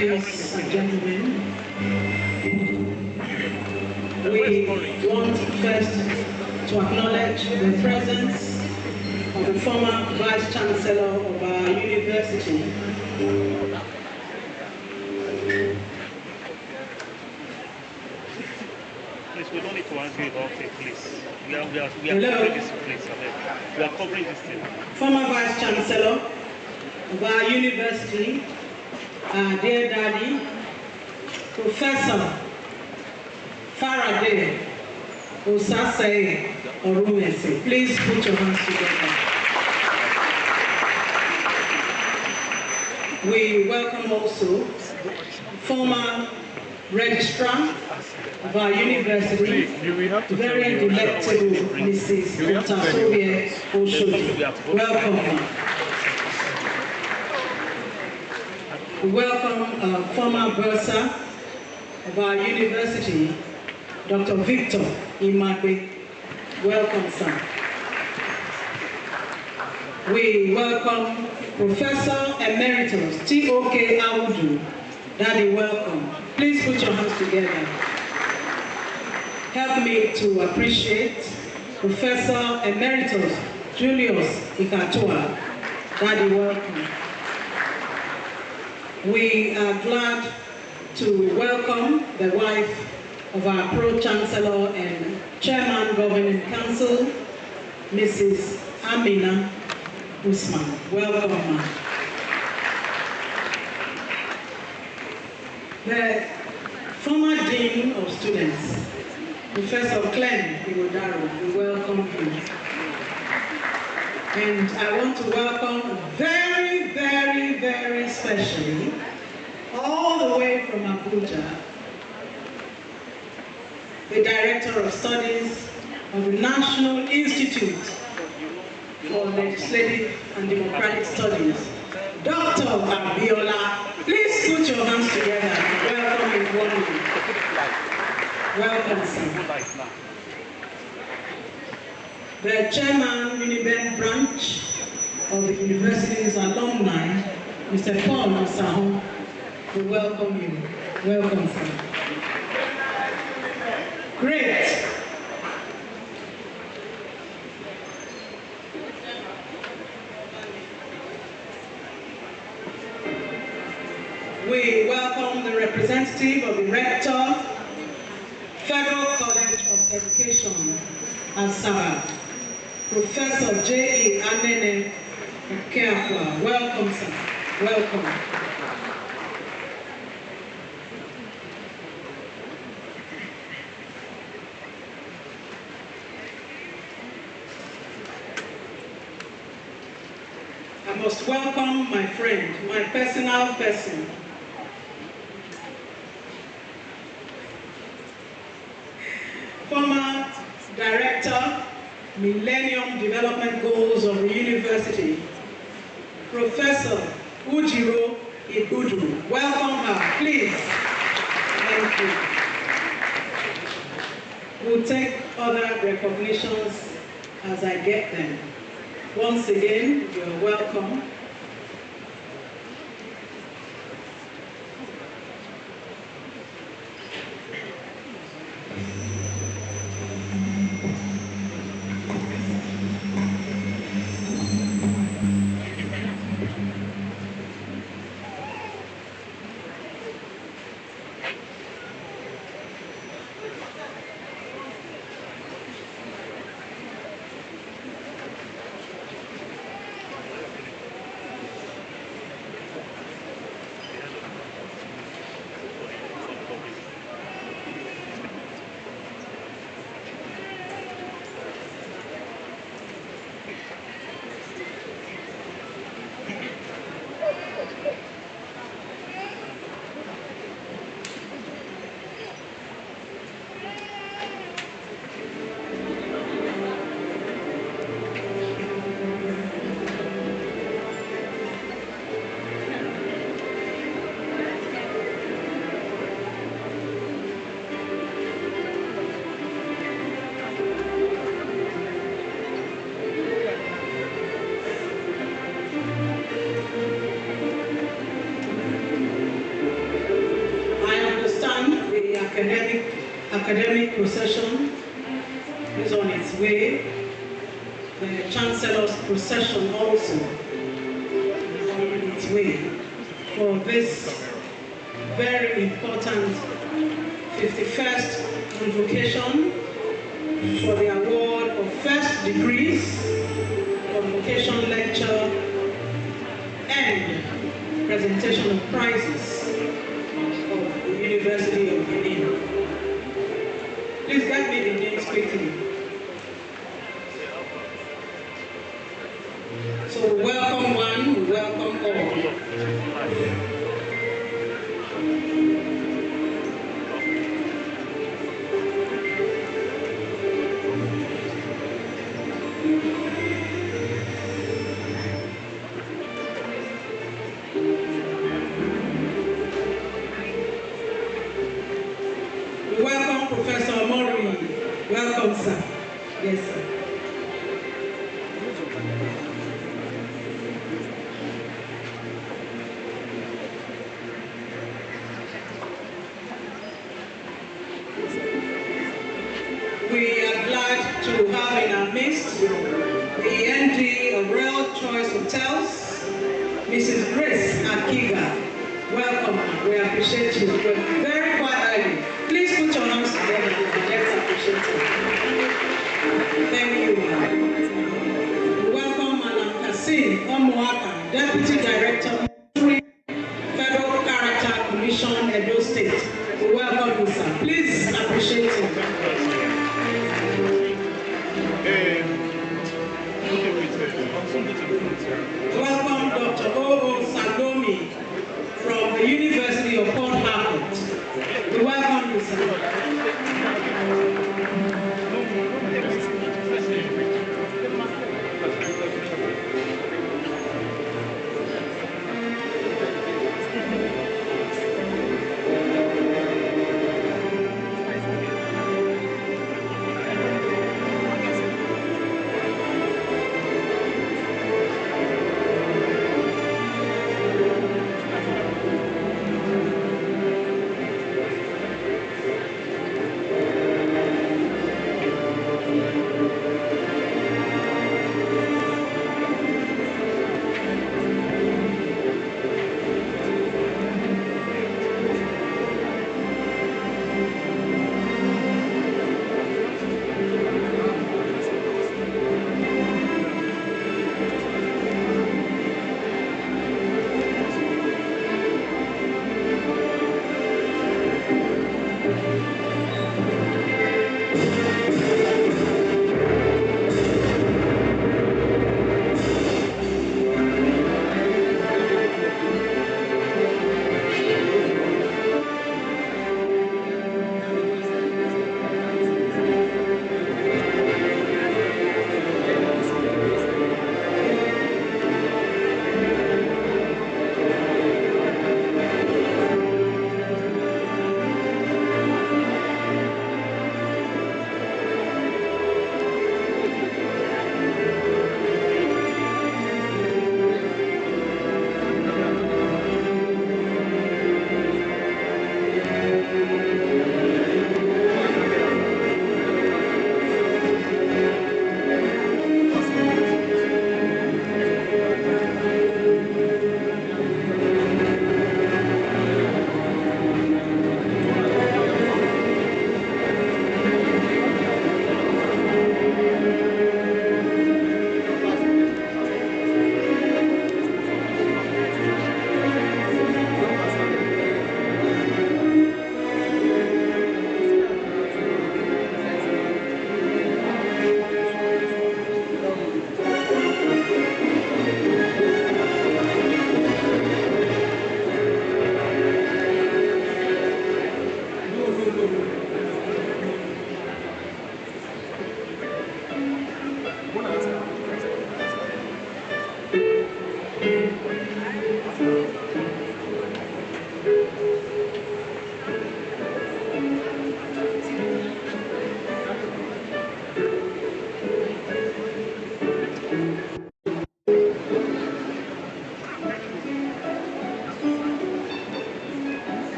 Ladies and gentlemen, we want first to acknowledge the presence of the former Vice Chancellor of our university. Please, we don't need to argue about it, please. We are covering this place. We are covering this thing. Former Vice Chancellor of our university, dear Daddy, Professor Faraday Osase Orumese. Please put your hands together. We welcome also former Registrar of our university, very delectable Mrs. Otasobie Oshodi. Welcome. We welcome former bursar of our university, Dr. Victor Imagbe. Welcome, sir. We welcome Professor Emeritus T.O.K. Awudu. Daddy, welcome. Please put your hands together. Help me to appreciate Professor Emeritus Julius Ikatua. Daddy, welcome. We are glad to welcome the wife of our Pro-Chancellor and Chairman Governing Council, Mrs. Amina Usman. Welcome, ma'am. The former Dean of Students, Professor Clem Igodaro, we welcome you. And I want to welcome very, very, very specially, all the way from Abuja, the Director of Studies of the National Institute for Legislative and Democratic Studies, Dr. Abiola. Please put your hands together. Welcome in warmly. Welcome, sir. The Chairman, Uniben Branch of the university's alumni, Mr. Paul Osaho, we welcome you. Welcome, sir. Great. We welcome the representative of the Rector, Federal College of Education, Asaba, Professor J.E. Anene Okeafua. Welcome, sir. Welcome. I must welcome my friend, my personal person, former Director, Millennium Development Goals of the University, Professor Ujiro Igudu. Welcome her, please. Thank you. We'll take other recognitions as I get them. Once again, you're welcome. academic procession is on its way. The Chancellor's procession also is on its way for this very important 51st Convocation for the award of first degrees, Convocation lecture, and presentation of prizes of the University of Benin. Please get me the names quickly. So we welcome one, we welcome all. Welcome, Professor Mori. Welcome, sir. Yes, sir. We are glad to have in our midst the MD of Real Choice Hotels, Mrs. Grace Akiga. Welcome. We appreciate you. You're very quiet early. Please put your hands together. Let's appreciate you. Thank you. Welcome, Madam Kasim Omoaka, Deputy Director, Federal Character Commission, Edo State. We welcome you, sir. Please appreciate you. Welcome, Dr. O.O. Sandomi from the University of Port Harcourt. We welcome you, sir.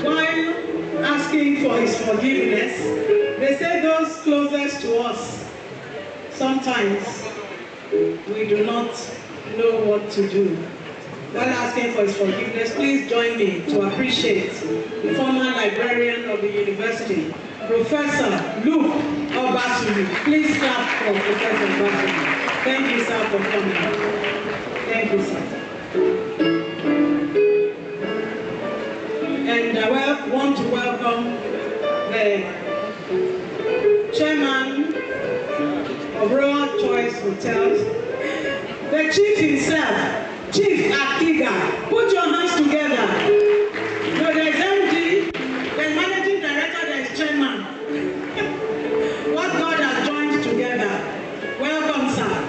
While asking for his forgiveness, they say those closest to us, sometimes we do not know what to do. While asking for his forgiveness, please join me to appreciate the former librarian of the university, Professor Luke Obatulu. Please clap for Professor Obatulu. Thank you, sir, for coming. Thank you, sir. And I want to welcome the chairman of Royal Choice Hotels, the chief himself, Chief Akiga. Put your hands together. No, there's MD, there's managing director, there's chairman. What God has joined together. Welcome, sir.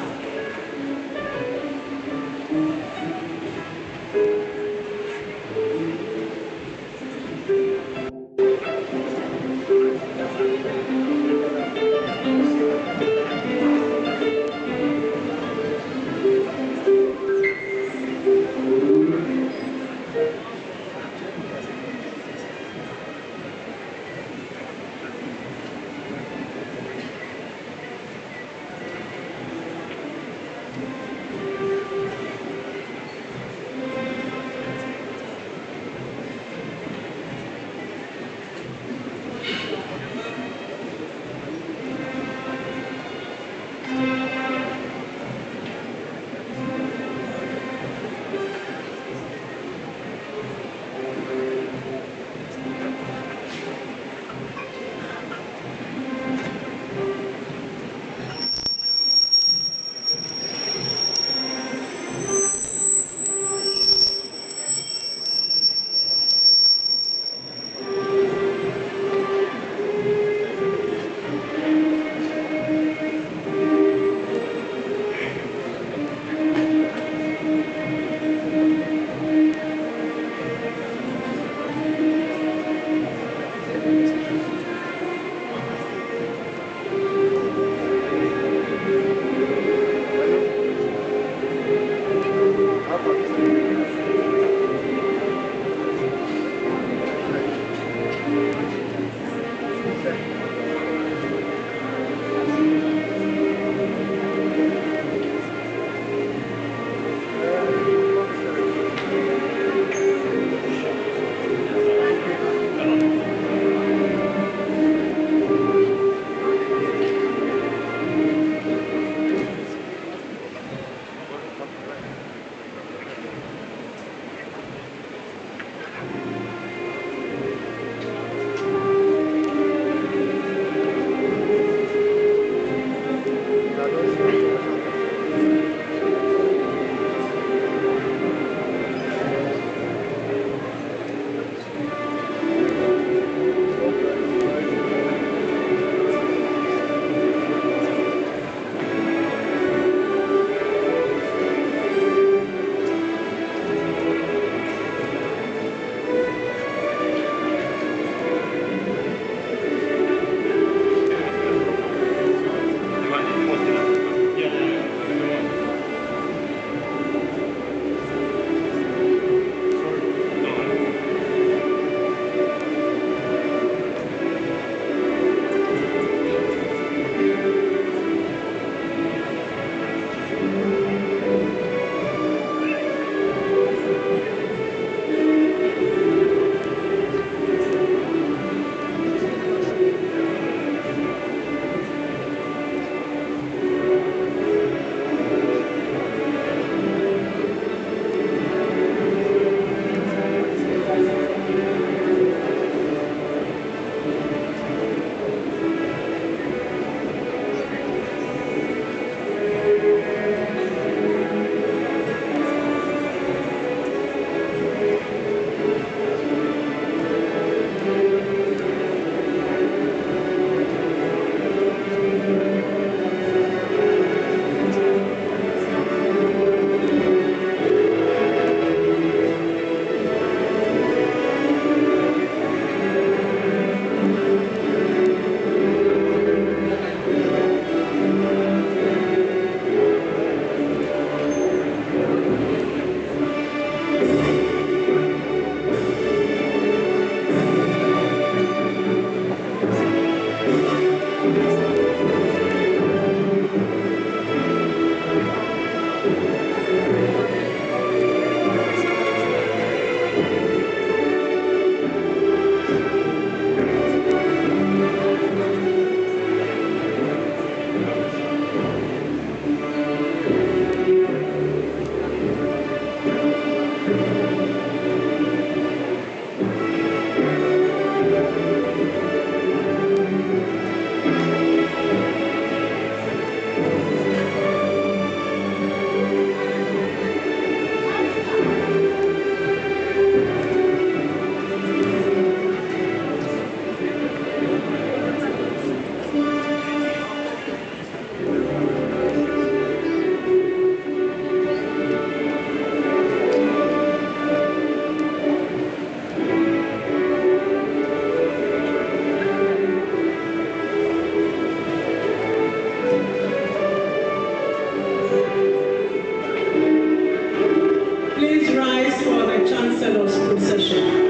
Please rise for the Chancellor's procession.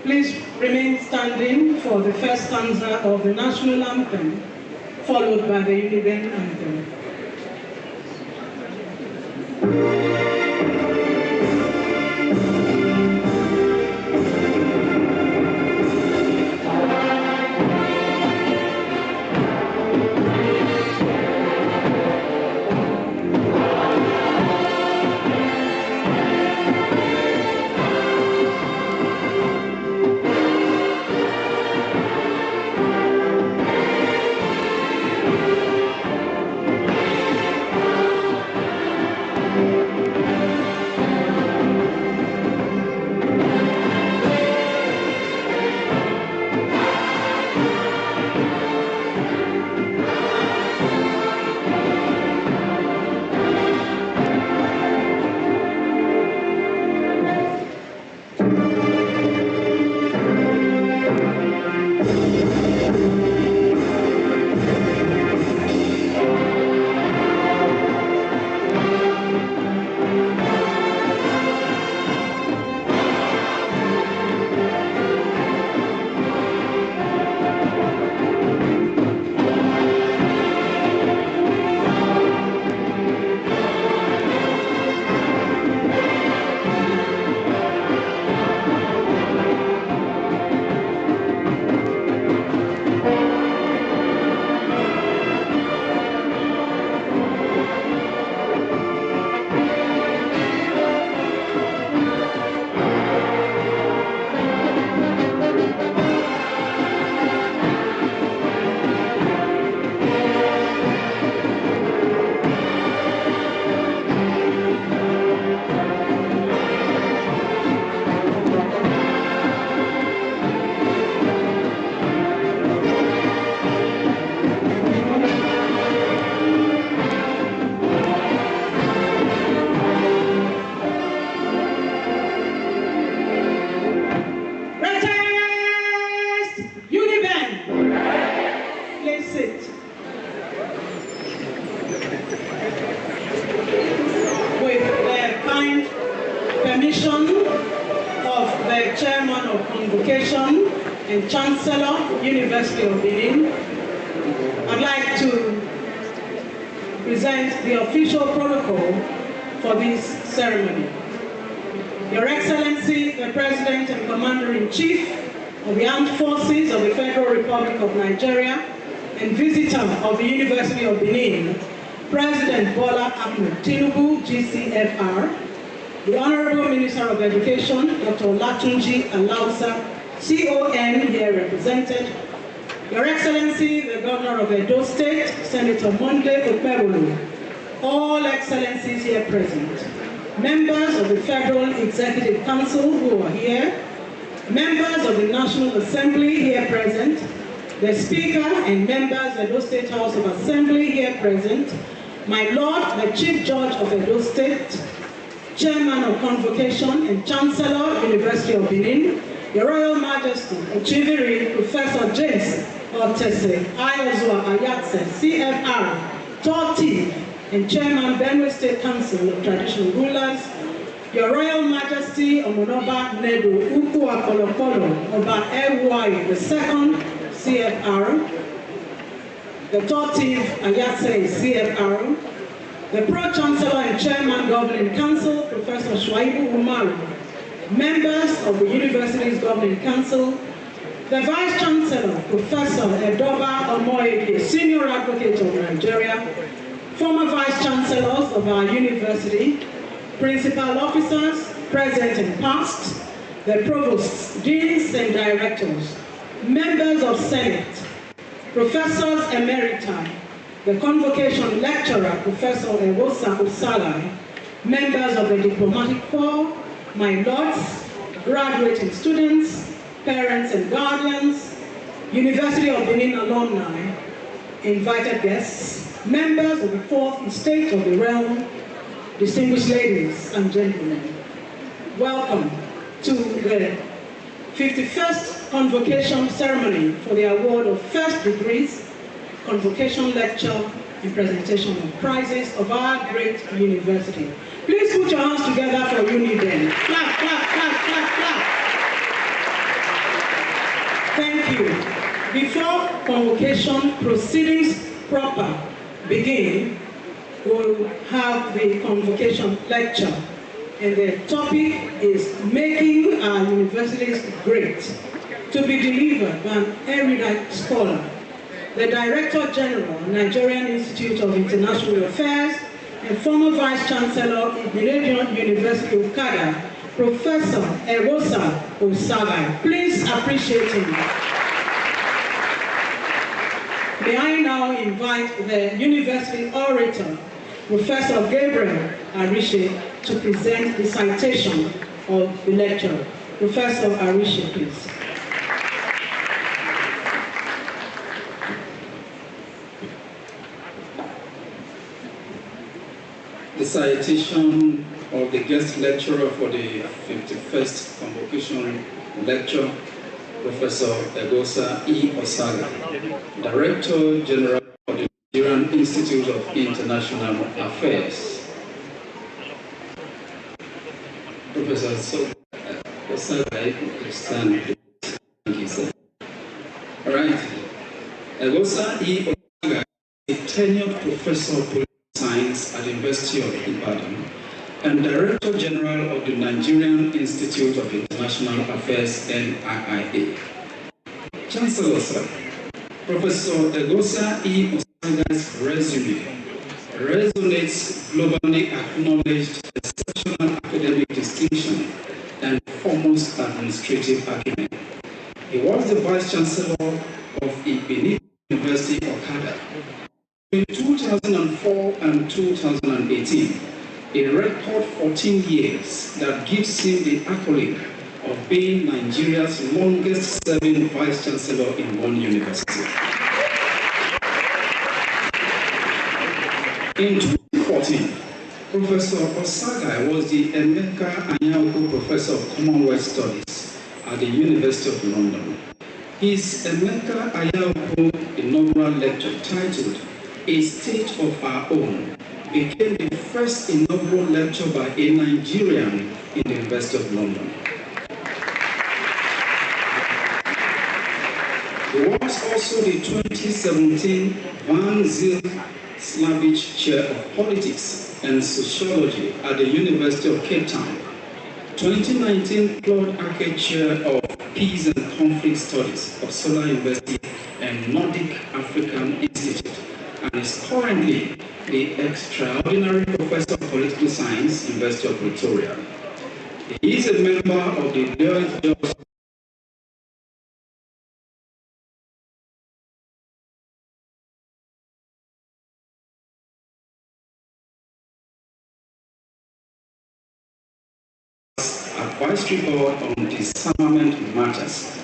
Please remain standing for the first stanza of the national anthem, followed by the Uniden anthem. Chancellor, University of Benin, I'd like to present the official protocol for this ceremony. Your Excellency, the President and Commander-in-Chief of the Armed Forces of the Federal Republic of Nigeria and visitor of the University of Benin, President Bola Ahmed Tinubu, GCFR, the Honorable Minister of Education, Dr. Olatunji Alausa, CON, here represented, Your Excellency, the Governor of Edo State, Senator Monday Okpebolo, all Excellencies here present, members of the Federal Executive Council who are here, members of the National Assembly here present, the Speaker and members of Edo State House of Assembly here present, my Lord, the Chief Judge of Edo State, Chairman of Convocation and Chancellor, University of Benin, Your Royal Majesty, Ochiviri, Professor James Otese, Ayozua Ayatse, CFR, Toti, and Chairman, Benue State Council of Traditional Rulers, Your Royal Majesty, Omonoba Nedo Ukua Kolokolo, Oba Ewai, the second CFR, the Toti Ayatse, CFR, the Pro-Chancellor and Chairman Governing Council, Professor Shuaibu Umaru, members of the University's Governing Council, the Vice-Chancellor, Professor Edoba Omoyeke, Senior Advocate of Nigeria, former Vice-Chancellors of our university, principal officers, present and past, the provosts, deans and directors, members of Senate, professors emeriti, the Convocation lecturer, Professor Ewosa Osagai, members of the diplomatic corps, my lords, graduating students, parents and guardians, University of Benin alumni, invited guests, members of the fourth estate of the realm, distinguished ladies and gentlemen. Welcome to the 51st Convocation ceremony for the award of first degrees, Convocation lecture and presentation of prizes of our great university. Please put your hands together for UNIBEN. Clap, clap, clap, clap, clap. Thank you. Before Convocation proceedings proper begin, we'll have the Convocation lecture. And the topic is Making Our Universities Great, to be delivered by an erudite scholar, the Director General, Nigerian Institute of International Affairs, and former Vice-Chancellor of the University of Kada, Professor Ewosa Osagai. Please appreciate him. May I now invite the University Orator, Professor Gabriel Arishe, to present the citation of the lecture. Professor Arishe, please. The citation of the guest lecturer for the 51st Convocation lecture, Professor Ewosa E. Osaga, Director General of the Nigerian Institute of International Affairs. Professor Osaga, please stand, please. Thank you, sir. All right. Ewosa E. Osaga is a tenured professor of political science at the University of Ibadan and Director General of the Nigerian Institute of International Affairs, NIIA. Chancellor, sir, Professor Ewosa E. Osaga's resume resonates globally acknowledged exceptional academic distinction and foremost administrative acumen. He was the Vice-Chancellor of Benin University, Okada. In 2004 and 2018, a record 14 years that gives him the accolade of being Nigeria's longest-serving Vice-Chancellor in one university. In 2014, Professor Osagai was the Emeka Anyaoku Professor of Commonwealth Studies at the University of London. His Emeka Anyaoku inaugural lecture titled A State of Our Own became the first inaugural lecture by a Nigerian in the University of London. He was also the 2017 Van Zyl Slavic Chair of Politics and Sociology at the University of Cape Town, 2019 Claude Ake Chair of Peace and Conflict Studies of Solar University and Nordic African Institute, and is currently the Extraordinary Professor of Political Science, University of Pretoria. He is a member of the Lloyd George Advisory Board on Disarmament Matters.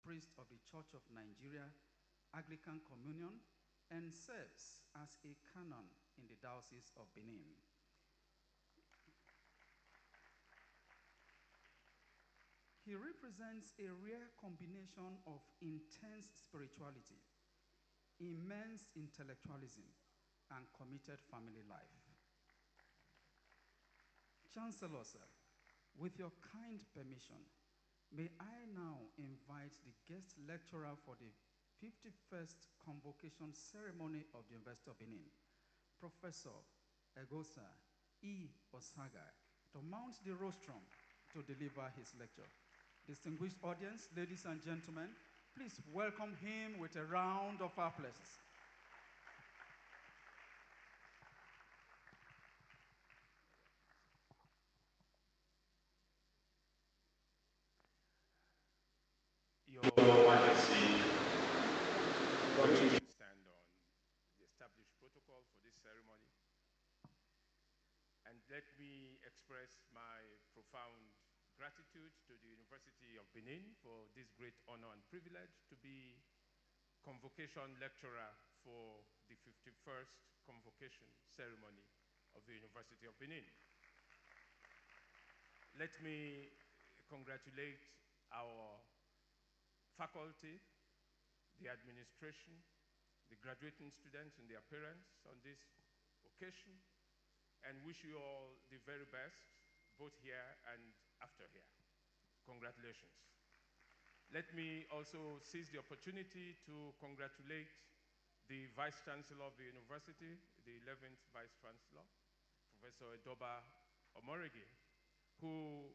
Priest of the Church of Nigeria, Anglican Communion, and serves as a canon in the Diocese of Benin. He represents a rare combination of intense spirituality, immense intellectualism, and committed family life. Chancellor, sir, with your kind permission, may I now invite the guest lecturer for the 51st Convocation Ceremony of the University of Benin, Professor Egosa E. Osaga, to mount the rostrum to deliver his lecture. Distinguished audience, ladies and gentlemen, please welcome him with a round of applause. Your Majesty, let me stand on the established protocol for this ceremony, and let me express my profound gratitude to the University of Benin for this great honor and privilege to be Convocation lecturer for the 51st Convocation ceremony of the University of Benin. Let me congratulate our faculty, the administration, the graduating students and their parents on this occasion, and wish you all the very best, both here and after here. Congratulations. Let me also seize the opportunity to congratulate the Vice Chancellor of the University, the 11th Vice Chancellor, Professor Edoba Omorigi, who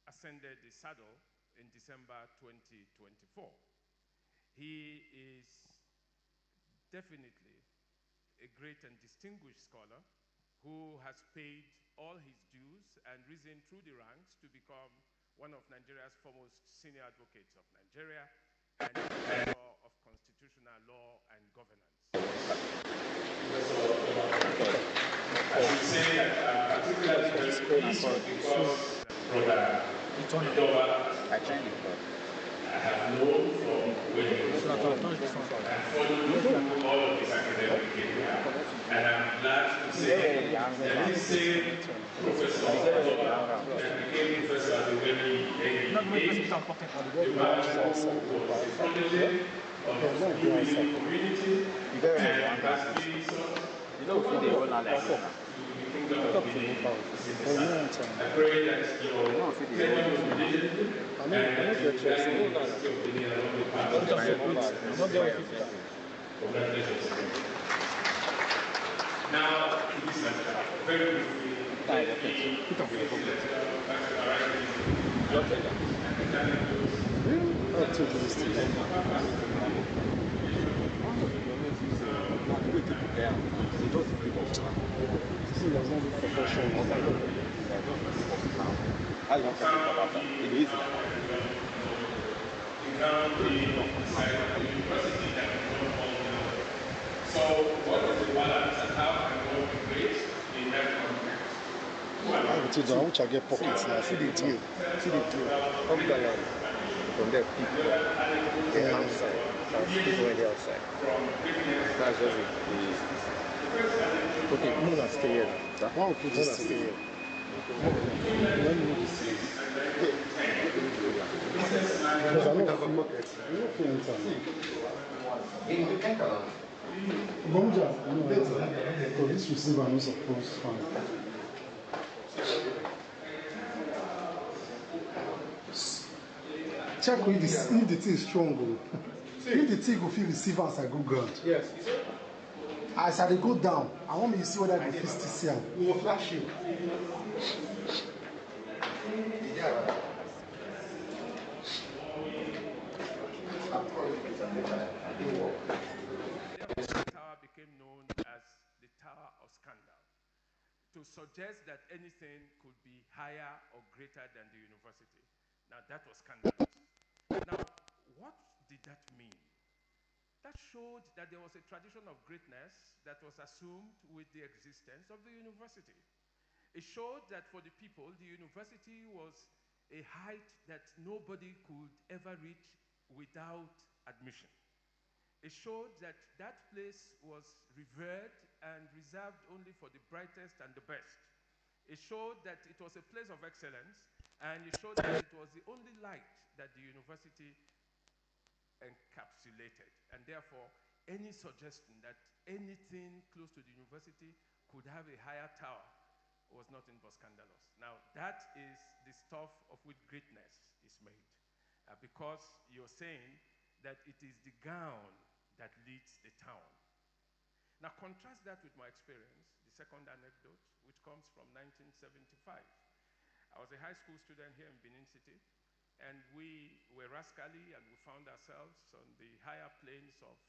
ascended the saddle in December 2024. He is definitely a great and distinguished scholar who has paid all his dues and risen through the ranks to become one of Nigeria's foremost senior advocates of Nigeria and professor of constitutional law and governance. I should say that I'm particularly very pleased because Brother Edoba, I have known from when he was born and followed all of his academic career, and I'm glad to say that this same Professor Edoba that became professor at a very early age, the man who was a protege of the UBC community and has been so to the kingdom of Benin. I pray that your tenure will be legendary and that you will guide the University of Benin along the path of excellence. Congratulations. Now, to this lecture, very briefly, let me briefly lecture So what is the balance and how can we be great in that context? I want to get pockets now. See the deal. Come down from there, people the outside. People on the outside. That's just it. Okay, no, not stay here. Why would put this stay here? Let me move this. Because I don't have pockets. I don't feel inside. So this receiver is supposed to find. Check if the thing is strong. If the thing will feel receive as I go ground. Yes. As I go down, I want me to see whether I can feel still see him. We will flash you. The tower became known as the Tower of Scandal, to suggest that anything could be higher or greater than the university. Now that was scandalous. Now, what did that mean? That showed that there was a tradition of greatness that was assumed with the existence of the university. It showed that for the people, the university was a height that nobody could ever reach without admission. It showed that that place was revered and reserved only for the brightest and the best. It showed that it was a place of excellence, and it showed that it was the only light that the university encapsulated. And therefore, any suggestion that anything close to the university could have a higher tower was nothing but scandalous. Now, that is the stuff of which greatness is made. Because you're saying that it is the gown that leads the town. Now, contrast that with my experience, the second anecdote, which comes from 1975. I was a high school student here in Benin City, and we were rascally, and we found ourselves on the higher planes of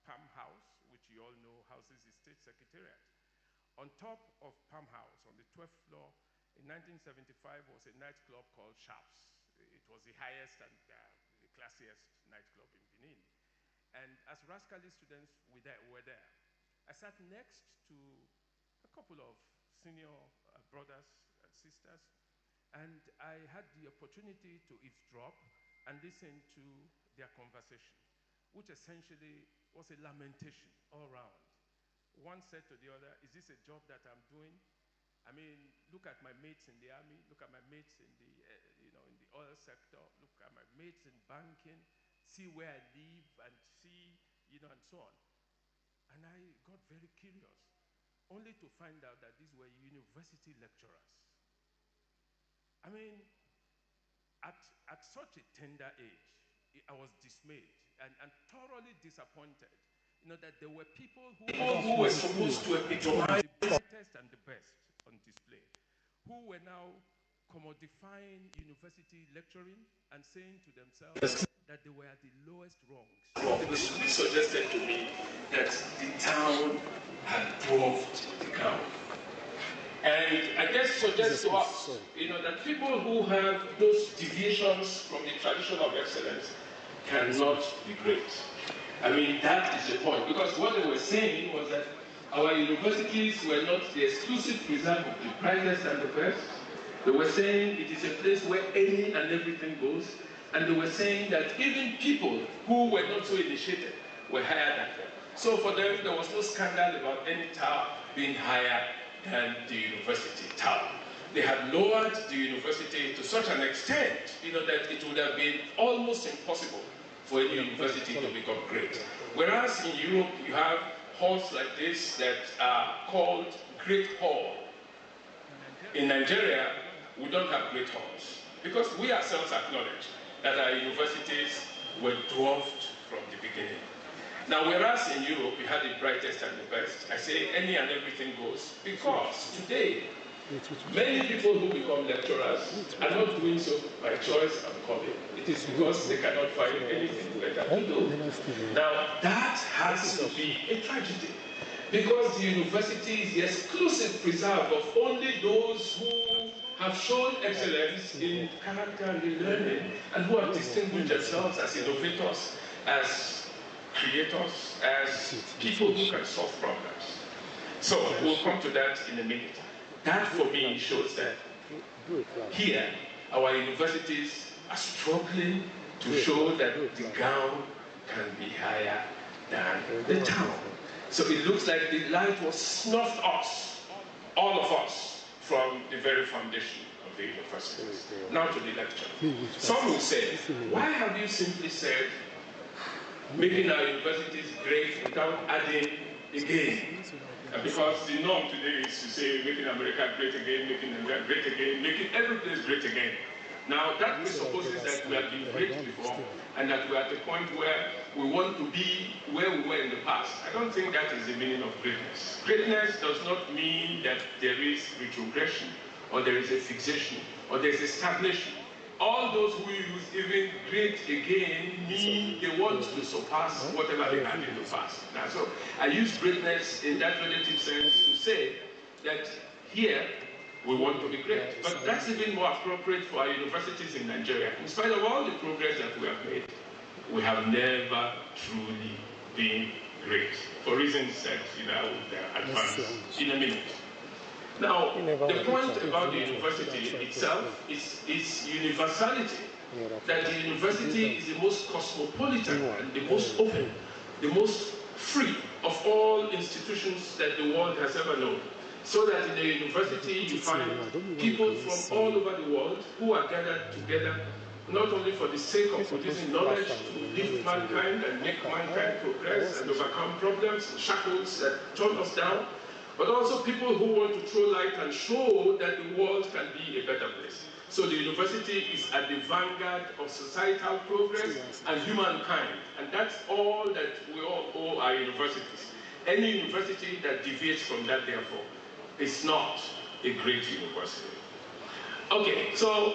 Palm House, which you all know houses the state secretariat. On top of Palm House, on the 12th floor, in 1975 was a nightclub called Sharps. It was the highest and the classiest nightclub in Benin. And as rascally students were there. I sat next to a couple of senior brothers and sisters, and I had the opportunity to eavesdrop and listen to their conversation, which essentially was a lamentation all around. One said to the other, is this a job that I'm doing? I mean, look at my mates in the army, look at my mates in the, in the oil sector, look at my mates in banking, see where I live and see, and so on. And I got very curious, only to find out that these were university lecturers. I mean, at such a tender age, I was dismayed and thoroughly disappointed, that there were people who were supposed to epitomize the brightest and the best on display, who were now commodifying university lecturing and saying to themselves that they were at the lowest rungs. It suggested to me that the town had dwarfed the crown. And I guess suggests to us, that people who have those deviations from the tradition of excellence cannot be great. I mean, that is the point. Because what they were saying was that our universities were not the exclusive preserve of the brightest and the best. They were saying it is a place where any and everything goes. And they were saying that even people who were not so initiated were higher than them. So for them, there was no scandal about any tower being higher than the university tower. They had lowered the university to such an extent, that it would have been almost impossible for any university to become great. Whereas in Europe, you have halls like this that are called Great Hall. In Nigeria, we don't have great halls because we ourselves acknowledge that our universities were dwarfed from the beginning. Now, whereas in Europe, we had the brightest and the best, I say any and everything goes because today, many people who become lecturers are not doing so by choice and calling. It is because they cannot find anything better to do. Now, that has to be a tragedy because the university is the exclusive preserve of only those who have shown excellence in character and in learning and who have distinguished themselves as innovators, as creators, as people who can solve problems. So we'll come to that in a minute. That for me shows that here our universities are struggling to show that the gown can be higher than the town. So it looks like the light was snuffed us, all of us, from the very foundation of the universities. Now to the lecture. Some will say, why have you simply said making our universities great without adding again? Because the norm today is to say making America great again, making America great again, making every place great again. Now that presupposes that we have been great before and that we're at a point where we want to be where we were in the past. I don't think that is the meaning of greatness. Greatness does not mean that there is retrogression or there is a fixation or there is a stagnation. All those who use even great again mean they want to surpass whatever they had in the past. Now, so I use greatness in that relative sense to say that here we want to be great. But that's even more appropriate for our universities in Nigeria. In spite of all the progress that we have made, we have never truly been great, for reasons that I will advance in a minute. Now, the point about the university itself is universality. That the university is the most cosmopolitan and the most open, the most free of all institutions that the world has ever known. So that in a university you find people from all over the world who are gathered together not only for the sake of producing knowledge to lift mankind and make mankind progress and overcome problems and shackles that turn us down, but also people who want to throw light and show that the world can be a better place. So the university is at the vanguard of societal progress and humankind, and that's all that we all owe our universities. Any university that deviates from that, therefore, is not a great university. Okay, so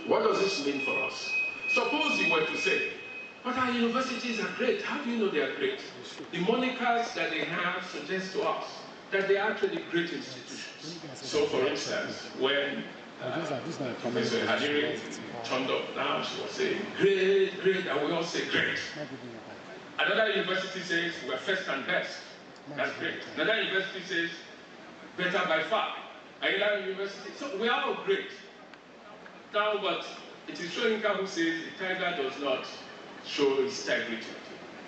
what does this mean for us? Suppose you were to say, but our universities are great. How do you know they are great? The monikers that they have suggest to us that they are actually great institutions. So for instance, when Professor Hadiri turned up now, she was saying, great, great, and we all say great. Another university says, we're first and best. That's great. Another university says, better by far. Another university, so we are all great. Now, but it is Shoyinka who says the tiger does not show its integrity.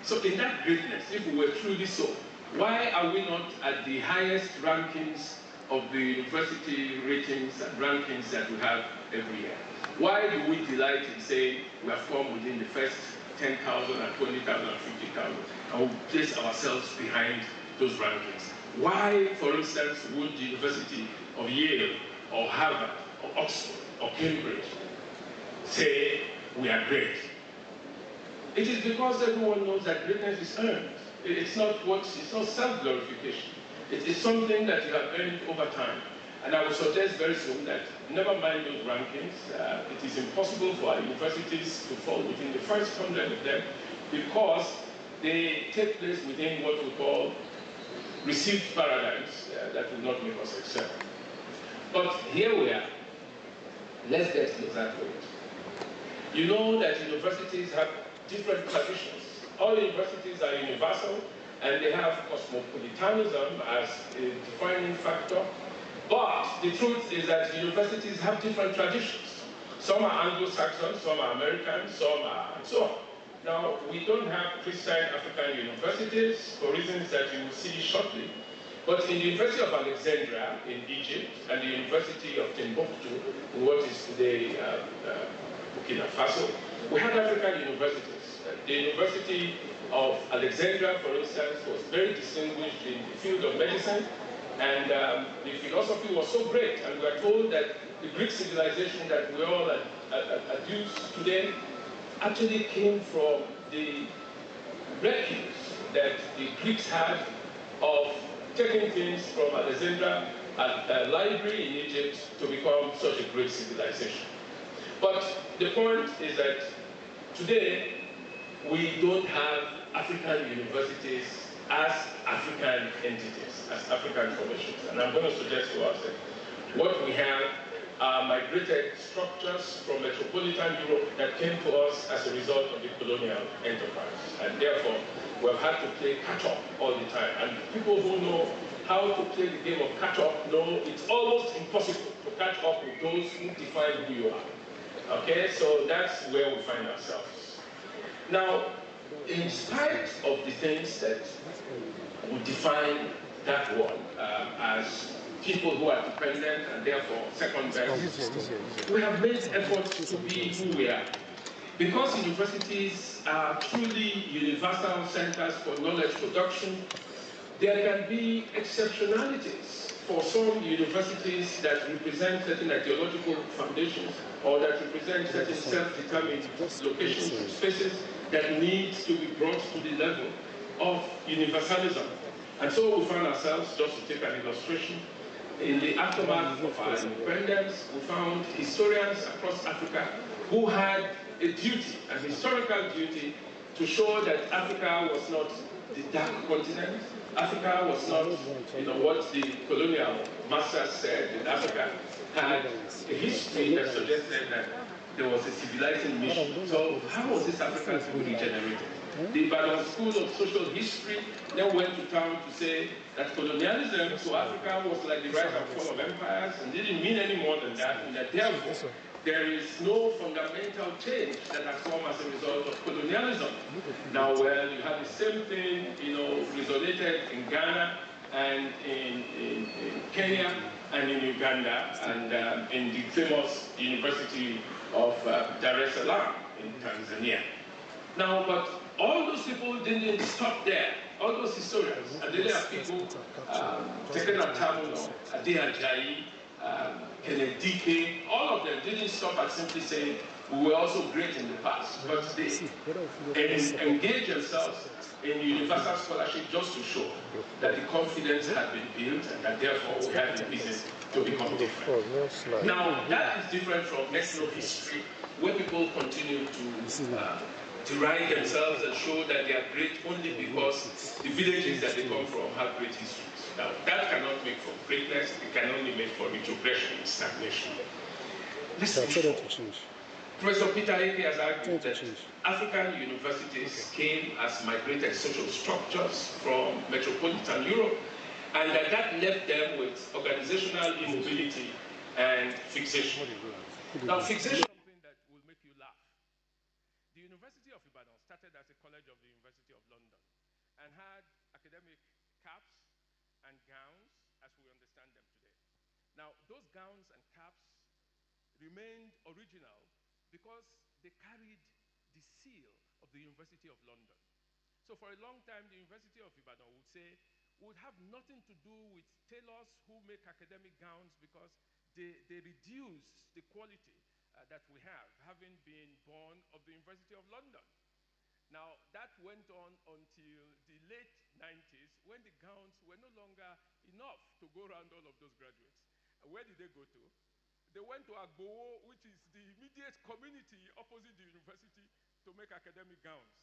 So in that greatness, if we were truly so, why are we not at the highest rankings of the university ratings and rankings that we have every year? Why do we delight in saying we have come within the first 10,000 and 20,000 and 50,000 and we place ourselves behind those rankings? Why, for instance, would the University of Yale or Harvard or Oxford or Cambridge say we are great? It is because everyone knows that greatness is earned. It's not self-glorification. It is something that you have earned over time. And I will suggest very soon that never mind those rankings, it is impossible for our universities to fall within the first 100 of them because they take place within what we call received paradigms that will not make us excel. But here we are. Let's get closer to it. You know that universities have different traditions. All universities are universal and they have cosmopolitanism as a defining factor. But the truth is that universities have different traditions. Some are Anglo-Saxon, some are American, some are and so on. Now, we don't have Christian African universities for reasons that you will see shortly. But in the University of Alexandria in Egypt and the University of Timbuktu, in what is today Burkina Faso, we have African universities. The University of Alexandria, for instance, was very distinguished in the field of medicine, and the philosophy was so great, and we are told that the Greek civilization that we all adduce today actually came from the recipes that the Greeks had of taking things from Alexandria, a library in Egypt, to become such a great civilization. But the point is that today, we don't have African universities as African entities, as African formations. And I'm going to suggest to us that what we have are migrated structures from metropolitan Europe that came to us as a result of the colonial enterprise. And therefore, we've had to play catch-up all the time. And people who know how to play the game of catch-up know it's almost impossible to catch up with those who define who you are. Okay, so that's where we find ourselves. Now, in spite of the things that would define that one as people who are dependent and therefore second best, we have made efforts to be who we are. Because universities are truly universal centers for knowledge production, there can be exceptionalities for some universities that represent certain ideological foundations or that represent certain self-determined locations and spaces that need to be brought to the level of universalism. And so we found ourselves, just to take an illustration, in the aftermath of our independence, we found historians across Africa who had a duty, an historical duty, to show that Africa was not the dark continent. Africa was not, what the colonial masters said, that Africa had a history that suggested that there was a civilizing mission. So how was this Africa to be regenerated? The Ibadan School of Social History then went to town to say that colonialism to Africa was like the rise and fall of empires and didn't mean any more than that, and that therefore there is no fundamental change that has come as a result of colonialism. Now, well, you have the same thing, resonated in Ghana and in Kenya and in Uganda and in the famous University of Dar es Salaam in Tanzania. Now, but all those people didn't stop there. All those historians, Adele Apiku, Tekena Tamuno, Ade Ajayi, Kennedy, all of them didn't stop at simply saying, we were also great in the past, but they engaged themselves in universal scholarship just to show that the confidence had been built and that therefore we had the business to become different. Now, that is different from ethno-history, where people continue to deride themselves and show that they are great only because the villages that they come from have great histories. Now, that cannot make for greatness, it can only make for retrogression and stagnation. Listen, Professor Peter Eke has argued that African universities came as migrated social structures from metropolitan Europe, and that left them with organizational immobility and fixation. Now, fixation is something that will make you laugh. The University of Ibadan started as a college of the University of London and had academic caps and gowns as we understand them today. Now, those gowns and caps remained original because they carried the seal of the University of London. So for a long time, the University of Ibadan would say, would have nothing to do with tailors who make academic gowns because they reduce the quality that we have, having been born of the University of London. Now, that went on until the late 90s when the gowns were no longer enough to go around all of those graduates. And where did they go to? They went to Agbowo, which is the immediate community opposite the university, to make academic gowns.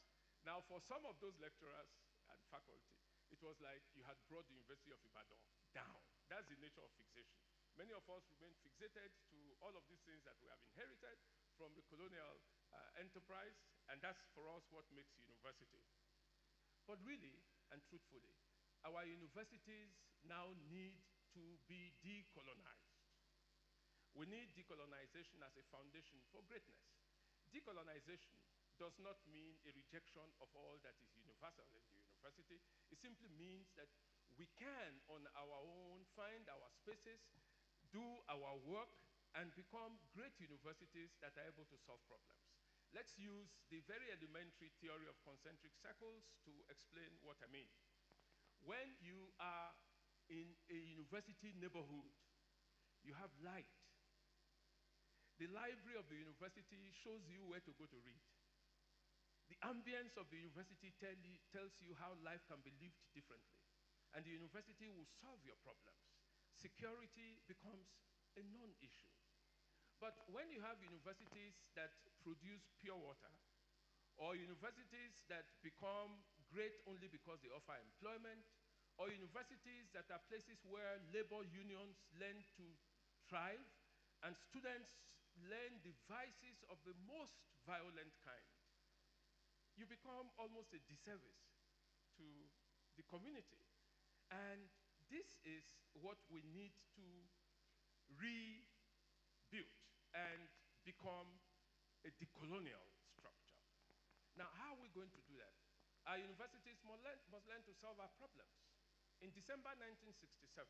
Now, for some of those lecturers and faculty, it was like you had brought the University of Ibadan down. That's the nature of fixation. Many of us remain fixated to all of these things that we have inherited from the colonial enterprise, and that's for us what makes university. But really and truthfully, our universities now need to be decolonized. We need decolonization as a foundation for greatness. Decolonization does not mean a rejection of all that is universal in the university. It simply means that we can, on our own, find our spaces, do our work, and become great universities that are able to solve problems. Let's use the very elementary theory of concentric circles to explain what I mean. When you are in a university neighborhood, you have light. The library of the university shows you where to go to read. The ambience of the university tells you how life can be lived differently. And the university will solve your problems. Security becomes a non-issue. But when you have universities that produce pure water, or universities that become great only because they offer employment, or universities that are places where labor unions learn to thrive, and students learn the vices of the most violent kind, you become almost a disservice to the community. And this is what we need to rebuild and become a decolonial structure. Now, how are we going to do that? Our universities must learn to solve our problems. In December 1967,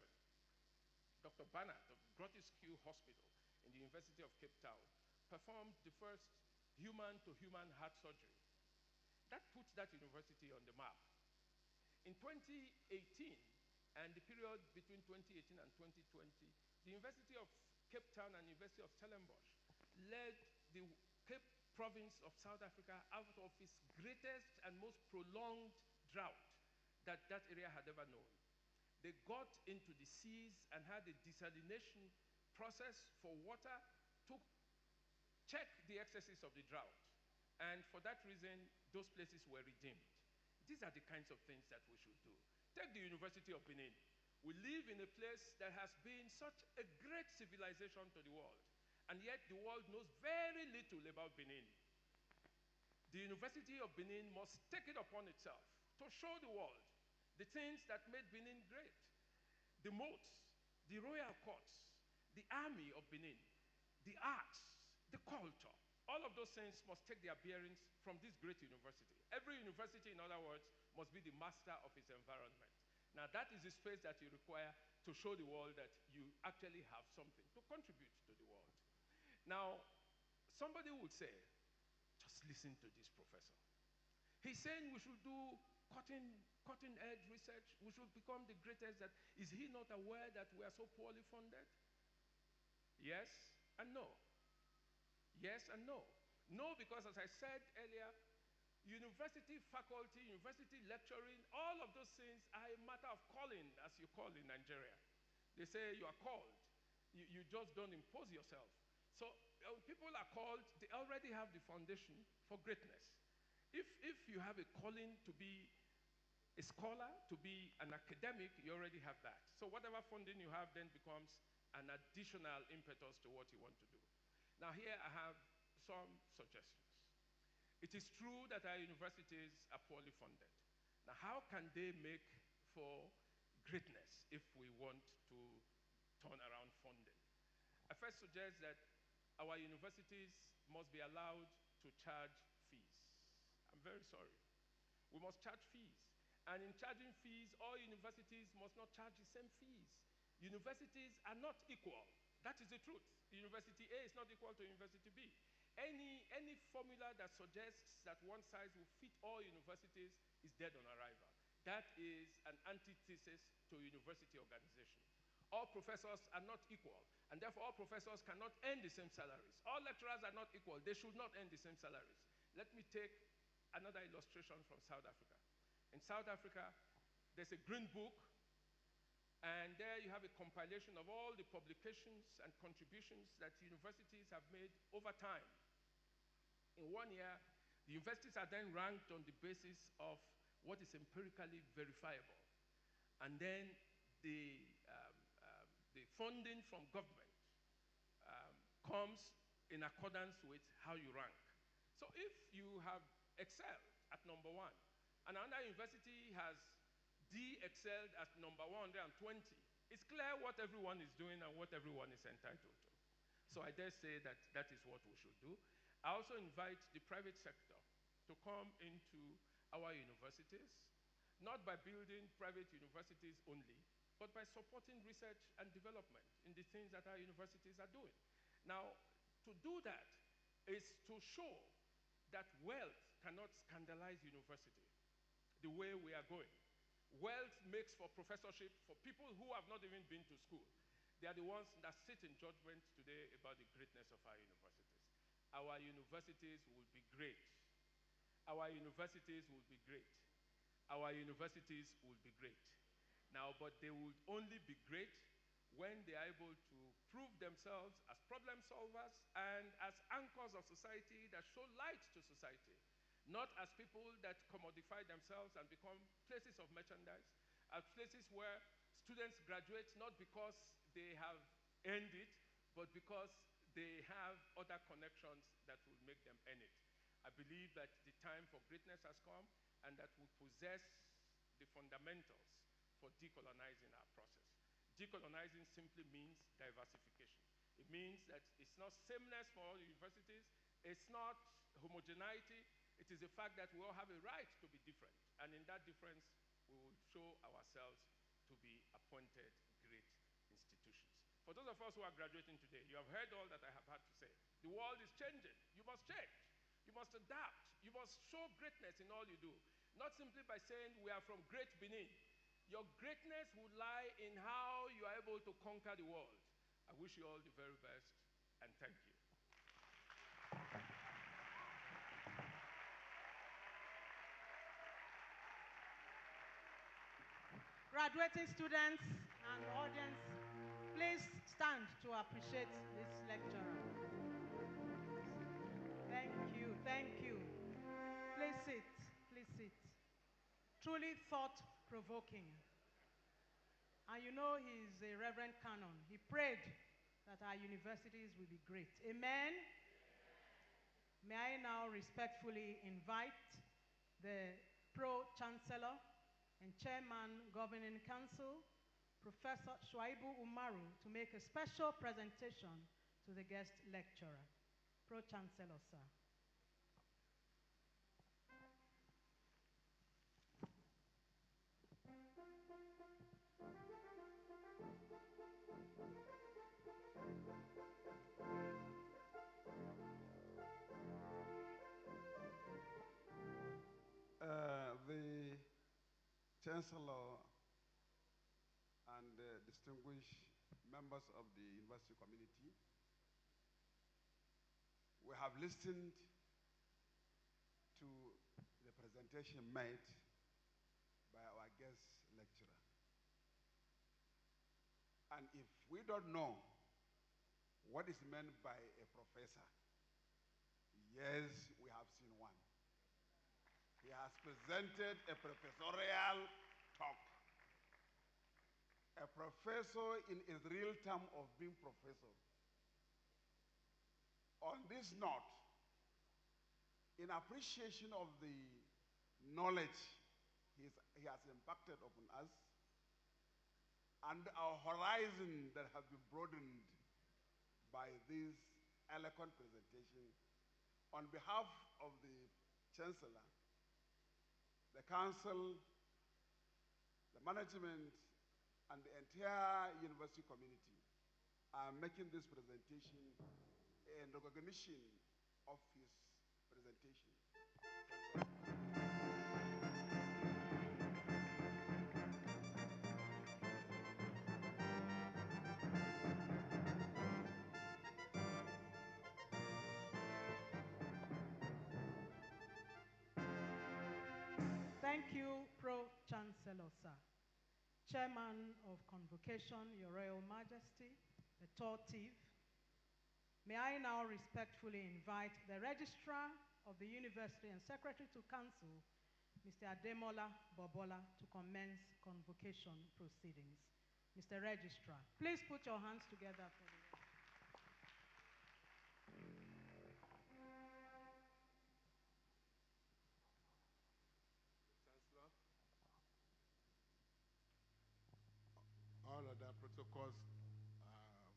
Dr. Barnard of Grotesque Hospital in the University of Cape Town performed the first human-to-human heart surgery. That puts that university on the map. In 2018, and the period between 2018 and 2020, the University of Cape Town and University of Stellenbosch led the Cape Province of South Africa out of its greatest and most prolonged drought that that area had ever known. They got into the seas and had a desalination process for water to check the excesses of the drought. And for that reason, those places were redeemed. These are the kinds of things that we should do. Take the University of Benin. We live in a place that has been such a great civilization to the world, and yet the world knows very little about Benin. The University of Benin must take it upon itself to show the world the things that made Benin great. The moats, the royal courts, the army of Benin, the arts, the culture. All of those things must take their bearings from this great university. Every university, in other words, must be the master of its environment. Now, that is the space that you require to show the world that you actually have something to contribute to the world. Now, somebody would say, just listen to this professor. He's saying we should do cutting-edge research. We should become the greatest. That is he not aware that we are so poorly funded? Yes and no. Yes and no. No, because as I said earlier, university faculty, university lecturing, all of those things are a matter of calling, as you call in Nigeria. They say you are called. You just don't impose yourself. So people are called, they already have the foundation for greatness. If you have a calling to be a scholar, to be an academic, you already have that. So whatever funding you have then becomes an additional impetus to what you want to do. Now here I have some suggestions. It is true that our universities are poorly funded. Now how can they make for greatness if we want to turn around funding? I first suggest that our universities must be allowed to charge fees. I'm very sorry. We must charge fees. And in charging fees, all universities must not charge the same fees. Universities are not equal. That is the truth. University A is not equal to University B. Any formula that suggests that one size will fit all universities is dead on arrival. That is an antithesis to university organization. All professors are not equal, and therefore all professors cannot earn the same salaries. All lecturers are not equal. They should not earn the same salaries. Let me take another illustration from South Africa. In South Africa, there's a green book, and there you have a compilation of all the publications and contributions that universities have made over time. In 1 year, the universities are then ranked on the basis of what is empirically verifiable. And then the funding from government comes in accordance with how you rank. So if you have excelled at number 1, and another university has de-excelled at number 120, it's clear what everyone is doing and what everyone is entitled to. So I dare say that that is what we should do. I also invite the private sector to come into our universities, not by building private universities only, but by supporting research and development in the things that our universities are doing. Now, to do that is to show that wealth cannot scandalize university the way we are going. Wealth makes for professorship for people who have not even been to school. They are the ones that sit in judgment today about the greatness of our universities. Our universities will be great. Our universities will be great. Our universities will be great. Now, but they will only be great when they are able to prove themselves as problem solvers and as anchors of society that show light to society, not as people that commodify themselves and become places of merchandise, as places where students graduate not because they have earned it, but because they have other connections that will make them earn it. I believe that the time for greatness has come and that we possess the fundamentals for decolonizing our process. Decolonizing simply means diversification. It means that it's not sameness for all universities, it's not homogeneity, it is the fact that we all have a right to be different. And in that difference, we will show ourselves to be appointed great institutions. For those of us who are graduating today, you have heard all that I have had to say. The world is changing. You must change. You must adapt. You must show greatness in all you do. Not simply by saying we are from Great Benin. Your greatness will lie in how you are able to conquer the world. I wish you all the very best, and thank you. Graduating students and audience, please stand to appreciate this lecturer. Thank you, thank you. Please sit, please sit. Truly thought-provoking. And you know he's a Reverend Canon. He prayed that our universities will be great. Amen? May I now respectfully invite the Pro-Chancellor and Chairman Governing Council, Professor Shuaibu Umaru, to make a special presentation to the guest lecturer. Pro-Chancellor, sir. The Chancellor and distinguished members of the university community, we have listened to the presentation made by our guest lecturer. And if we don't know what is meant by a professor, yes, we have seen one. He has presented a professorial talk. A professor in a real term of being professor. On this note, in appreciation of the knowledge he has impacted upon us and our horizon that have been broadened by this eloquent presentation, on behalf of the Chancellor, the Council, the management, and the entire university community, I'm making this presentation in recognition of his presentation. Thank you, Pro-Chancellor, sir. Chairman of Convocation, Your Royal Majesty, the Tortive, may I now respectfully invite the Registrar of the University and Secretary to Council, Mr. Ademola Bobola, to commence convocation proceedings. Mr. Registrar, please put your hands together for the... Chancellor, all other protocols are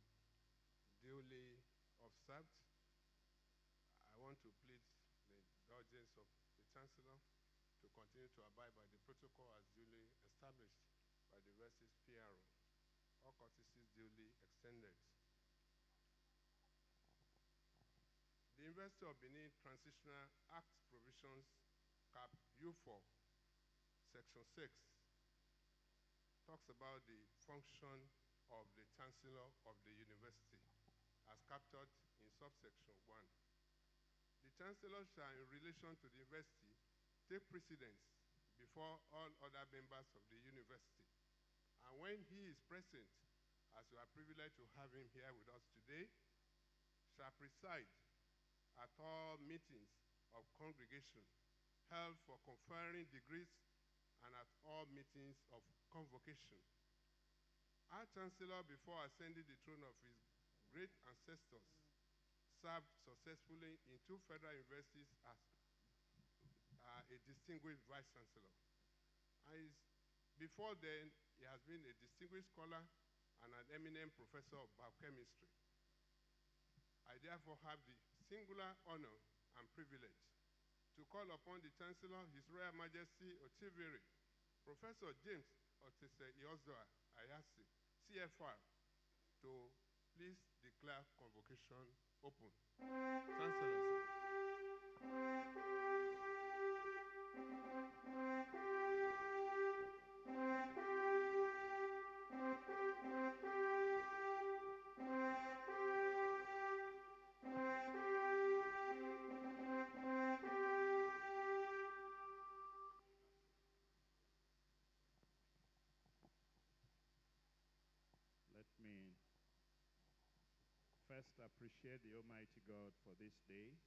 duly observed. I want to plead the indulgence of the Chancellor to continue to abide by the protocol as duly established by the university's PRO. All courtesies duly extended. The University of Benin Transitional Act Provisions, Cap U4, Section 6, talks about the function of the Chancellor of the University, as captured in subsection 1. The Chancellor shall, in relation to the University, take precedence before all other members of the University. And when he is present, as we are privileged to have him here with us today, shall preside at all meetings of congregation held for conferring degrees and at all meetings of convocation. Our Chancellor, before ascending the throne of his great ancestors served successfully in 2 federal universities as a distinguished vice chancellor. And before then, he has been a distinguished scholar and an eminent professor of biochemistry. I therefore have the singular honor and privilege to call upon the Chancellor, His Royal Majesty Otiviri, Professor James Otese Iozua Ayasi, CFR, to please declare convocation open. Chancellor. Let me first appreciate the Almighty God for this day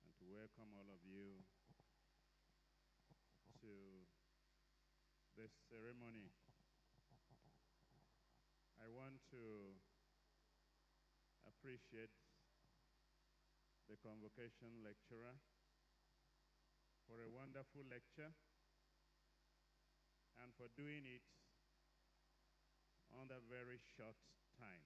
and to welcome all of you to this ceremony. I want to appreciate the Convocation lecturer for a wonderful lecture and for doing it on a very short time.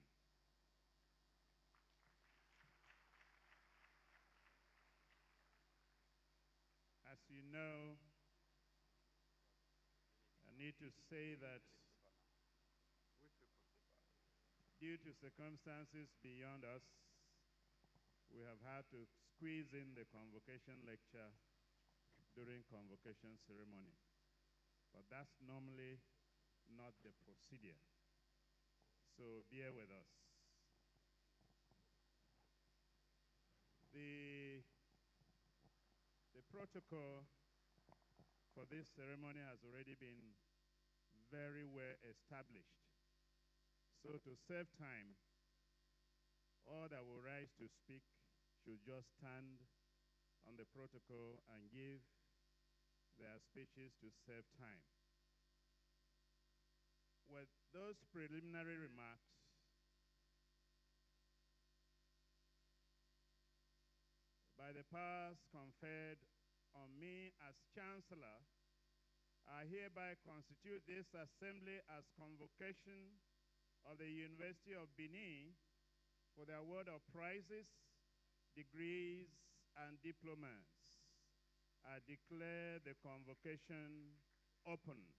As you know, I need to say that due to circumstances beyond us, we have had to squeeze in the convocation lecture during convocation ceremony. But that's normally not the procedure. So bear with us. The protocol for this ceremony has already been very well established. So to save time, all that will rise to speak should just stand on the protocol and give their speeches to save time. With those preliminary remarks, by the powers conferred on me as Chancellor, I hereby constitute this assembly as convocation of the University of Benin for the award of prizes, degrees, and diplomas. I declare the convocation open.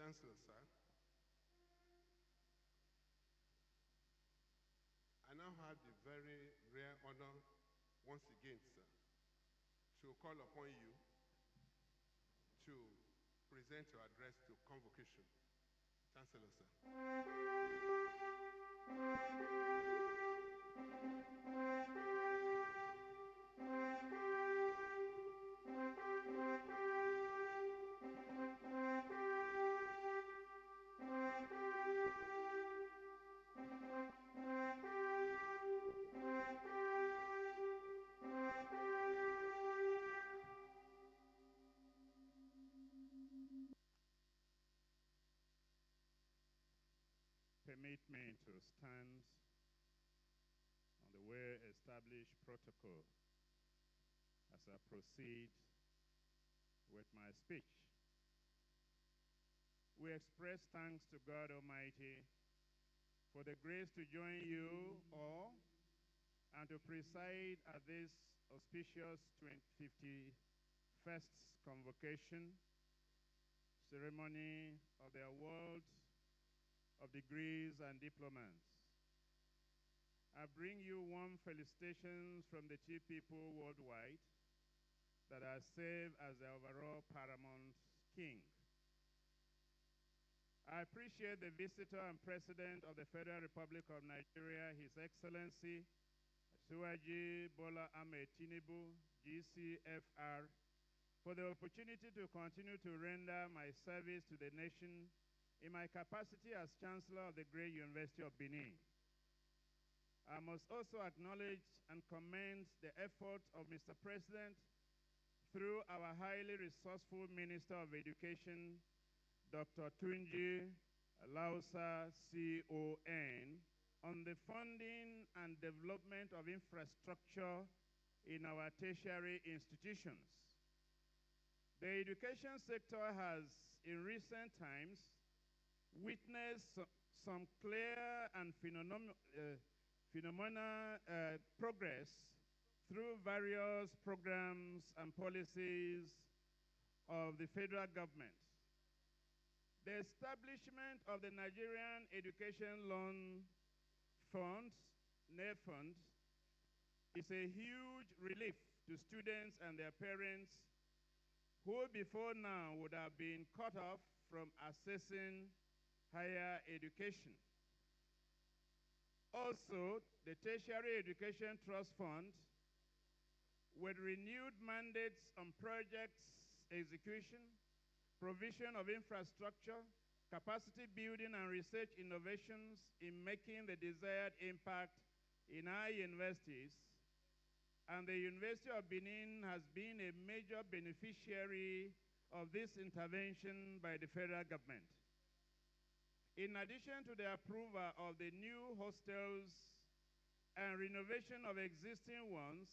Chancellor, sir, I now have the very rare honor once again, sir, to call upon you to present your address to convocation. Chancellor, sir. Permit me to stand on the well-established protocol as I proceed with my speech. We express thanks to God Almighty for the grace to join you all and to preside at this auspicious 51st convocation ceremony of the awards of degrees and diplomas. I bring you warm felicitations from the chief people worldwide that I serve as the overall paramount king. I appreciate the visitor and President of the Federal Republic of Nigeria, His Excellency Asiwaju Bola Ahmed Tinubu, GCFR, for the opportunity to continue to render my service to the nation in my capacity as Chancellor of the Great University of Benin. I must also acknowledge and commend the effort of Mr. President through our highly resourceful Minister of Education, Dr. Tunji Lausa, CON, on the funding and development of infrastructure in our tertiary institutions. The education sector has, in recent times, witnessed some clear and phenomenal progress through various programs and policies of the federal government. The establishment of the Nigerian Education Loan Fund, NEFund, is a huge relief to students and their parents who before now would have been cut off from accessing higher education. Also, the Tertiary Education Trust Fund, with renewed mandates on projects execution, provision of infrastructure, capacity building and research innovations in making the desired impact in our universities, and the University of Benin has been a major beneficiary of this intervention by the federal government. In addition to the approval of the new hostels and renovation of existing ones,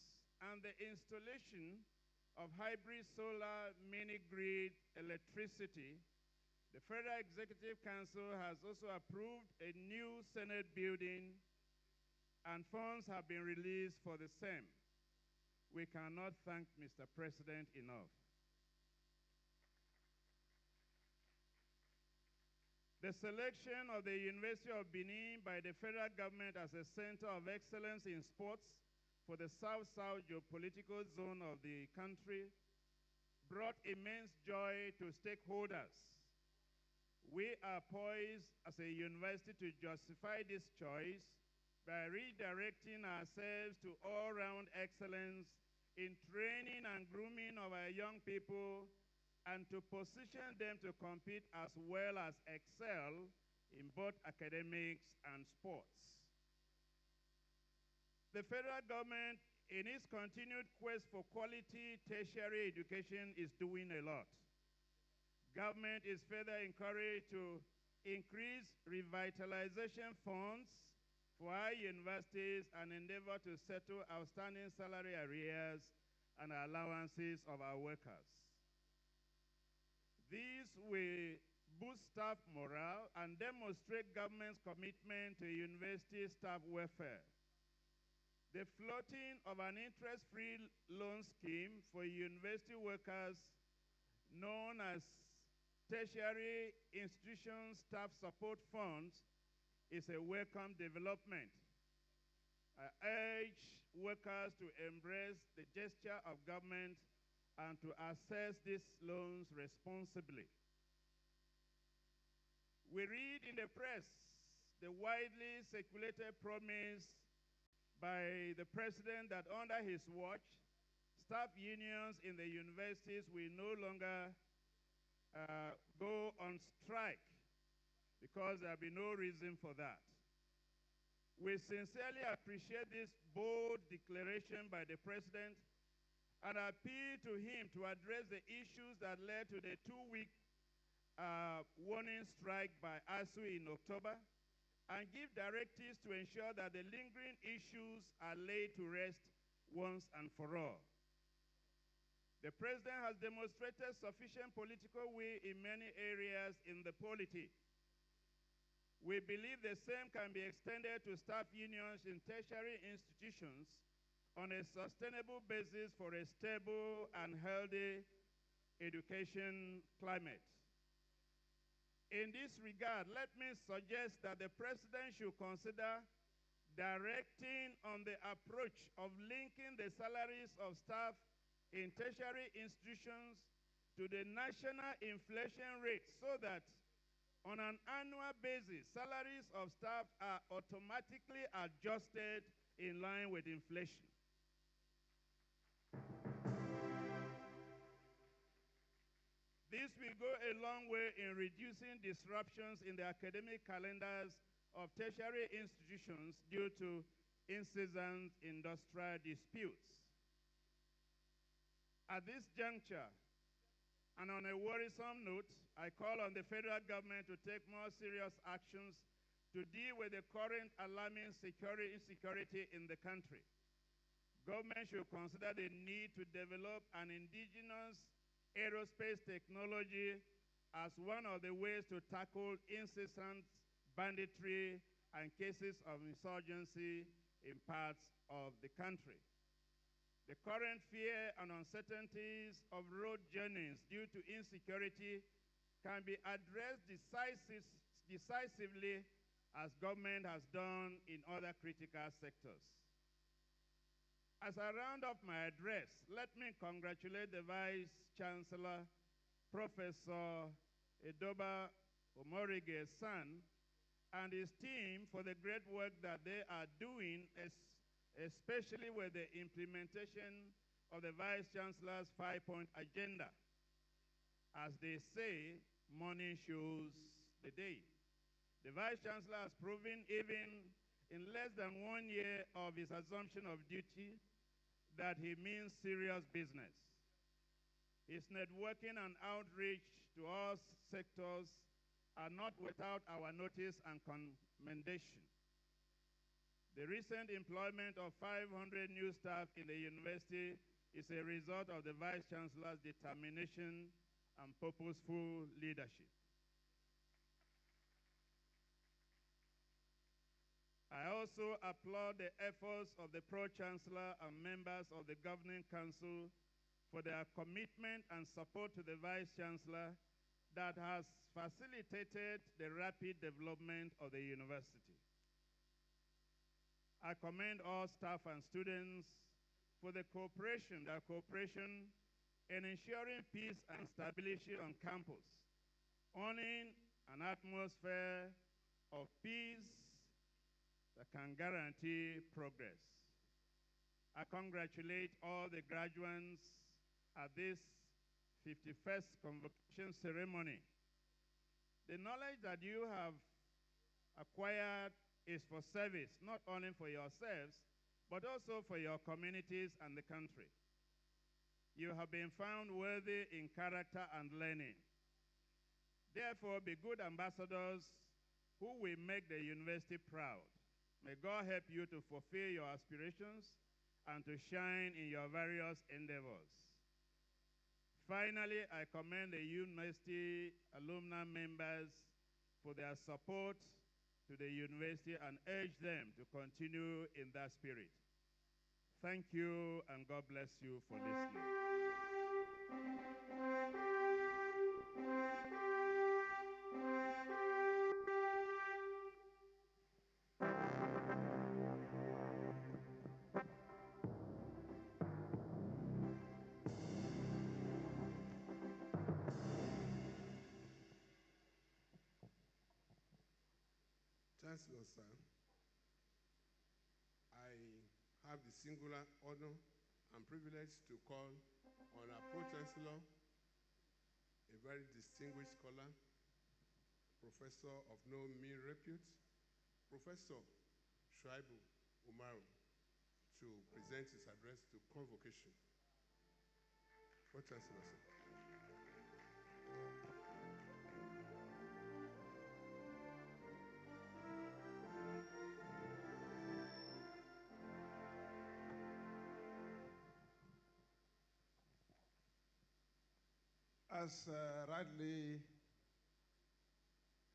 and the installation of hybrid solar mini-grid electricity, the Federal Executive Council has also approved a new Senate building, and funds have been released for the same. We cannot thank Mr. President enough. The selection of the University of Benin by the federal government as a center of excellence in sports for the South-South geopolitical zone of the country brought immense joy to stakeholders. We are poised as a university to justify this choice by redirecting ourselves to all-round excellence in training and grooming of our young people, and to position them to compete as well as excel in both academics and sports. The federal government, in its continued quest for quality tertiary education, is doing a lot. Government is further encouraged to increase revitalization funds for our universities and endeavor to settle outstanding salary arrears and allowances of our workers. These will boost staff morale and demonstrate government's commitment to university staff welfare. The floating of an interest-free loan scheme for university workers known as Tertiary Institution Staff Support Funds is a welcome development. I urge workers to embrace the gesture of government and to access these loans responsibly. We read in the press the widely circulated promise by the president that under his watch, staff unions in the universities will no longer go on strike because there will be no reason for that. We sincerely appreciate this bold declaration by the president and appeal to him to address the issues that led to the 2-week warning strike by ASU in October, and give directives to ensure that the lingering issues are laid to rest once and for all. The president has demonstrated sufficient political will in many areas in the polity. We believe the same can be extended to staff unions in tertiary institutions on a sustainable basis for a stable and healthy education climate. In this regard, let me suggest that the president should consider directing on the approach of linking the salaries of staff in tertiary institutions to the national inflation rate so that on an annual basis, salaries of staff are automatically adjusted in line with inflation. This will go a long way in reducing disruptions in the academic calendars of tertiary institutions due to incessant industrial disputes. At this juncture, and on a worrisome note, I call on the federal government to take more serious actions to deal with the current alarming insecurity in the country. Government should consider the need to develop an indigenous aerospace technology as one of the ways to tackle incessant banditry and cases of insurgency in parts of the country. The current fear and uncertainties of road journeys due to insecurity can be addressed decisively as government has done in other critical sectors. As I round up my address, let me congratulate the Vice Chancellor, Professor Edoba Omorige's son, and his team for the great work that they are doing, especially with the implementation of the Vice Chancellor's 5-point agenda. As they say, money shows the day. The Vice Chancellor has proven even in less than 1 year of his assumption of duty that he means serious business. His networking and outreach to all sectors are not without our notice and commendation. The recent employment of 500 new staff in the university is a result of the Vice Chancellor's determination and purposeful leadership. I also applaud the efforts of the Pro-Chancellor and members of the Governing Council for their commitment and support to the Vice Chancellor that has facilitated the rapid development of the university. I commend all staff and students for their cooperation in ensuring peace and stability on campus, owning an atmosphere of peace that can guarantee progress. I congratulate all the graduates at this 51st Convocation ceremony. The knowledge that you have acquired is for service, not only for yourselves, but also for your communities and the country. You have been found worthy in character and learning. Therefore, be good ambassadors who will make the university proud. May God help you to fulfill your aspirations and to shine in your various endeavors. Finally, I commend the university alumni members for their support to the university and urge them to continue in that spirit. Thank you, and God bless you for listening. Chancellor, sir, I have the singular honor and privilege to call on our Pro-Chancellor, a very distinguished scholar, professor of no mean repute, Professor Shuaibu Umaru, to present his address to Convocation. Pro-Chancellor, sir. As rightly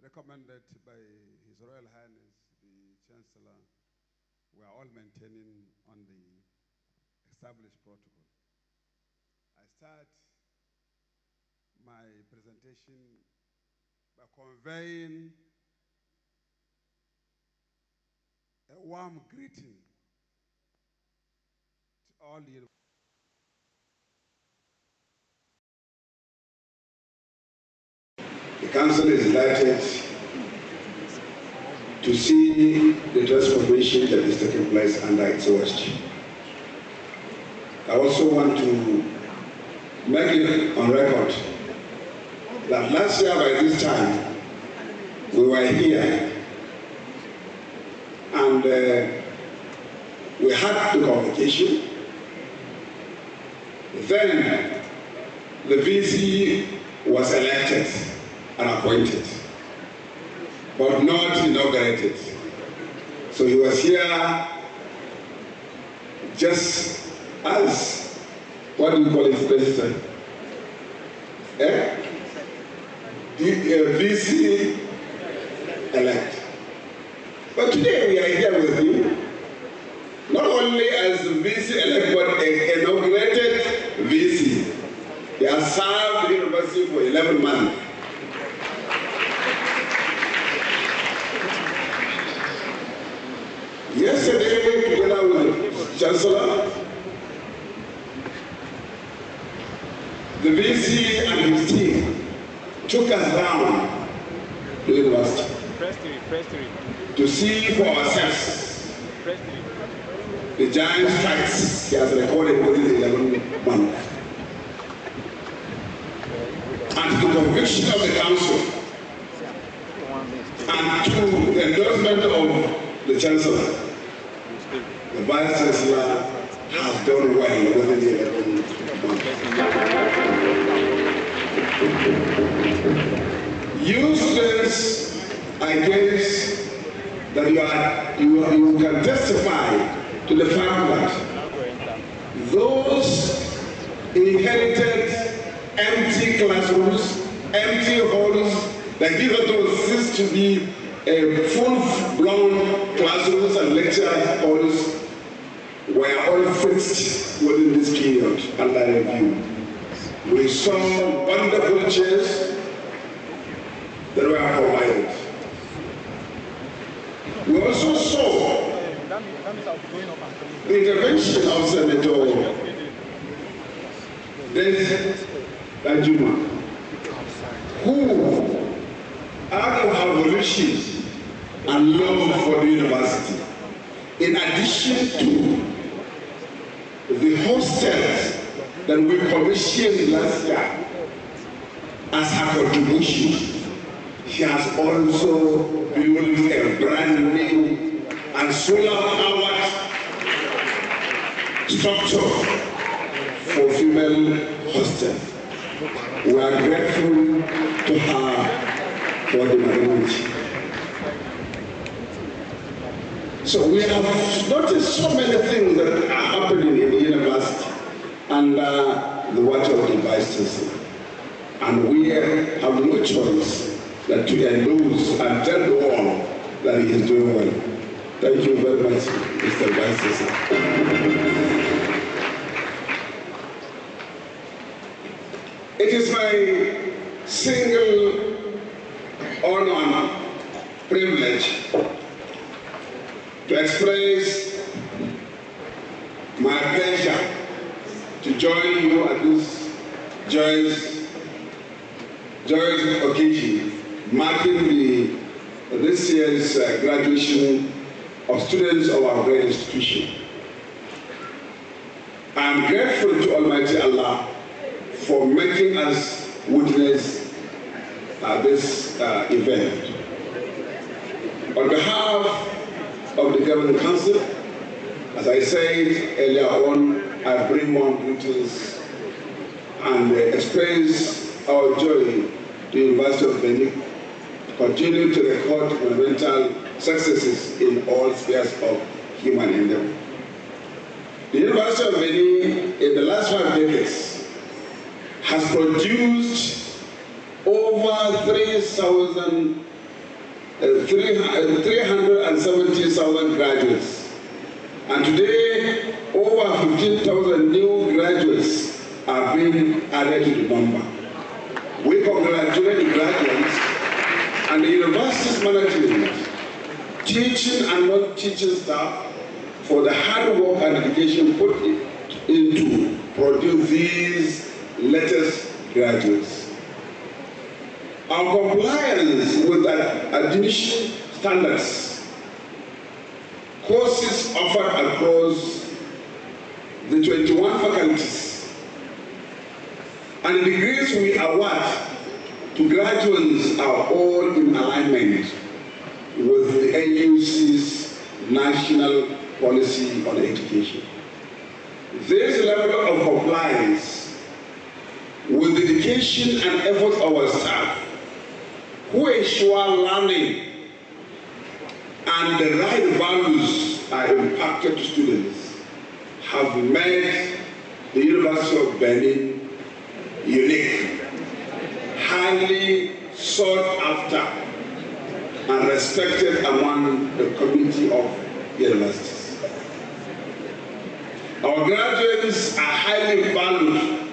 recommended by His Royal Highness, the Chancellor, we are all maintaining on the established protocol. I start my presentation by conveying a warm greeting to all the The council is delighted to see the transformation that is taking place under its watch. I also want to make it on record that last year by this time, we were here and we had the convocation. Then the VC was elected and appointed, but not inaugurated. So he was here just as, what do you call it, President? The VC elect. But today we are here with you, not only as the VC elect, but an inaugurated VC. He has served the university for 11 months. Yesterday, together with Chancellor, the VC and his team took us down to the university to see for ourselves the giant strides he has recorded within the 11 months. And to the conviction of the council and to the endorsement of the Chancellor, the Vice Chancellor has done well within the 11 months. You students, I guess that you can testify to the fact that those inherited empty classrooms, empty halls, that hitherto ceased to be full-blown classrooms and lecture halls, were all fixed within this period under review. We saw wonderful chairs that were provided. We also saw the intervention of Senator Dajuma, who, out of her volition and love for the university, in addition to the hostels that we commissioned last year as her contribution, she has also built a brand new and solar-powered structure for female hostels. We are grateful to her for the marriage. So we have noticed so many things that are happening in the university under the watch of the Vice Chancellor. And we have no choice than to endorse and tell the world that he is doing well. Thank you very much, Mr. Vice Chancellor. It is my single honor and privilege to express my pleasure to join you at this joyous occasion, marking this year's graduation of students of our great institution. I am grateful to Almighty Allah for making us witness this event. On behalf of the Governing Council, as I said earlier on, I bring warm greetings and express our joy to the University of Benin to continue to record monumental successes in all spheres of human endeavor. The University of Benin, in the last 5 decades, has produced over 370,000 graduates. And today, over 15,000 new graduates are being added to the number. We congratulate the graduates and the university's management, teaching and non-teaching staff for the hard work and dedication put into produce these latest graduates. Our compliance with the admission standards, courses offered across the 21 faculties, and the degrees we award to graduates are all in alignment with the NUC's national policy on education. This level of compliance with the dedication and efforts of our staff who ensure learning and the right values are impacted to students have made the University of Benin unique, highly sought after and respected among the community of universities. Our graduates are highly valued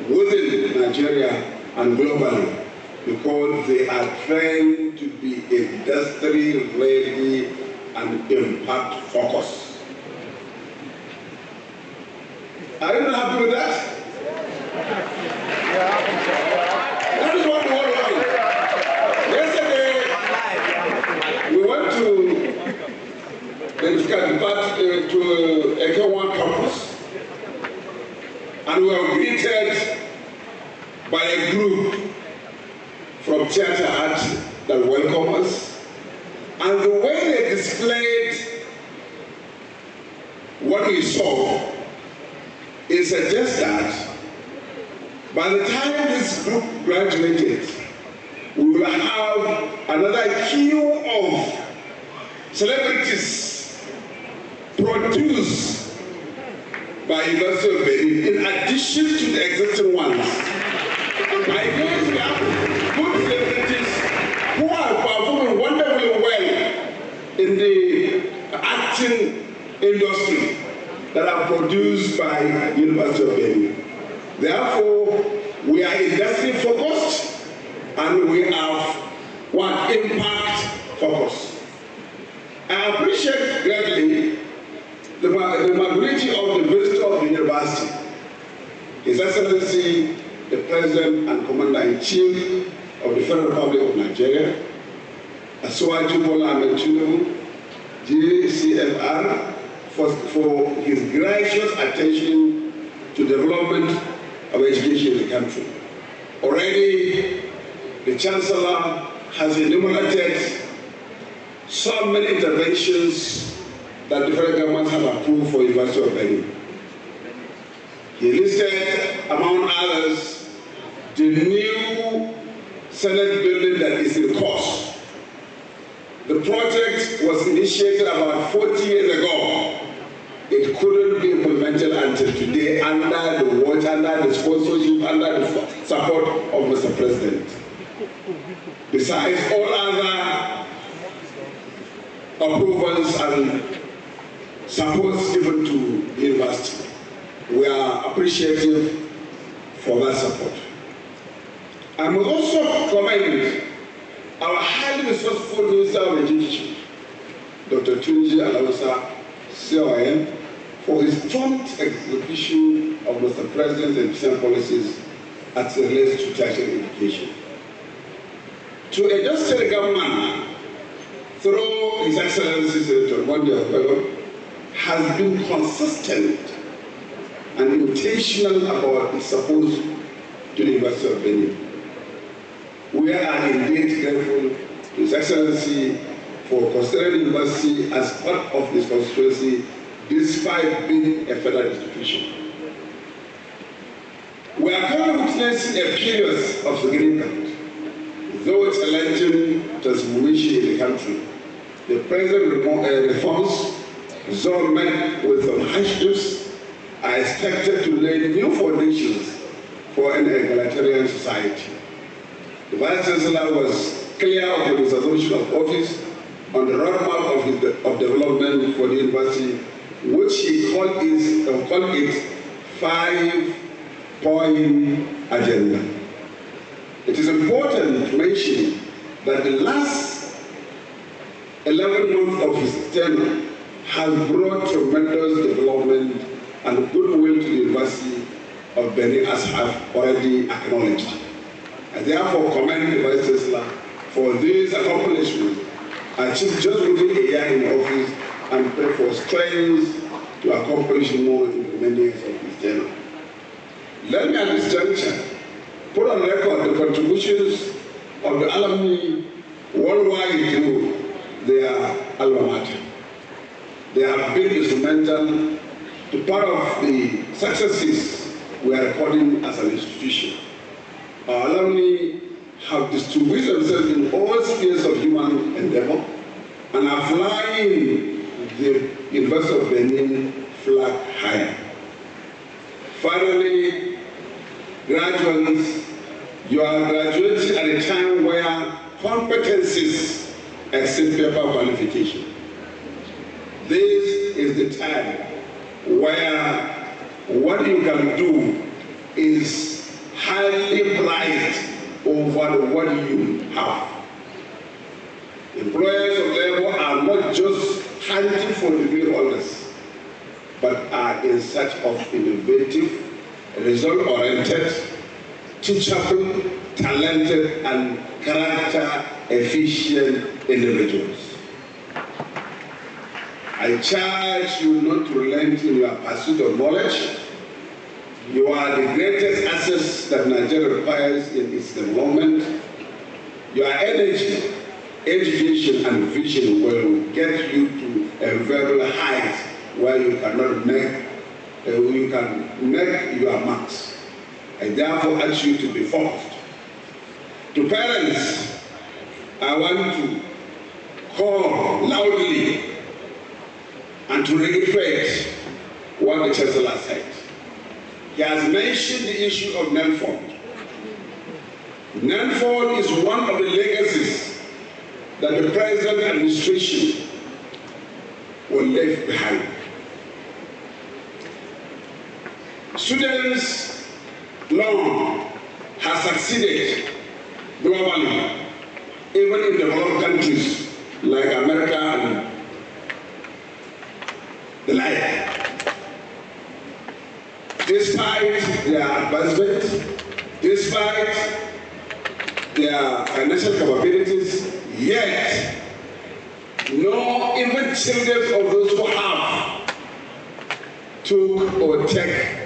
within Nigeria and globally because they are trained to be industry-ready and impact-focused. Are you not happy with that? That is what we all want. Yesterday, we went to Eke1 campus, and we were greeted by a group from theater art that welcomed us. And the way they displayed what we saw, it suggests that by the time this group graduated, we will have another queue of celebrities produced by University of Benin in addition to the existing ones. I know we have good celebrities who are performing wonderfully well in the acting industry that are produced by University of Benin. Therefore, we are industry focused and we are impact focused. I appreciate greatly the magnitude of the visitor of the university, His Excellency the President and Commander-in-Chief of the Federal Republic of Nigeria, Asiwaju Bola Ahmed Tinubu, GCFR, for his gracious attention to development of education in the country. Already, the Chancellor has enumerated so many interventions that the federal government has approved for the University of Benin. He listed, among others, the new Senate building that is in course. The project was initiated about 40 years ago. It couldn't be implemented until today under the watch, under the sponsorship, under the support of Mr. President. Besides all other approvals and supports given to the university, we are appreciative for that support. I must also commend our highly resourceful Minister of Education, Dr. Tunji Alausa, CON, for his prompt execution of Mr. President's education policies as it relates to tertiary education. To a just government, through His Excellency Senator Monday has been consistent and intentional about its support to the University of Benin. We are indeed grateful to His Excellency for considering the university as part of his constituency despite being a federal institution. We are currently witnessing a period of significance, though it's challenging transformation in the country. The present reforms, though met with some hardships, are expected to lay new foundations for an egalitarian society. The Vice Chancellor was clear of his assumption of office on the roadmap of development for the university, which he called it 5-point agenda. It is important to mention that the last 11 months of his tenure has brought tremendous development and goodwill to the University of Benin, as I have already acknowledged. I therefore commend the Vice Chancellor for this accomplishment achieved just within a year in office and pray for strength to accomplish more in the remaining years of his tenure. Let me at this juncture put on record the contributions of the alumni worldwide to their alma mater. They have been instrumental to part of the successes we are recording as an institution. Our alumni have distinguished themselves in all spheres of human endeavor and are flying the University of Benin flag higher. Finally, graduates, you are graduating at a time where competencies exceed paper qualification. This is the time where what you can do is highly prized over what you have. Employers of labor are not just hunting for degree holders, but are in search of innovative, result-oriented, teachable, talented, and character-efficient individuals. I charge you not to relent in your pursuit of knowledge. You are the greatest assets that Nigeria requires in its development. Your energy, education, and vision will get you to a very height where you cannot make, you can make your marks. I therefore ask you to be focused. To parents, I want to call loudly and to reiterate what the Chancellor said. He has mentioned the issue of Nelford. Nelford is one of the legacies that the present administration will leave behind. Students' loan has succeeded globally, even in developed countries like America and the like. Despite their advancement, despite their financial capabilities, yet no even children of those who have took or take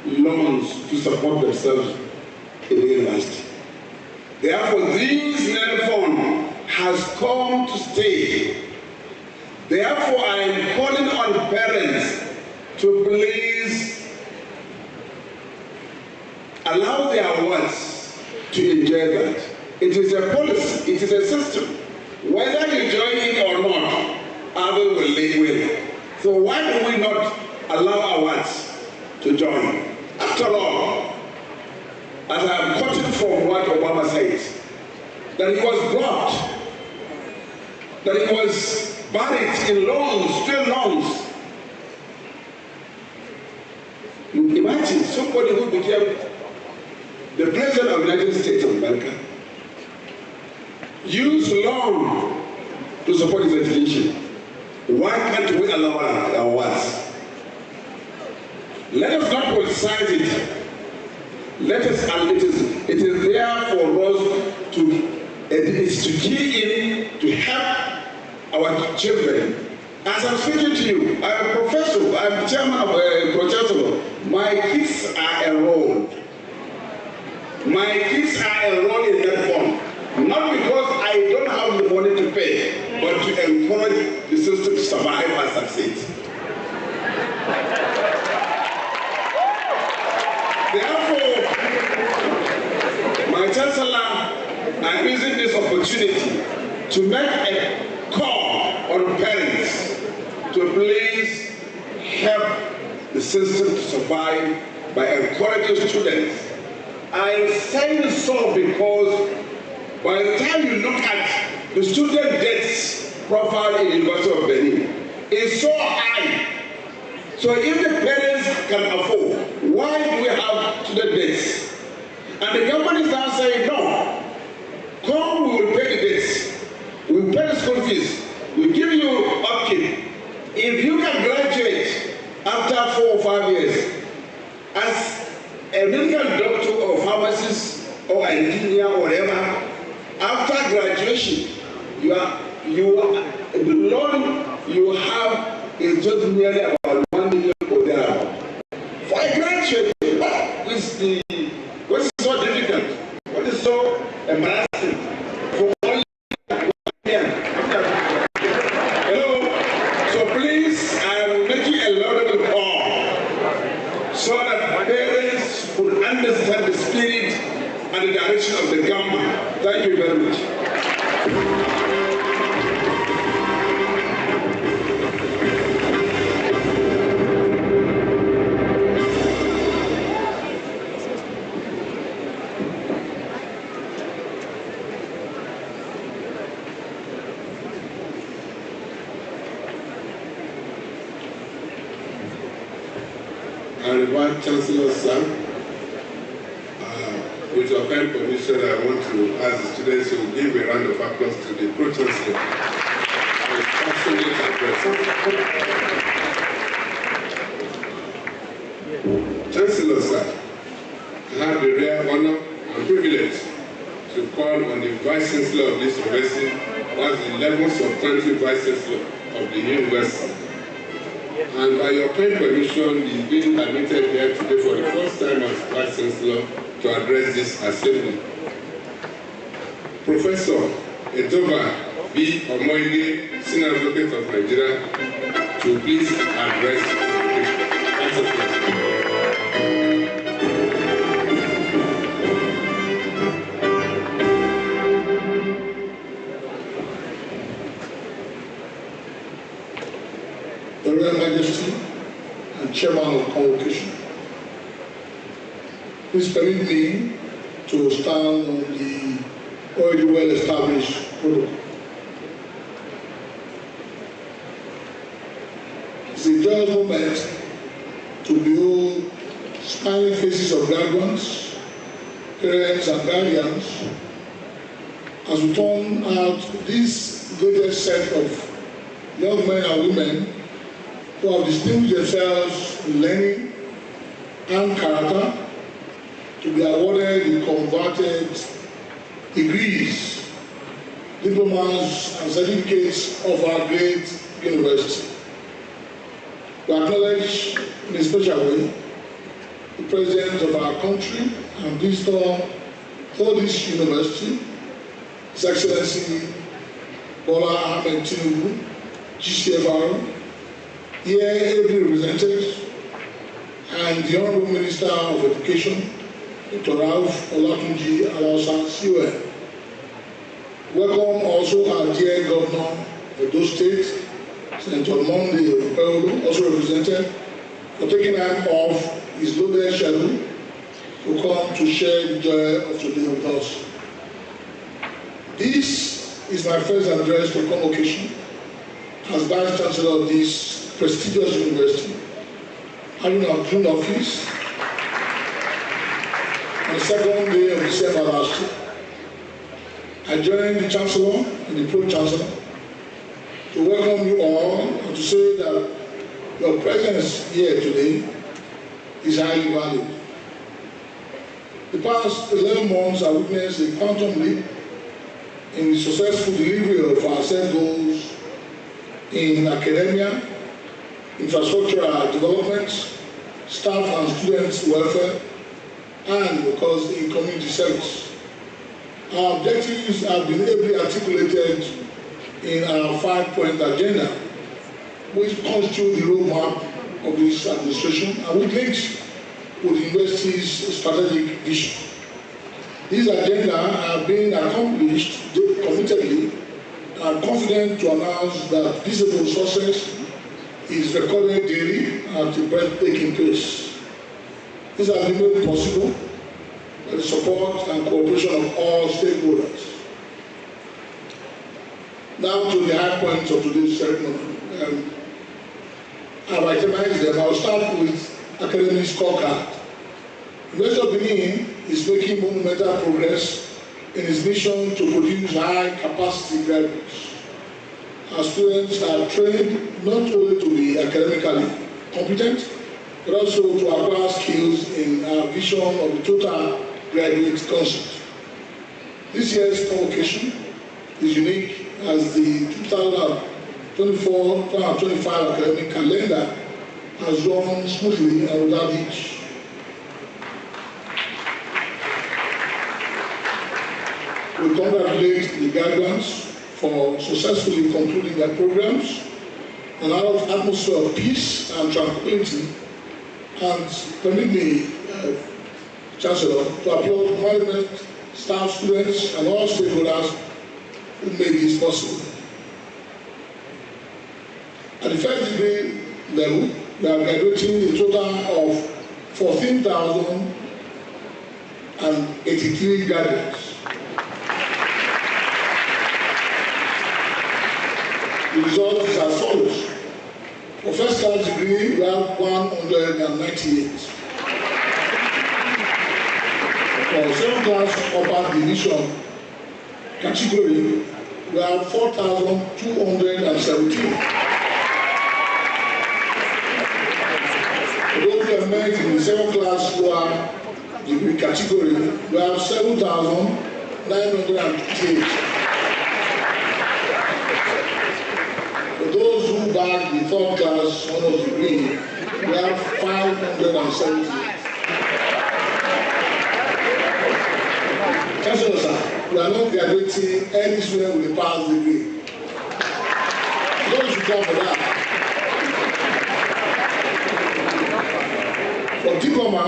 loans to support themselves in the university. Therefore, this NEL fund has come to stay. Therefore, I am calling on parents to please allow their words to enjoy that. It is a policy, it is a system. Whether you join it or not, others will live with it. So why do we not allow our words to join? After all, as I am quoting from what Obama says, that he was blocked, that he was buried in loans, still loans. You imagine somebody who became the President of the United States of America used loan to support his education. Why can't we allow our words? Let us not politicize it. Let us, and it is there for us to, it is to key in to help our children. As I'm speaking to you, I'm a professor, I'm chairman of Chancellor. My kids are enrolled. My kids are enrolled in that fund. Not because I don't have the money to pay, but to encourage the system to survive and succeed. Therefore, my Chancellor, I'm using this opportunity to make a call on parents to please help the system to survive by encouraging students. I'm saying so because by the time you look at the student debts profile in the University of Benin, it's so high. So if the parents can afford, why do we have student debts? And the government is now saying, no, come, we will pay the debts. We will pay the school fees. We will give you upkeep. If you can graduate after 4 or 5 years as a medical doctor or pharmacist or a by engineer or whatever, after graduation, the loan you have is just nearly about 1 million or thereabout. For a graduate, what is so difficult? What is so embarrassing? For only 1 million. Hello? So please, I am making a laudable call so that parents will understand the spirit and the direction of the government. Thank you very much. I invite Chancellor Sir. With your kind permission, I want to ask the students to give a round of applause to the Pro-Chancellor for his passionate address. Chancellor Sir, I have the rare honor and privilege to call on the Vice Chancellor of this university as the 11th substantive Vice Chancellor of the university. And by your kind permission, he is being admitted here today for the first time as Vice Chancellor to address this assembly. Professor Etoba B. Omoide, Senior Advocate of Nigeria, to please address the convocation. Your Royal Majesty and Chairman of Convocation, please permit me to stand on the already well-established protocol. It's a joyous moment to behold smiling faces of graduates, parents and guardians as we turn out this greatest set of young men and women who have distinguished themselves in learning and character to be awarded the converted degrees, diplomas, and certificates of our great university. We acknowledge in a special way the President of our country and visitor for this university, His Excellency Bola Ahmed Tinubu, GCFR, here ably represented, and the Honorable Minister of Education, Dr. Ralph Olatunji Alausa, CON. Welcome also our dear Governor of Edo State, Senator Monday Okpebholo, also represented, for taking time off his loaded schedule to come to share the joy of today with us. This is my first address for Convocation as Vice Chancellor of this prestigious university, having obtained office on the second day of December last year. I joined the Chancellor and the Pro-Chancellor to welcome you all and to say that your presence here today is highly valued. The past 11 months have witnessed a quantum leap in the successful delivery of our set goals in academia, infrastructural development, staff and students' welfare, and of course in community service. Our objectives have been ably articulated in our 5-point agenda, which constitute the roadmap of this administration and which links with the university's strategic vision. These agendas are being accomplished committedly, and I'm confident to announce that visible success is recorded daily at a breathtaking pace. This has been made possible by the support and cooperation of all stakeholders. Now to the high points of today's ceremony. I've itemized them. I'll start with academic scorecard. University of Benin is making monumental progress in its mission to produce high-capacity graduates. Our students are trained not only to be academically competent, but also to acquire skills in our vision of the total graduate concept. This year's convocation is unique as the 2024-2025 academic calendar has run smoothly and without hitch. We congratulate the graduates for successfully concluding their programs and out of atmosphere of peace and tranquility. And permit me, Chancellor, to applaud management, staff, students, and all stakeholders who made this possible. At the first degree level, we are graduating a total of 14,083 graduates. The result is as follows. For first class degree, we have 198. For second class upper division category, we have 4,217. For those who are met in the second class lower degree category, we have 7,958. For those who bag the third class honors degree, we have 570. Chancellor, sir, we are not graduating any student with a pass degree. Those who come for that. For diploma,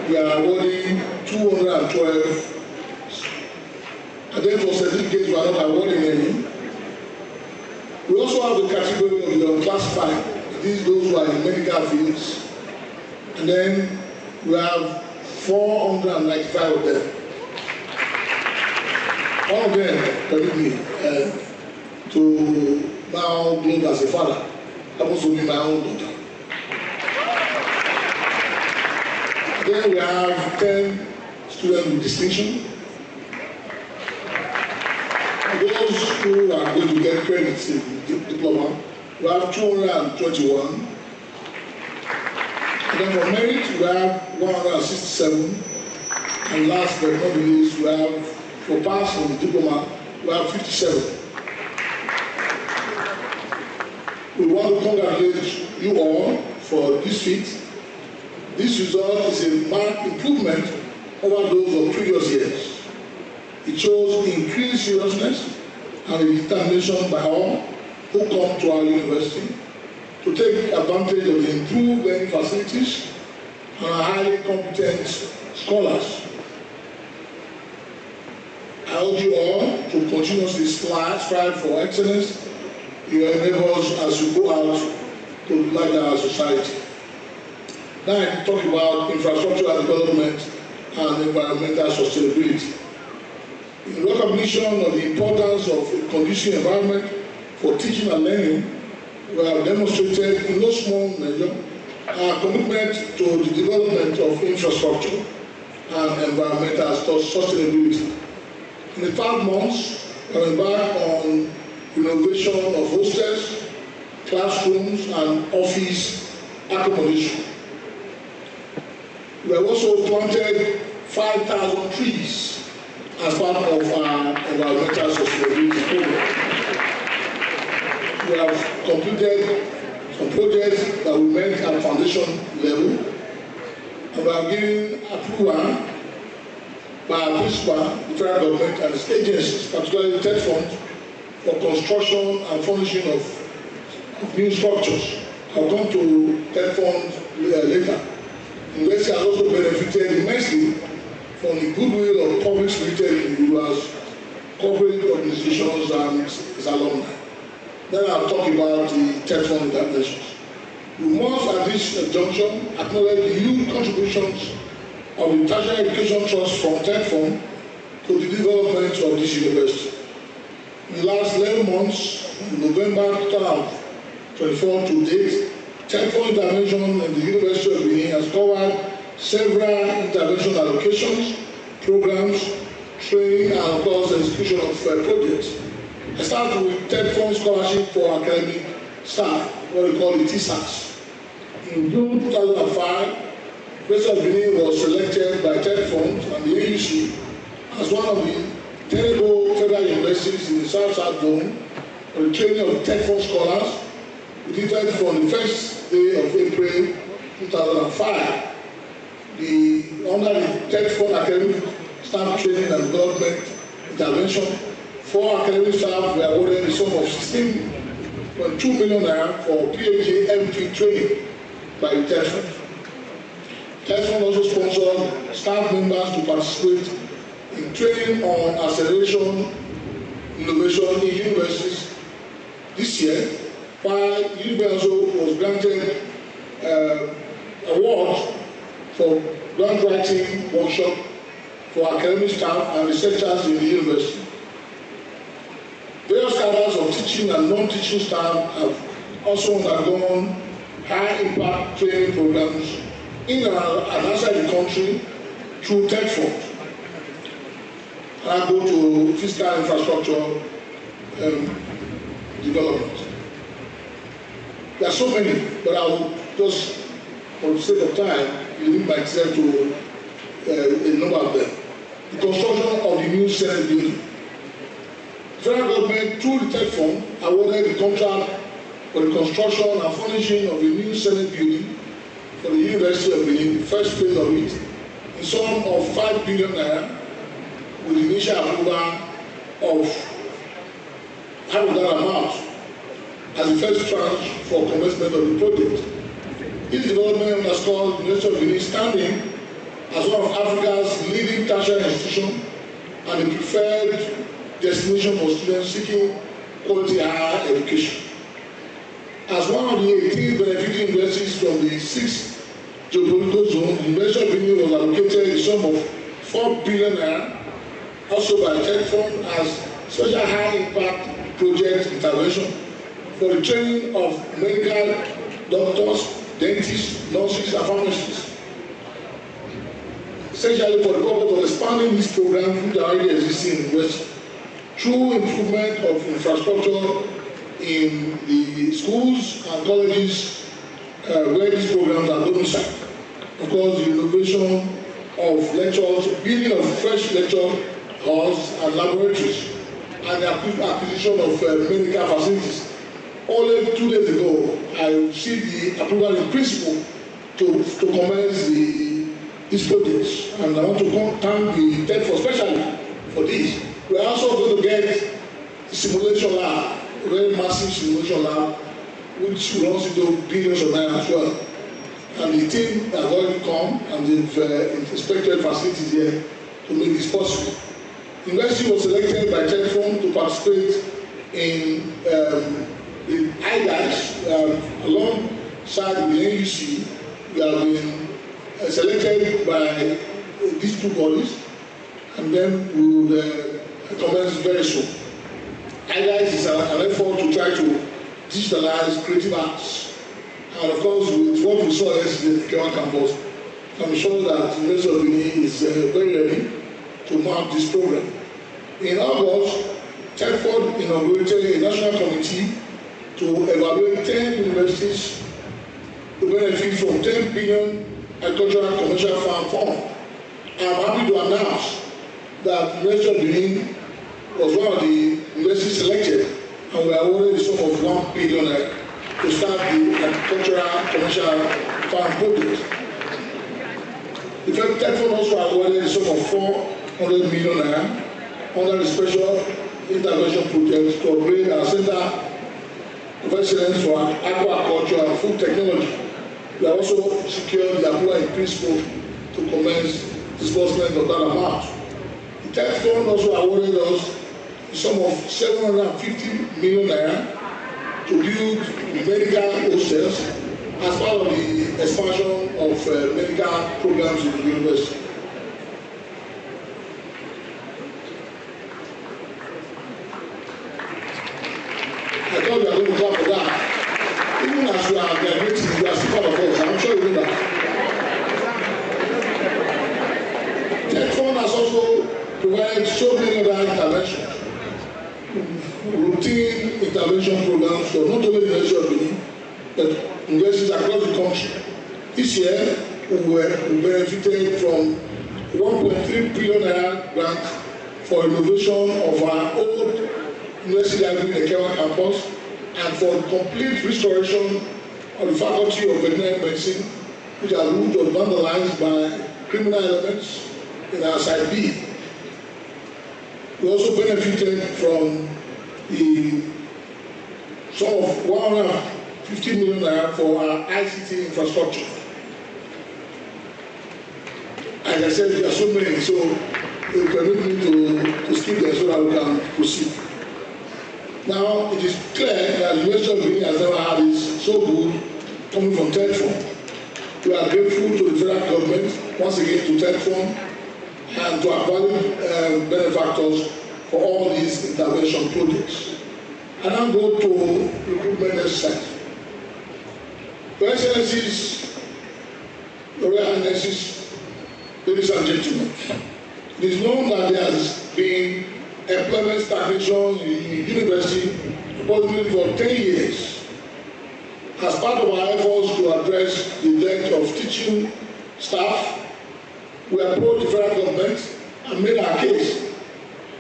we are awarding 212. And then for certificates, we are not awarding any. We also have the category of the unclassified. These those who are in medical fields. And then we have 495 of them. All of them permit me to now gloat as a father. Happens to be my own daughter. Then we have 10 students with distinction. Those who are going to get credits in the diploma, we have 221. And then for merit, we have 167. And last but not least, we have for pass on the diploma, we have 57. We want to congratulate you all for this feat. This result is a marked improvement over those of previous years. It shows increased seriousness and determination by all who come to our university to take advantage of the improved learning facilities and our highly competent scholars. I urge you all to continuously strive for excellence in your endeavors as you go out to larger society. Now I talk about infrastructural development and environmental sustainability. In recognition of the importance of a conducive environment for teaching and learning, we have demonstrated in no small measure our commitment to the development of infrastructure and environmental sustainability. In the past months, we have embarked on renovation of hostels, classrooms, and office accommodation. We have also planted 5,000 trees as part of our environmental sustainability program. We have completed some projects that we met at foundation level, and we have given approval by our principal, the federal government, and its agencies, particularly the TED Fund, for construction and furnishing of new structures. I'll come to TED Fund later. The university has also benefited immensely from the goodwill of public-spirited individuals, corporate organizations, and its alumni. Then I'll talk about the TED Fund interventions. We must at this juncture acknowledge the huge contributions of the Tertiary Education Trust from TED Fund to the development of this university. In the last 11 months, from November 2024 to date, TED Fund intervention in the University of Benin has covered several intervention allocations, programs, training, and of course execution of projects. I started with TED Fund scholarship for academic staff, what we call the TSAS. In June 2005, University of Benin was selected by TED Fund and the AUC as one of the Terrible federal universities in the South-South zone for the training of TECFON scholars. We did that from the first day of April 2005. Under the TECFON academic staff training and development intervention, 4 academic staff were awarded a sum of 16.2 million naira for PhD MPhil training by TECFON. TECFON also sponsored staff members to participate in training on acceleration innovation in universities this year, while UNIBE was granted award for grant writing workshop for academic staff and researchers in the university. Various cadres of teaching and non-teaching staff have also undergone high-impact training programs in and outside the country through TECFON. I go to fiscal infrastructure development. There are so many, but I will just, for the sake of time, limit myself to a number of them. The construction of the new Senate building. The federal government, through the TECFON, awarded the contract for the construction and furnishing of the new Senate building for the University of Benin, the first phase of it, in sum of 5 billion naira, with the initial approval of half of that amount as the first tranche for commencement of the project. This development underscores the University of Benin standing as one of Africa's leading tertiary institutions and a preferred destination for students seeking quality higher education. As one of the 18 benefiting universities from the 6th geopolitical zone, the University of Benin was allocated a sum of 4 billion naira, also by TECFON, as special high-impact project intervention for the training of medical doctors, dentists, nurses, and pharmacists. Essentially for the purpose of expanding this program which already exists in the University through improvement of infrastructure in the schools and colleges where these programs are domiciled. Of course, the innovation of lectures, building of fresh lecture halls and laboratories, and the acquisition of medical facilities. Only 2 days ago, I received the approval in principle to commence these projects, and I want to thank the TECFON specially for this. We are also going to get the simulation lab, a very massive simulation lab, which runs into billions of naira as well. And the team has already come and they've inspected facilities here to make this possible. The university was selected by TECFON to participate in the IGAS alongside the NUC. We have been selected by these 2 bodies, and then we will commence very soon. IGAS is an effort to try to digitalize creative arts, and of course, with what we saw yesterday at the Kewan campus, I'm sure that the University of Benin is very ready to mount this program. In August, TECFON inaugurated a national committee to evaluate 10 universities to benefit from 10 billion agricultural commercial farm fund. I'm happy to announce that the University of Benin was one of the universities selected, and we awarded a sum of 1 billion to start the agricultural commercial farm project. The TECFON also awarded a sum of 400 million naira under the special intervention project to upgrade our Center of Excellence for Aquaculture and Food Technology. We have also secured the approval in principle to commence disbursement of that amount. The TECFON also awarded us a sum of 750 million naira to build medical hostels as part of the expansion of medical programs in the university. I thought we were going to clap for that. Even as we are graduating, we are still part of us. I'm sure you know that. TECFON has also provided so many other interventions, routine intervention programs for not only the University of Benin, but universities across the country. This year, we benefited from 1.3 billion naira grant for renovation of our old University Library in the Kewa campus and for complete restoration of the Faculty of Veterinary Medicine, which are vandalized by criminal elements in our Side B. We also benefited from the sum of 150 million naira for our ICT infrastructure. As I said, there are so many, so it will permit me to skip them so that we can proceed. Now, it is clear that the University of Benin has never had this so good coming from third form. We are grateful to the federal government, once again to third form, and to our valued benefactors for all these intervention projects. And now go to recruitment exercise. Your Excellencies, Your Royal Highnesses, ladies and gentlemen, it is known that there has been employment stagnation in the university approximately for 10 years. As part of our efforts to address the dearth of teaching staff, we approached the federal government and made our case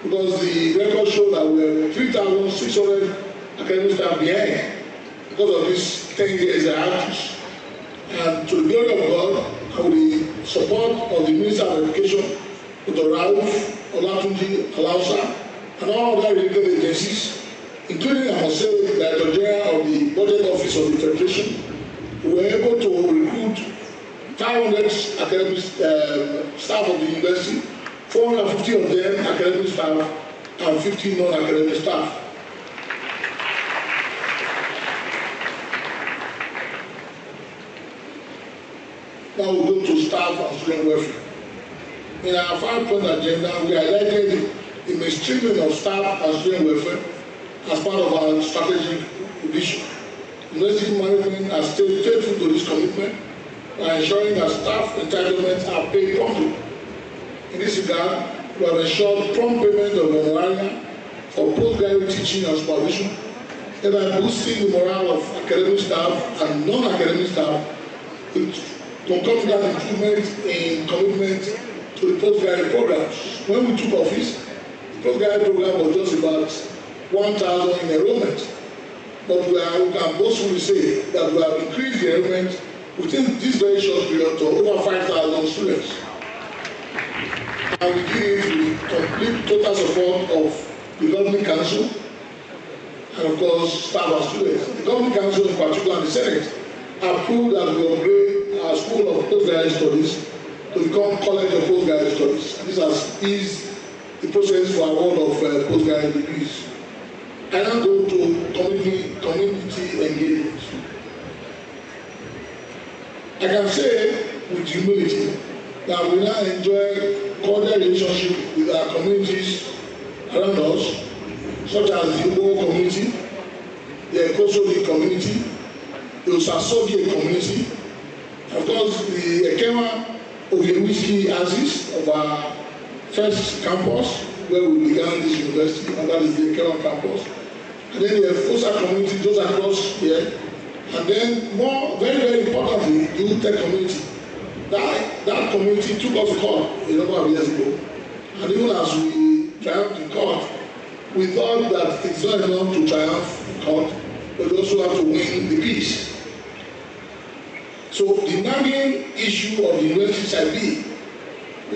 because the records show that we are 3,600 academic staff behind because of this 10 years hiatus. And to the glory of God, and with the support of the Minister of Education, Dr. Rauf Olatunji Alausa, and all other related agencies, including, I must say, the Director General of the Budget Office of the Federation, we were able to recruit 500 academic staff of the university, 450 of them academic staff, and 50 non-academic staff. Now we go to staff and student welfare. In our 5-point agenda, we highlighted the mainstreaming of staff and student welfare as part of our strategic vision. University management has stayed faithful to this commitment by ensuring that staff entitlements are paid promptly. In this regard, we have ensured prompt payment of honoraria for postgraduate teaching and supervision, thereby boosting the morale of academic staff and non-academic staff with concomitant improvement in commitment to the postgraduate programs. When we took office, the postgraduate program was just about 1,000 in enrollment. But we can boastfully say that we have increased the enrollment within this very short period to over 5,000 students. And we did it with complete total support of the Governing Council and of course staff and students. The Governing Council in particular and the Senate approved that we upgrade our School of Postgraduate Studies to become College of Postgraduate Studies. And this has eased the process for award of postgraduate degrees. I now go to community engagement. I can say with humility that we now enjoy cordial relationship with our communities around us, such as the Igbo community, the Ekosodi community, the Osasogie community, of course the Ekema Oviewski axis of our first campus where we began this university, and that is the Ekema campus. And then the Fosa community just across here, and then very, very importantly, the Ute community. That community took us to court a number of years ago, and even as we triumphed in court, we thought that it's not enough to triumph in court, but we also have to win the peace. So the nagging issue of the University Side B,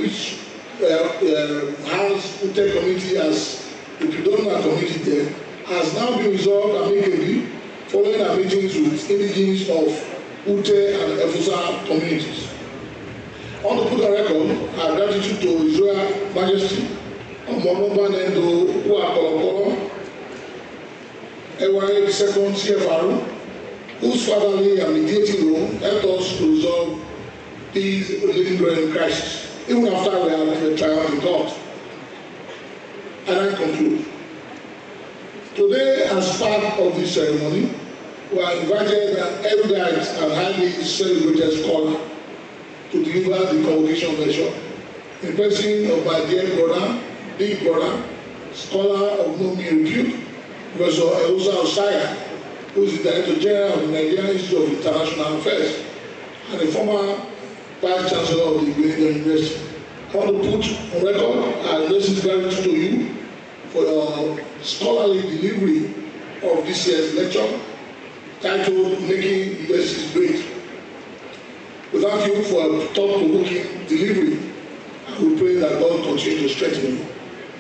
which has Ute community as the predominant community there, has now been resolved amicably following our meetings with indigenes of Ute and Efusa communities. I want to put on record our gratitude to His Royal Majesty Omonoba Nendo Uakolokolo, Ewaye II CFR, whose fatherly and mediating role helped us to resolve these lingering crises, even after we had triumphed in court. And I conclude. Today, as part of this ceremony, we are invited an erudite and highly celebrated scholar to deliver the convocation lecture in person of my dear brother, big brother, scholar of no mean repute, Professor Elusa Osaya, who is the Director General of the Nigerian Institute of International Affairs and the former Vice Chancellor of the University. I want to put on record our university's gratitude to you for your scholarly delivery of this year's lecture titled Making Universities Great. We thank you for a thought-provoking delivery, and we pray that God continue to strengthen you,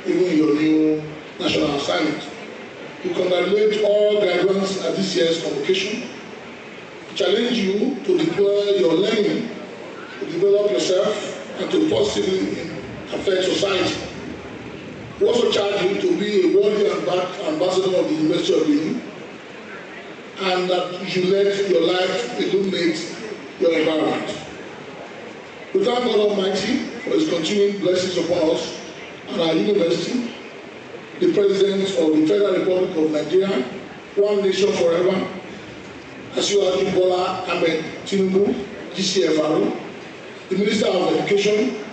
even in your new national assignment. We congratulate all graduates at this year's convocation. We challenge you to deploy your learning, to develop yourself, and to positively affect society. We also charge you to be a worthy ambassador of the University of Benin, and that you should let your life illuminate your environment. We thank God Almighty for His continuing blessings upon us and our university, the President of the Federal Republic of Nigeria, one nation forever, Asiwaju Bola Ahmed Tinubu, GCFR, the Minister of Education,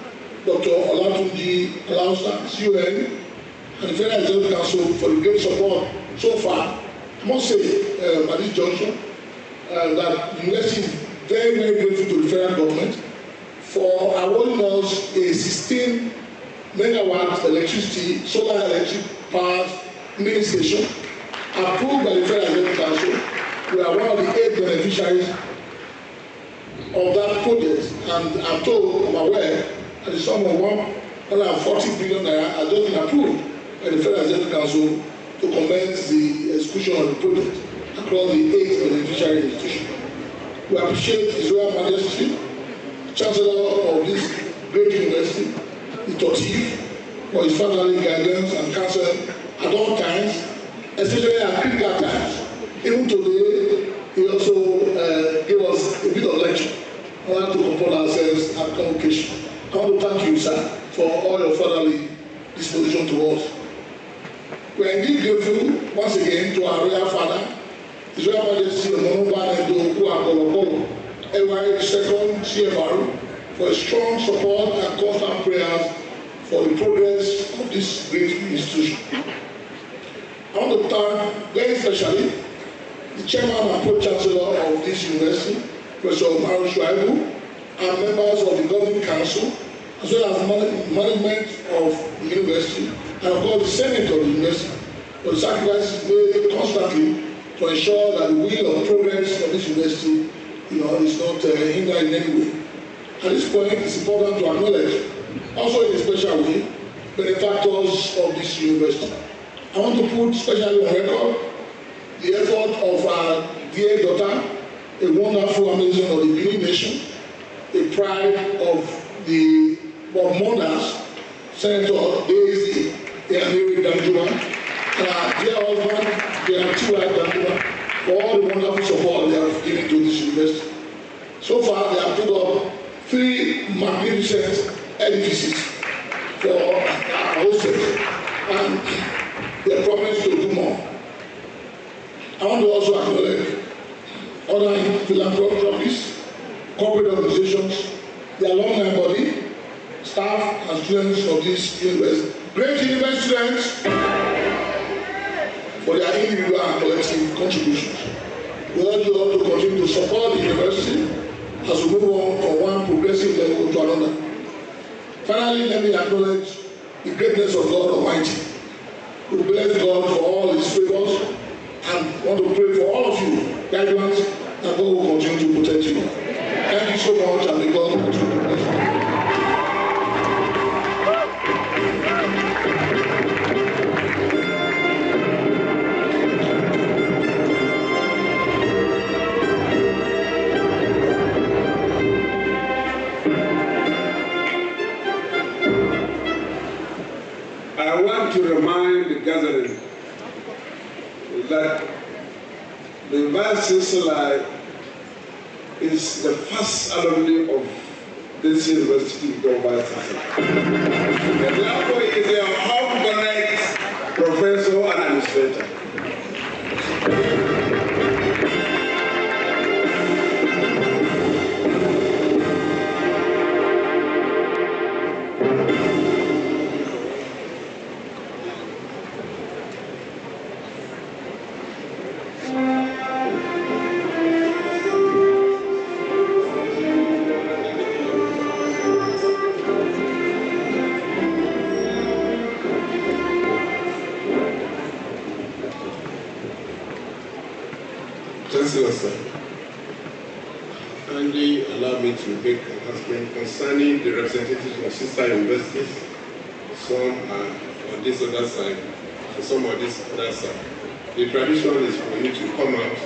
Dr. Olatunji Alausa, CON, and the Federal Executive Council for the great support so far. I must say at this juncture that the university is very, very grateful to the federal government for awarding us a 16 megawatt electricity, solar electric powered mini station approved by the Federal Executive Council. We are one of the 8 beneficiaries of that project, and I'm told, I'm aware, that the sum of 140 billion naira has just been approved by the Federal Executive Council to commence the execution of the project across the 8 beneficiary institutions. We appreciate His Royal Majesty, Chancellor of this great university, the Totif, for his fatherly guidance and counsel at all times, especially at critical times. Even today, he also gave us a bit of lecture on how to comport ourselves at Convocation. I want to thank you, sir, for all your fatherly disposition to us. We are indeed grateful once again to our royal father, His Royal Majesty Omonoba Edo Okuagolokolo, AY Second CFR, for his strong support and constant prayers for the progress of this great institution. I want to thank very especially the Chairman and Pro-Chancellor of this university, Professor Maru Shuaibu, and members of the Governing Council, as well as management of the university, and of course the Senate of the university, for the sacrifices made constantly to ensure that the wheel of progress of this university is not hindered in any way. At this point, it's important to acknowledge, also in a special way, benefactors of this university. I want to put specially on record the effort of our dear daughter, a wonderful, amazing of the Benin nation, a pride of mothers, Senator Daisy Ehaniri Danjuma, and our dear husband, Tiwa Danjuma, for all the wonderful support they have given to this university. So far, they have put up 3 magnificent edifices for our hostels, and they promise to do more. I want to also acknowledge other philanthropists, corporate organizations, the alumni body, staff and students of this university. Great university students for their individual and collective contributions. We urge you all to continue to support the university as we move on from one progressive level to another. Finally, let me acknowledge the greatness of God Almighty. We bless God for all His favors and want to pray for all of you, graduates, that God will continue to protect you. Thank you so much, and may God continue to bless you. I want to remind the gathering that the Vice Chancellor is the first alumni of this university, the Vice Chancellor. And therefore, he is a home-connect professor and administrator. Chancellor, sir, kindly allow me to make an announcement concerning the representatives of sister universities. Some are on this other side, and some on this other side. The tradition is for you to come out,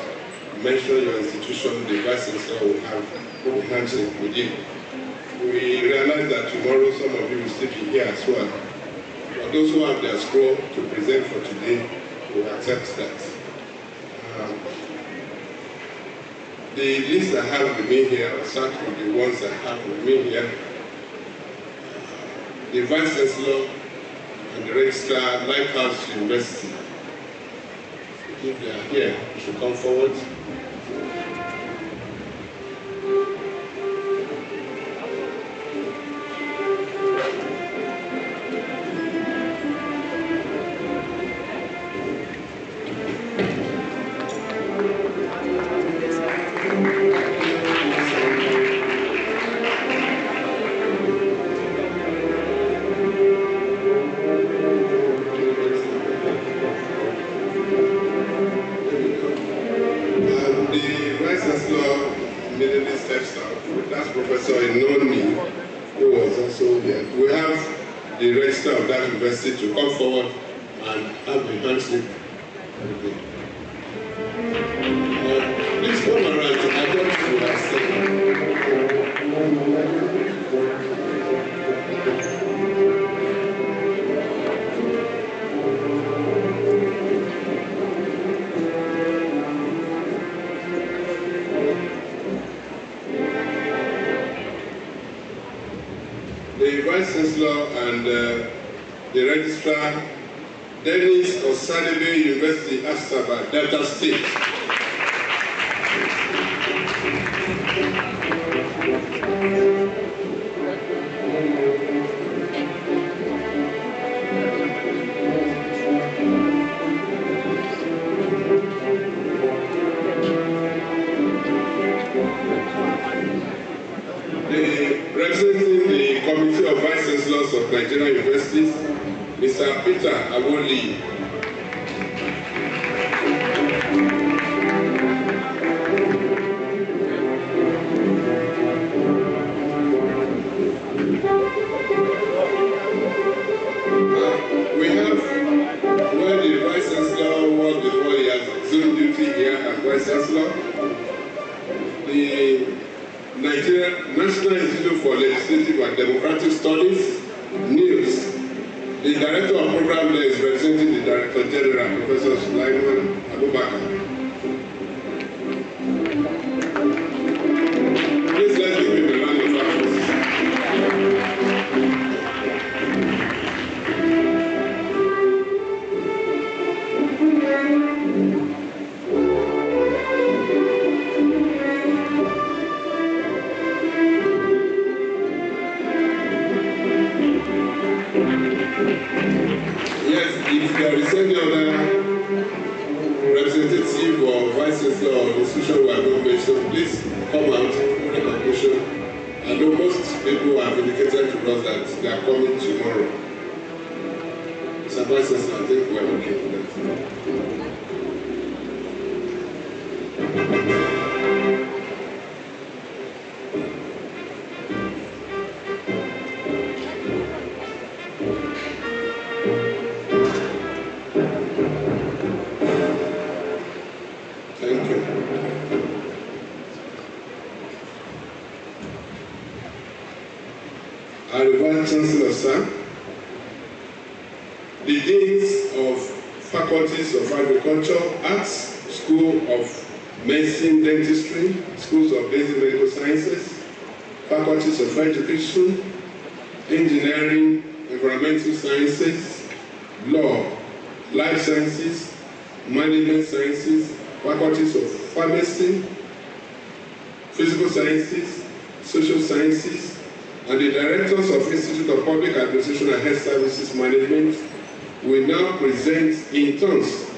mention your institution, the Vice Chancellor will have a handshake with you. We realize that tomorrow some of you will still be here as well. For those who have their scroll to present for today, we will accept that. The list I have with me here, I'll start with the ones I have with me here. The Vice Chancellor and the Registrar, Lighthouse University. If they are here, you should come forward. University to come forward and have a handshake. Please come around to address what I said. The Vice Chancellor and the Registrar, Dennis Osadebe, University, Asaba, Delta State. Representing the Committee of Vice Chancellors of Nigerian Universities, Mr. Peter Awoli. We have where the Vice Chancellor was before he has assumed duty here as Vice Chancellor. The Nigeria National Institute for Legislative and Democratic Studies, NILS. The Director of Program there is representing the Director General, Professor Sulaiman Abubakar. Please let's give him a round of applause. Yes, if there is any other representative or Vice Chancellor or institution who are not mentioned, please come out for recognition. I know most people have indicated to us that they are coming tomorrow. Mr. Vice Chancellor, I think we are okay with that. Chancellor, sir, the Deans of Faculties of Agriculture, Arts, School of Medicine, Dentistry, Schools of Basic Medical Sciences, Faculties of Education, Engineering, Environmental Sciences, Law, Life Sciences, Management Sciences, Faculties of Pharmacy, Physical Sciences, Social Sciences, and the Directors of Institute of Public Administration and Health Services Management will now present in turns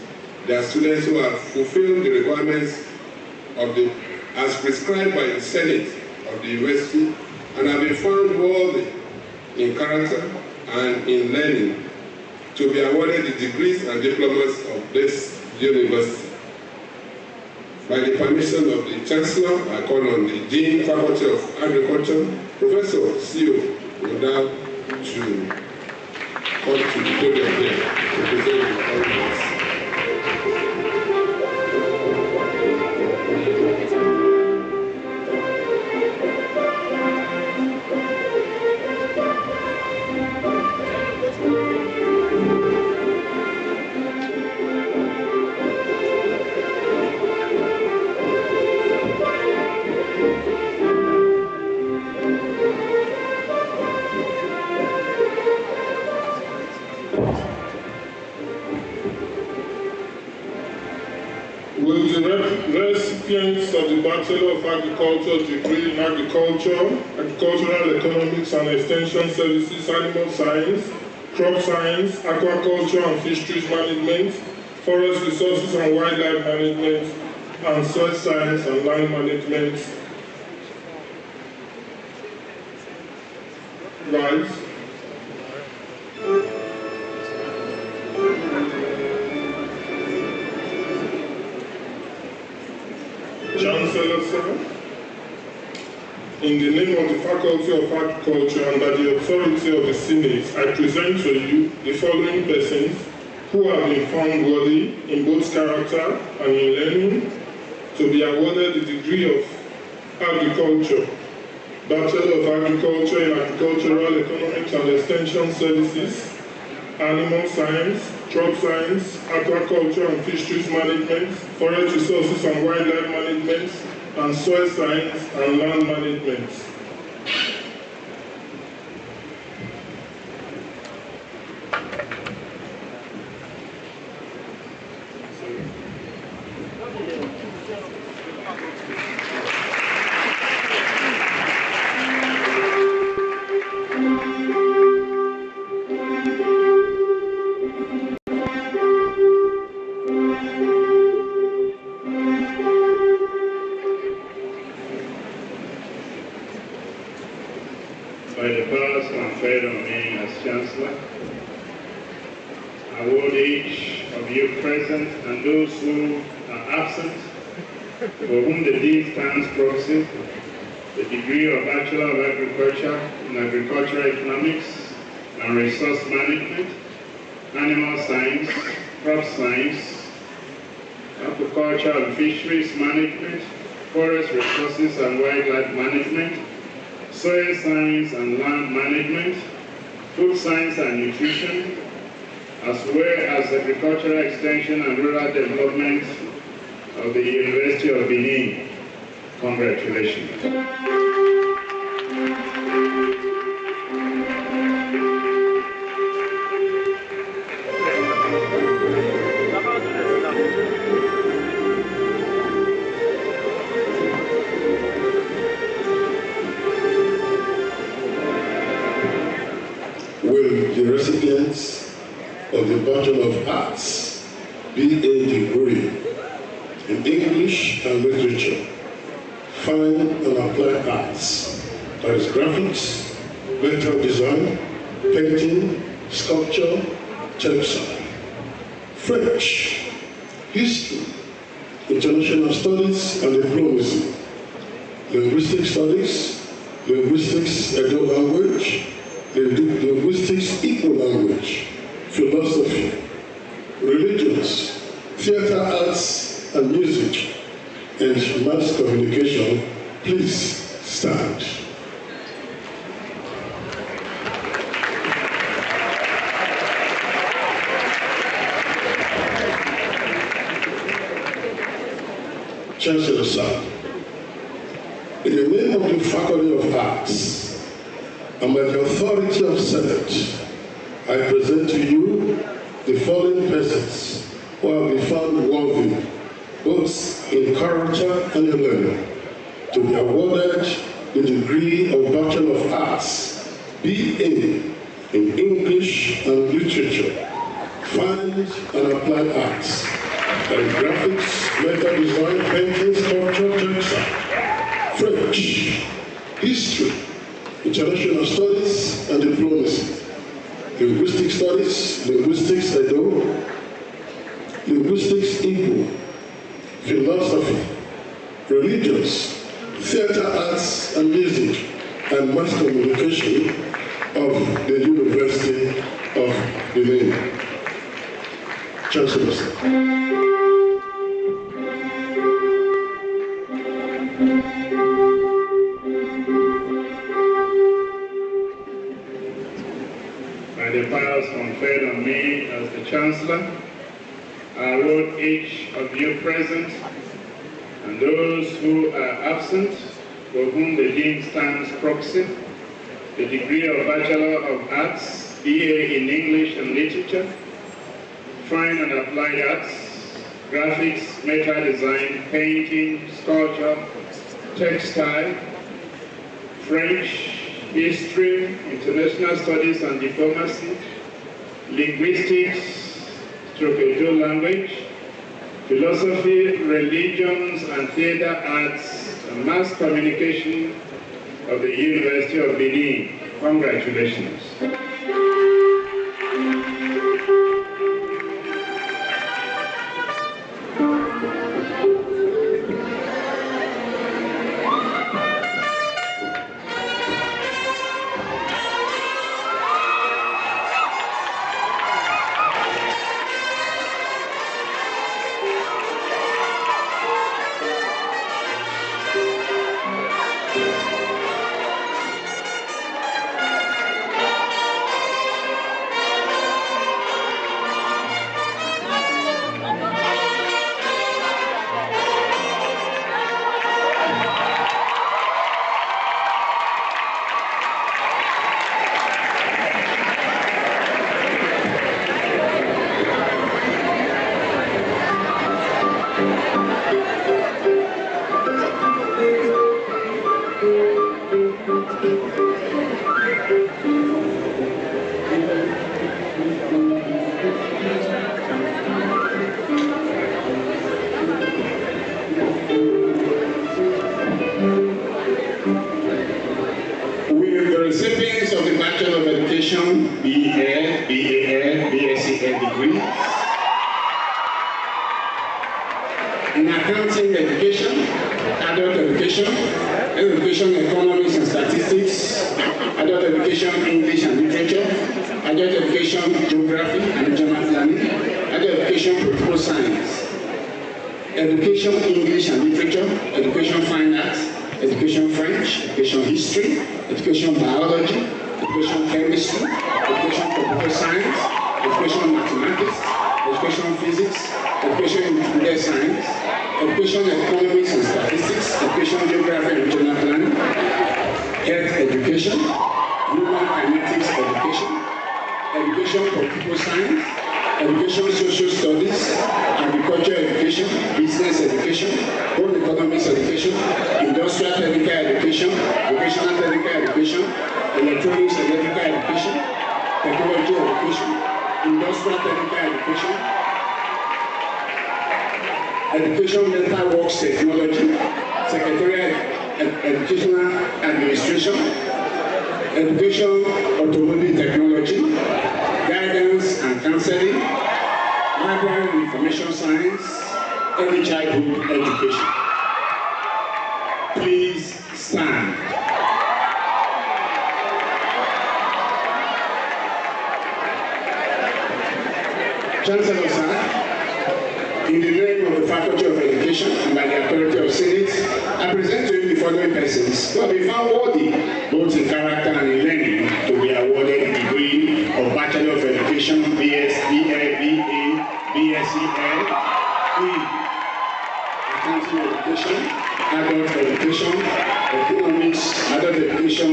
their students who have fulfilled the requirements of the, as prescribed by the Senate of the University and have been found worthy in character and in learning to be awarded the degrees and diplomas of this university. By the permission of the Chancellor, I call on the Dean, Faculty of Agriculture, Professor CEO, will now to come to the podium here to present the audience. Will the recipients of the Bachelor of Agriculture degree in Agriculture, Agricultural Economics and Extension Services, Animal Science, Crop Science, Aquaculture and Fisheries Management, Forest Resources and Wildlife Management, and Soil Science and Land Management rise? Chancellor, sir, in the name of the Faculty of Agriculture and by the authority of the Senate, I present to you the following persons who have been found worthy in both character and in learning to be awarded the degree of Agriculture, Bachelor of Agriculture in Agricultural Economics and Extension Services, Animal Science, Crop Science, Aquaculture and Fisheries Management, Forest Resources and Wildlife Management, and Soil Science and Land Management. By the powers conferred on me as Chancellor, I award each of you present and those who are absent, for whom the Dean stands proxy, the degree of Bachelor of Agriculture in Agricultural Economics and Resource Management, Animal Science, Crop Science, Aquaculture and Fisheries Management, Forest Resources and Wildlife Management, Soil Science and Land Management, Food Science and Nutrition, as well as Agricultural Extension and Rural Development of the University of Benin. Congratulations. Will the recipients of the Bachelor of Arts, BA degree in English and Literature, Fine and Applied Arts, that is graphics, vector design, painting, sculpture, textile, French, history, international studies and diplomacy, linguistic studies, linguistics, Edo language, linguistics, equal language, philosophy, religions, theater arts and music, and mass communication, please stand. Chancellor, sir, in the name of the Faculty of Arts, and by the authority of Senate, I present to you the following persons who have been found worthy, both in character and in learning, to be awarded the degree of Bachelor of Arts, BA in English and Literature, Fine and Applied Arts, and graphics, vector design, painting, sculpture, textile, French, history, international studies and diplomacy, linguistic studies, linguistics, Edo, linguistics, Igbo, philosophy, Studies, Theatre Arts and Music, and Mass Communication of the University of Benin. Chancellor, sir. By the powers conferred on me as the Chancellor, I award each of you present and those who are absent, for whom the Dean stands proxy, the degree of Bachelor of Arts, BA in English and Literature, Fine and Applied Arts, Graphics, Metal Design, Painting, Sculpture, Textile, French, History, International Studies and Diplomacy, Linguistics, Tropical Language, Philosophy, Religions and Theatre Arts, and Mass Communication of the University of Benin. Congratulations. in accounting education, adult education, economics and statistics, adult education, English and literature, adult education, geography and regional planning, adult education, political science, education, English and literature, education, fine arts, education, French, education, history, education, biology, education, chemistry, education, computer science, education, mathematics, education, physics, education, computer science, education, economics and statistics, education, geography and regional planning, health education, human kinetics education, education, political science, education, social studies, agriculture education, business education, home economics education, industrial technical education, vocational technical education, electronics and electrical education, technology education, industrial technical education, education mental works technology, secretarial educational administration, education automobile technology, guidance and counseling, library and information science, early childhood education. Please stand. Chancellor, sir, in the name of the Faculty of Education and by the authority of Senate, I present to you the following persons who have been found worthy, both in character and in learning, to be awarded the degree of Bachelor of Education, BS, BA, BA, BSc, in accounting education, adult education, economics, adult education,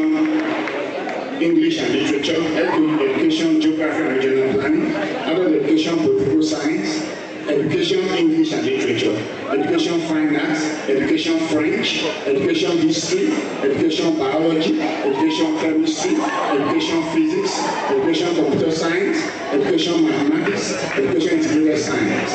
English and literature, education, geography and regional planning, adult education, political science, education, English and literature, education, fine arts, education, French, education, history, education, biology, education, chemistry, education, physics, education, computer science, education, mathematics, education, integrated science,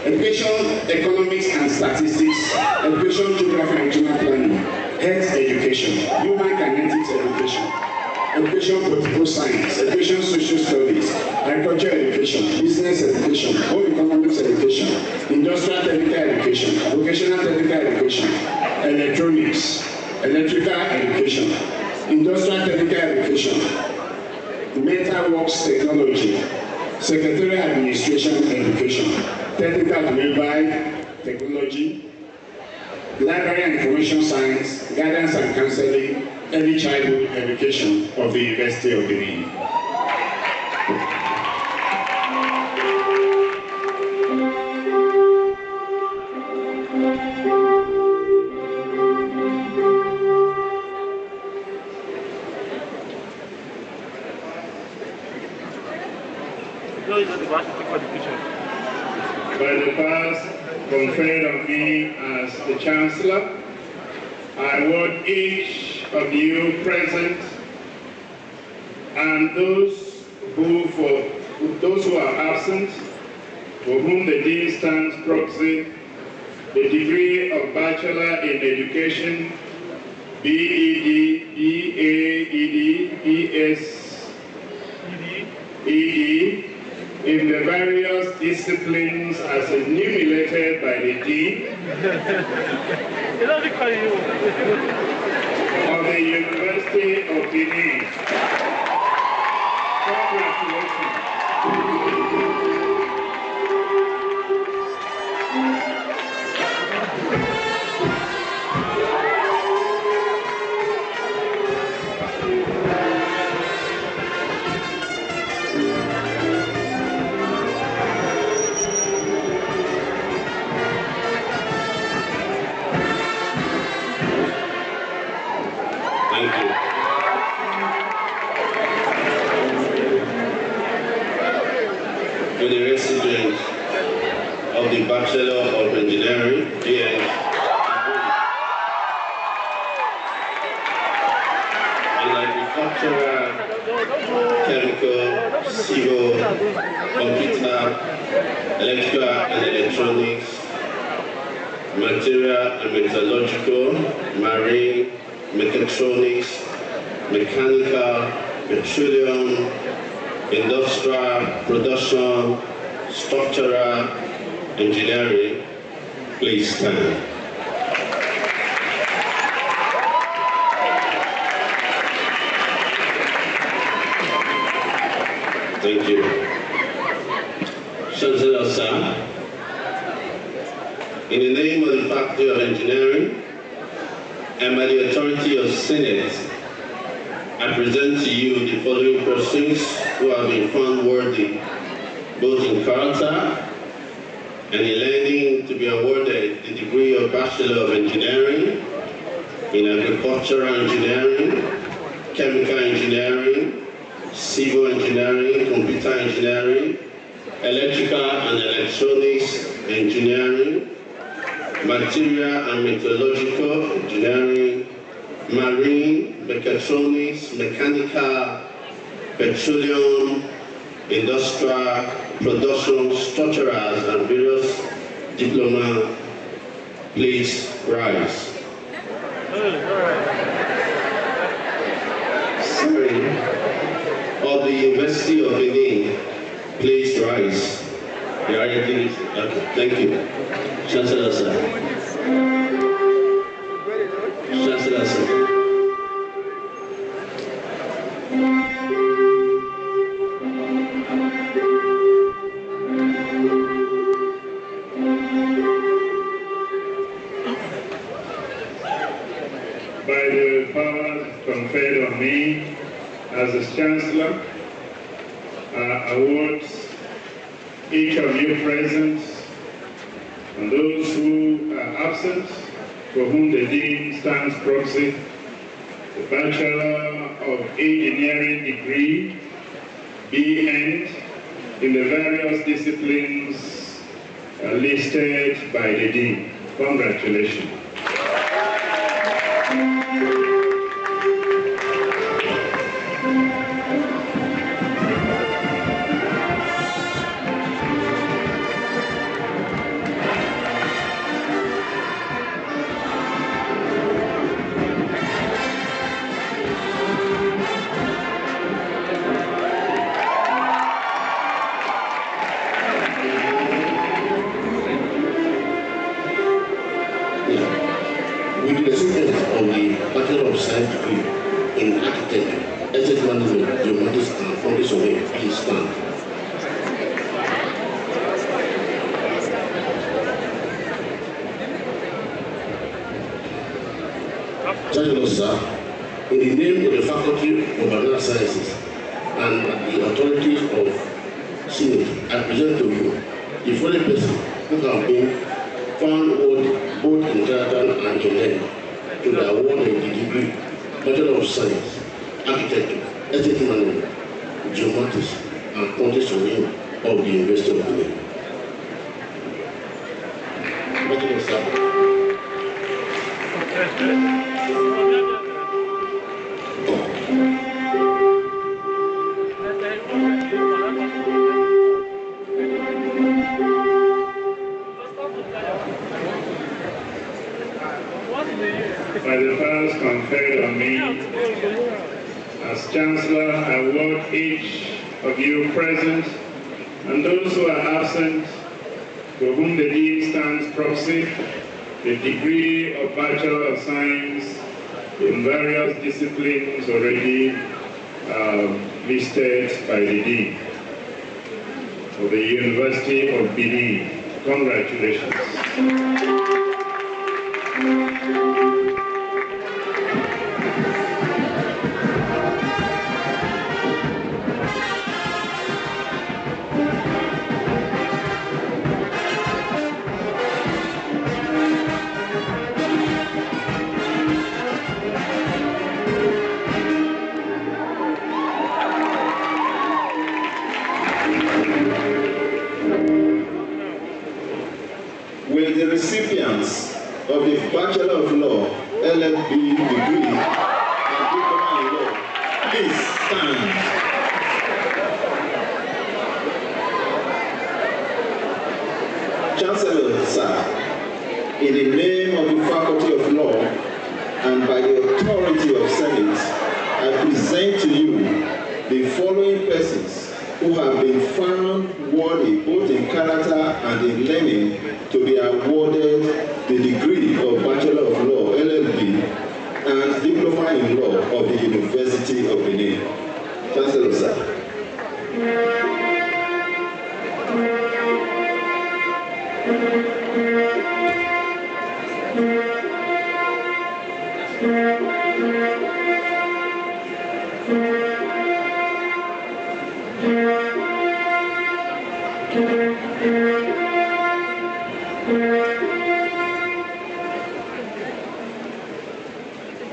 education, economics and statistics, education, geography and regional planning, health education, human kinetics education, education, political science, education, social studies, agriculture education, business education, home economics education, industrial technical education, vocational technical education, electronics electrical education, industrial technical education, metal works technology, secretarial administration education, technical delivery technology, library and information science, guidance and counseling, early childhood education of the University of Benin. By the powers conferred on me as the Chancellor, I award each of you present and those who are absent, for whom the Dean stands proxy, the degree of Bachelor in Education, BEd, BAEd, BSEd, in the various disciplines as enumerated by the Dean of the University of Benin. Congratulations. To the residents of the Bachelor of Engineering, in agricultural, chemical, civil, computer, electrical and electronics, material and metallurgical, marine, mechatronics, mechanical, petroleum, industrial, production, structural, engineering, please stand. Thank you. Chancellor, sir, in the name of the Faculty of Engineering and by the authority of Senate, I present to you the following persons who have been found worthy, both in character and in learning, to be awarded the degree of Bachelor of Engineering in Agricultural Engineering, Chemical Engineering, Civil Engineering, Computer Engineering, Electrical and Electronics Engineering, Material and Metallurgical Engineering, Marine, Mechatronics, Mechanical, Petroleum, Industrial, Production, Structurals, and various diploma. Please rise. Sorry. Of the University of Benin, please rise. You are ready? Okay, thank you. Chancellor, sir. Chancellor, sir. By the powers conferred on me as the Chancellor, I award each of you present and those who are absent, for whom the Dean stands proxy, the Bachelor of Engineering degree, BEd, in the various disciplines listed by the Dean. Congratulations. Yeah. of the Bachelor of Science degree in Architecture, Estate Management, Geomatics, and Foundry Surveying. Please stand. Chancellor, sir, in the name of the Faculty of Undergraduate Sciences and the authority of Senate, I present to you the following person who have been found both in character and in learning to the award of the degree Bachelor of Science, Architecture, Estate Management, Geomatics, and Foundry Surveying of the University of Benin. Bachelor, sir. By the powers conferred on me as Chancellor, I award each of you present and those who are absent, for whom the Dean stands proxy, the degree of Bachelor of Science in various disciplines already listed by the Dean of the University of Benin. Congratulations. Will the recipients of the Bachelor of Law, LLB degree, and Diploma in Law please stand? Chancellor, sir, in the name of the Faculty of Law and by the authority of Senate, I present to you the following persons who have been found worthy both in character and in learning to be awarded the degree of Bachelor of Law, LLB, and Diploma in Law of the University of Benin. Chancellor, sir.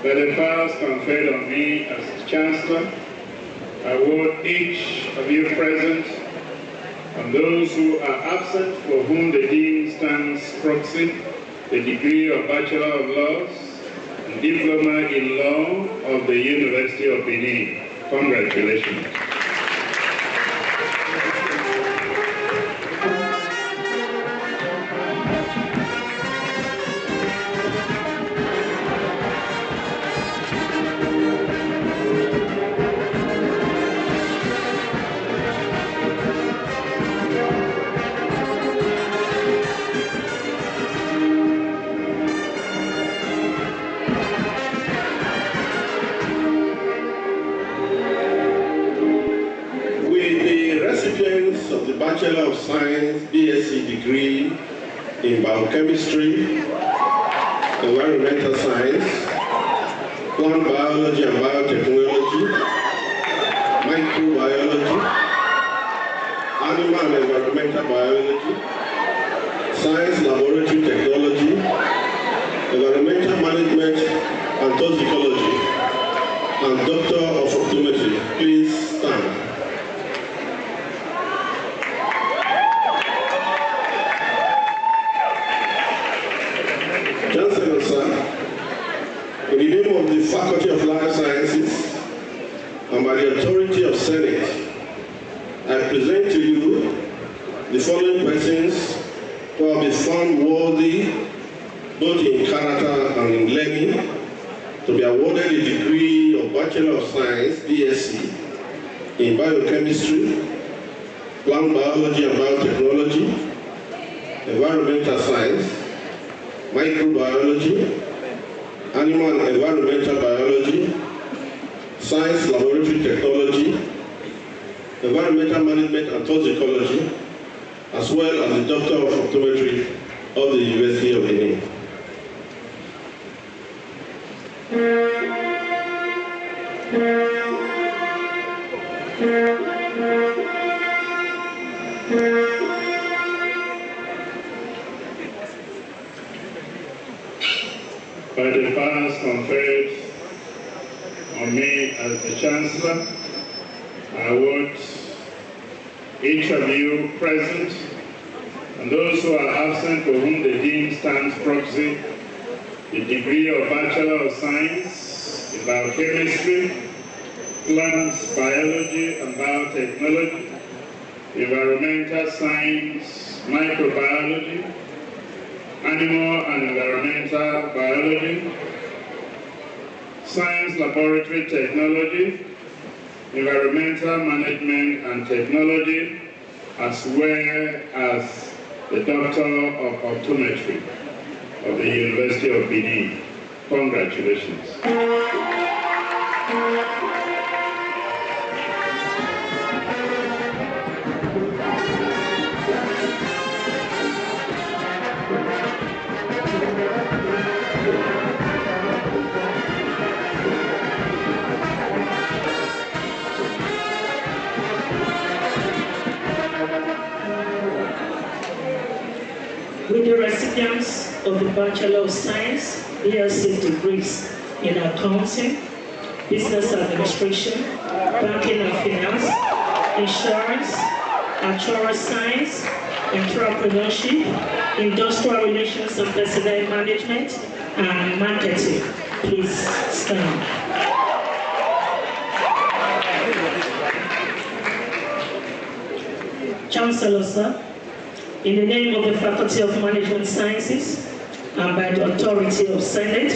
By the powers conferred on me as Chancellor, I award each of you present and those who are absent for whom the Dean stands proxy the degree of Bachelor of Laws and Diploma in Law of the University of Benin. Congratulations. Bachelor of Science, BSc degree in Biochemistry, Environmental Science, Plant Biology and Biotechnology, Microbiology, Animal and Environmental Biology, Science Laboratory Technology, Environmental Management and Toxicology, and Doctor of Optometry. Please stand. Chancellor, sir, in the name of the Faculty of Life Sciences and by the authority of Senate, I present to you the following persons who have been found worthy, both in character and in learning, to be awarded a degree of Bachelor of Science, BSc, in Biochemistry, Plant Biology and Biotechnology, Environmental Science, Microbiology, animal and environmental biology, science laboratory technology, environmental management and toxicology, as well as the Doctor of Optometry of the University of Benin. By the powers conferred on me as the Chancellor, I award each of you present and those who are absent for whom the Dean stands proxy the degree of Bachelor of Science in Biochemistry, Plants Biology and Biotechnology, Environmental Science, Microbiology, Animal and Environmental Biology, Science Laboratory Technology, Environmental Management and Technology, as well as the Doctor of Optometry of the University of Benin. Congratulations. With the recipients of the Bachelor of Science, BSc degrees in Accounting, Business Administration, Banking and Finance, Insurance, Actuarial Science, Entrepreneurship, Industrial Relations and Personnel Management, and Marketing. Please stand. Chancellor, sir, in the name of the Faculty of Management Sciences and by the authority of Senate,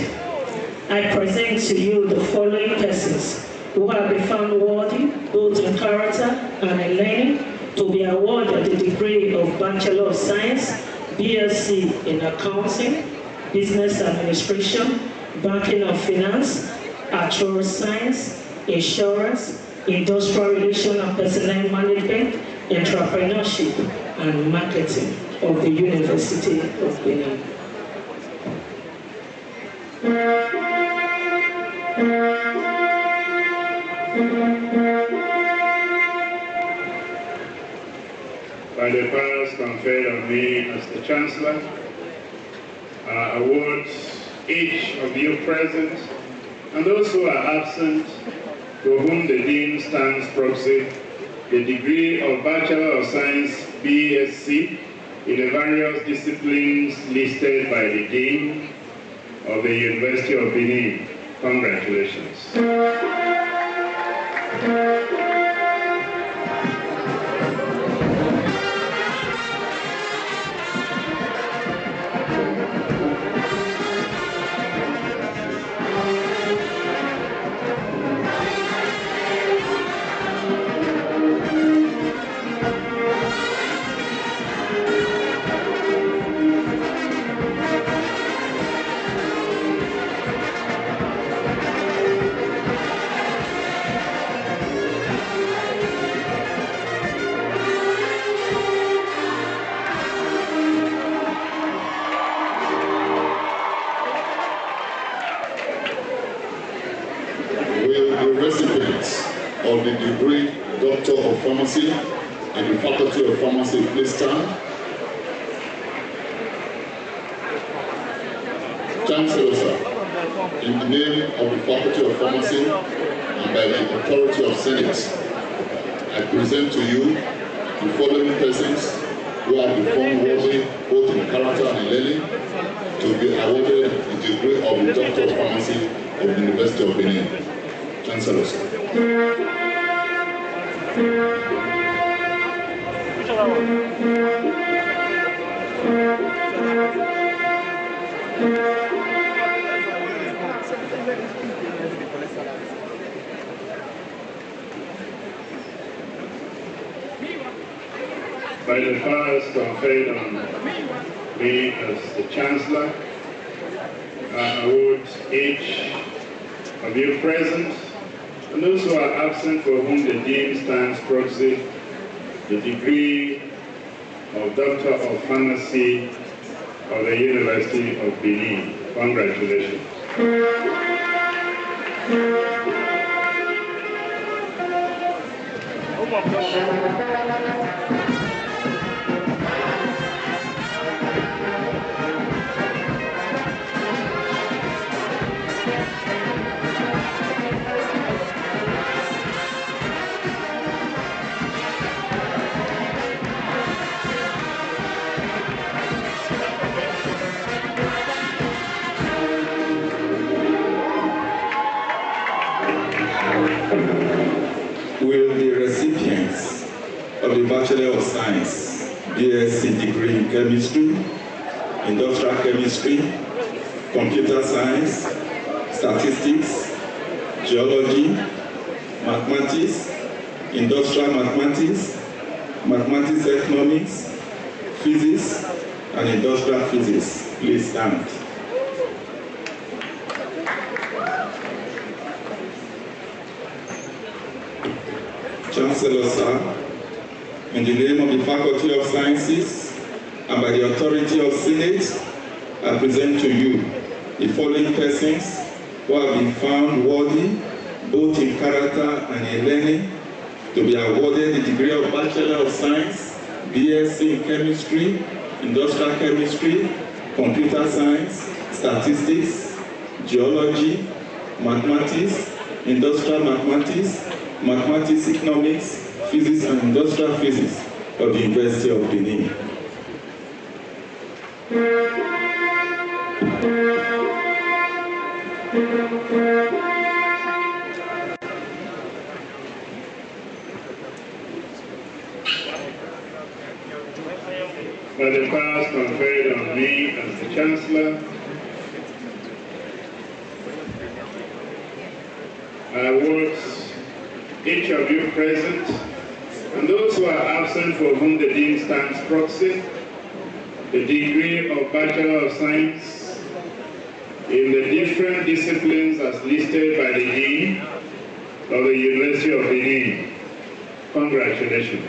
I present to you the following persons who have been found worthy, both in character and in learning, to be awarded the degree of Bachelor of Science, BSc in Accounting, Business Administration, Banking and Finance, Actuarial Science, Insurance, Industrial Relations and Personnel Management, Entrepreneurship, and Marketing of the University of Benin. By the powers conferred on me as the Chancellor, I award each of you present and those who are absent, for whom the Dean stands proxy, the degree of Bachelor of Science, BSc, in the various disciplines listed by the Dean of the University of Benin. Congratulations. Of the degree Doctor of Pharmacy in the Faculty of Pharmacy, please stand. Chancellor, sir, in the name of the Faculty of Pharmacy and by the authority of Senate, I present to you the following persons who have been found worthy both in character and in learning to be awarded the degree of the Doctor of Pharmacy of the University of Benin. Chancellor, sir. By the powers conferred on me as the Chancellor, award each of you present and those who are absent for whom the Dean stands proxy the degree of Doctor of Pharmacy of the University of Benin. Congratulations. Will the recipients of the Bachelor of Science, BSc degree in Chemistry, Industrial Chemistry, Computer Science, Statistics, Geology, Mathematics, Industrial Mathematics, Mathematics Economics, Physics, and Industrial Physics, please stand. Chancellor, sir, in the name of the Faculty of Sciences and by the authority of Senate, I present to you the following persons who have been found worthy, both in character and in learning, to be awarded the degree of Bachelor of Science, BSc in Chemistry, Industrial Chemistry, Computer Science, Statistics, Geology, Mathematics, Industrial Mathematics, Mathematics, Economics, Physics, and Industrial Physics of the University of Benin. By the powers conferred on me as the Chancellor, I award each of you present and those who are absent for whom the Dean stands proxy the degree of Bachelor of Science in the different disciplines as listed by the Dean of the University of Benin. Congratulations.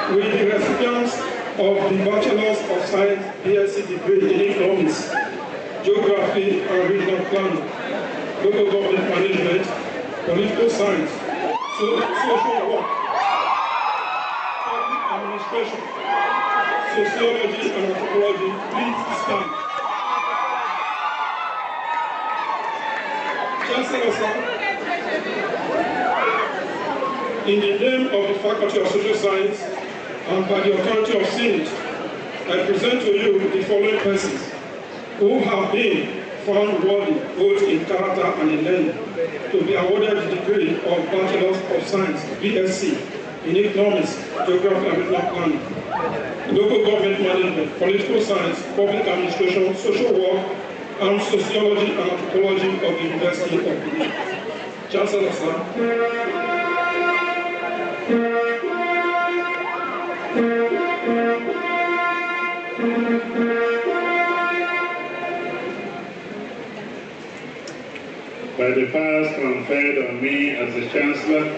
With the recipients of the Bachelors of Science BSc degree in Economics, Geography and Regional Planning, Local Government Management, Political Science, Social Work, Public Administration, Sociology and Anthropology, please stand. Chancellor, sir, in the name of the Faculty of Social Science and by the authority of Senate, I present to you the following persons who have been found worthy both in character and in learning to be awarded the degree of Bachelor of Science, BSc, in Economics, Geography and Regional Planning, Local Government Management, Political Science, Public Administration, Social Work, and Sociology and Anthropology of the University of Benin. Chancellor, sir. By the powers conferred on me as the Chancellor,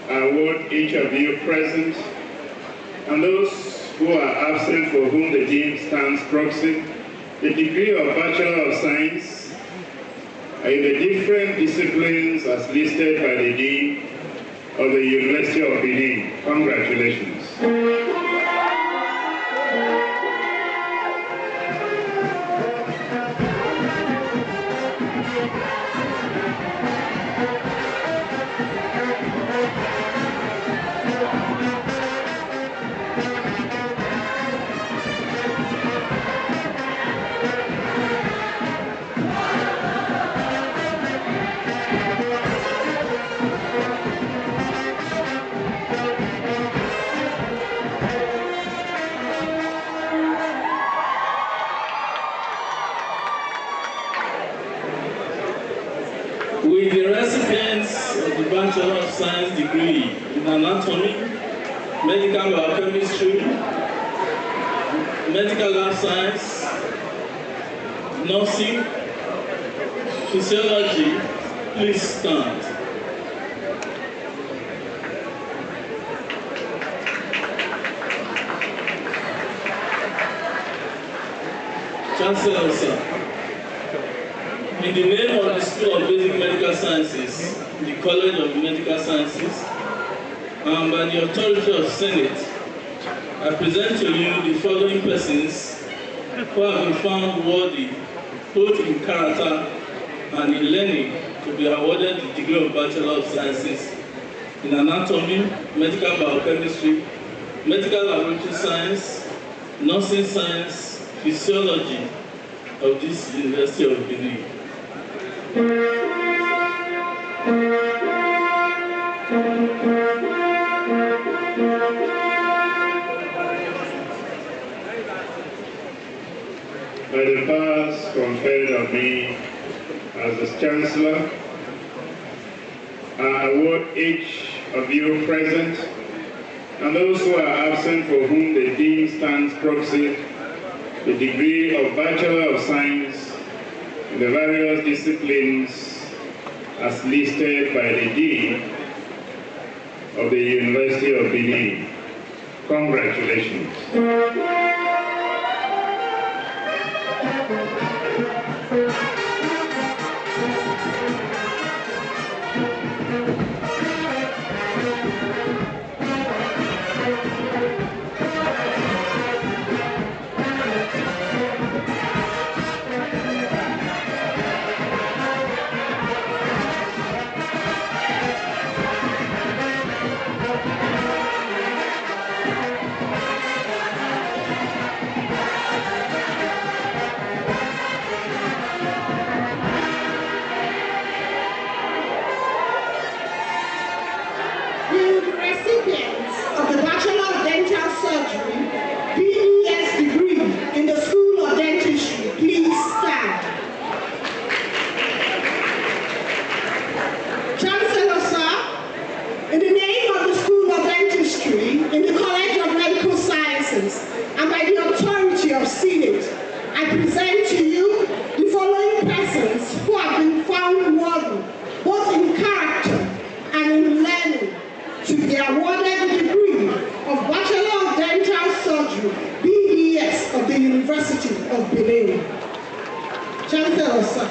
I award each of you present and those who are absent for whom the Dean stands proxy the degree of Bachelor of Science in the different disciplines as listed by the Dean of the University of Benin. Congratulations. With the recipients of the Bachelor of Science degree in Anatomy, Medical Biochemistry, Medical Lab Science, Nursing, Physiology, please stand. Chancellor, sir. In the name of the School of Basic Medical Sciences, the College of Medical Sciences, and by the authority of Senate, I present to you the following persons who have been found worthy, both in character and in learning, to be awarded the degree of Bachelor of Sciences in Anatomy, Medical Biochemistry, Medical Laboratory Science, Nursing Science, Physiology of this University of Benin. By the powers conferred on me as the Chancellor, I award each of you present and those who are absent for whom the Dean stands proxy the degree of Bachelor of Science in the various disciplines as listed by the Dean of the University of Benin. Congratulations. Chancellor, sir.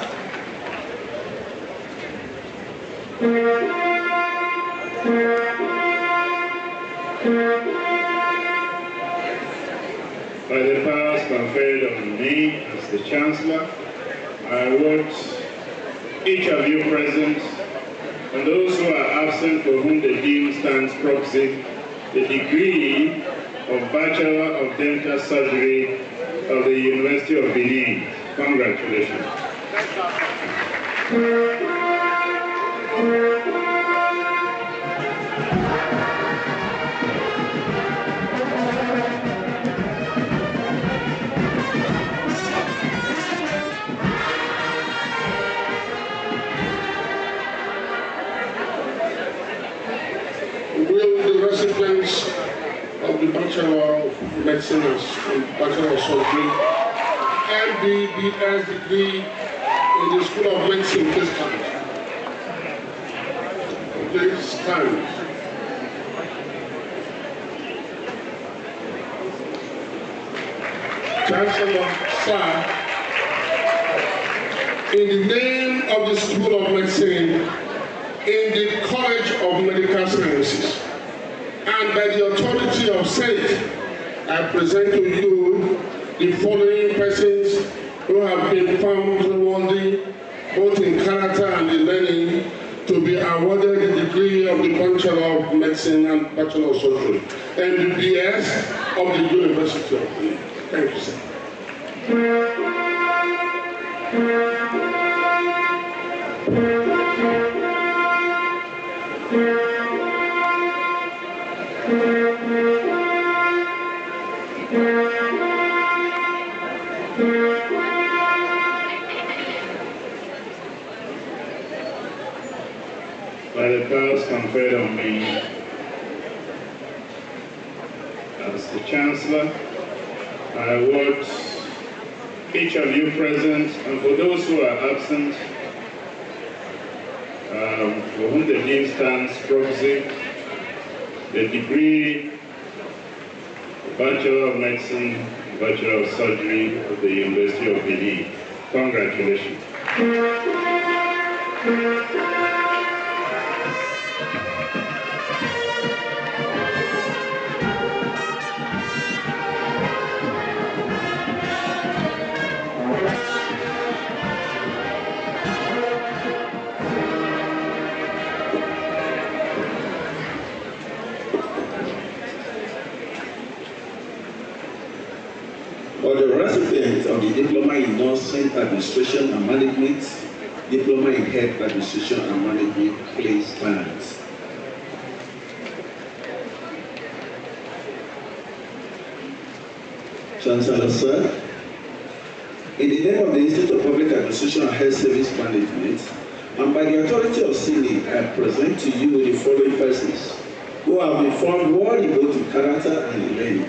By the powers conferred on me as the Chancellor, I award each of you present and those who are absent for whom the Dean stands proxy the degree of Bachelor of Dental Surgery of the University of Benin. Congratulations. Will the recipients of the Bachelor of Medicine and Bachelor of Surgery and the BS degree in the School of Medicine please stand? please stand. Chancellor, sir, in the name of the School of Medicine, in the College of Medical Sciences, and by the authority of Senate, I present to you the following persons who have been found worthy, both in character and in learning, to be awarded the degree of the Bachelor of Medicine and Bachelor of Surgery, MBBS of the University of Benin. Thank you, sir. By the powers conferred on me as the Chancellor, I award each of you present, and for those who are absent, for whom the name stands proxy, the degree Bachelor of Medicine, Bachelor of Surgery of the University of Benin. Congratulations. For the recipients of the Diploma in Nursing Administration and Management, Diploma in Health Administration and Management, please stand. Chancellor, sir, in the name of the Institute of Public Administration and Health Service Management, and by the authority of Senate, I present to you the following persons who have been found worthy both in character and in learning,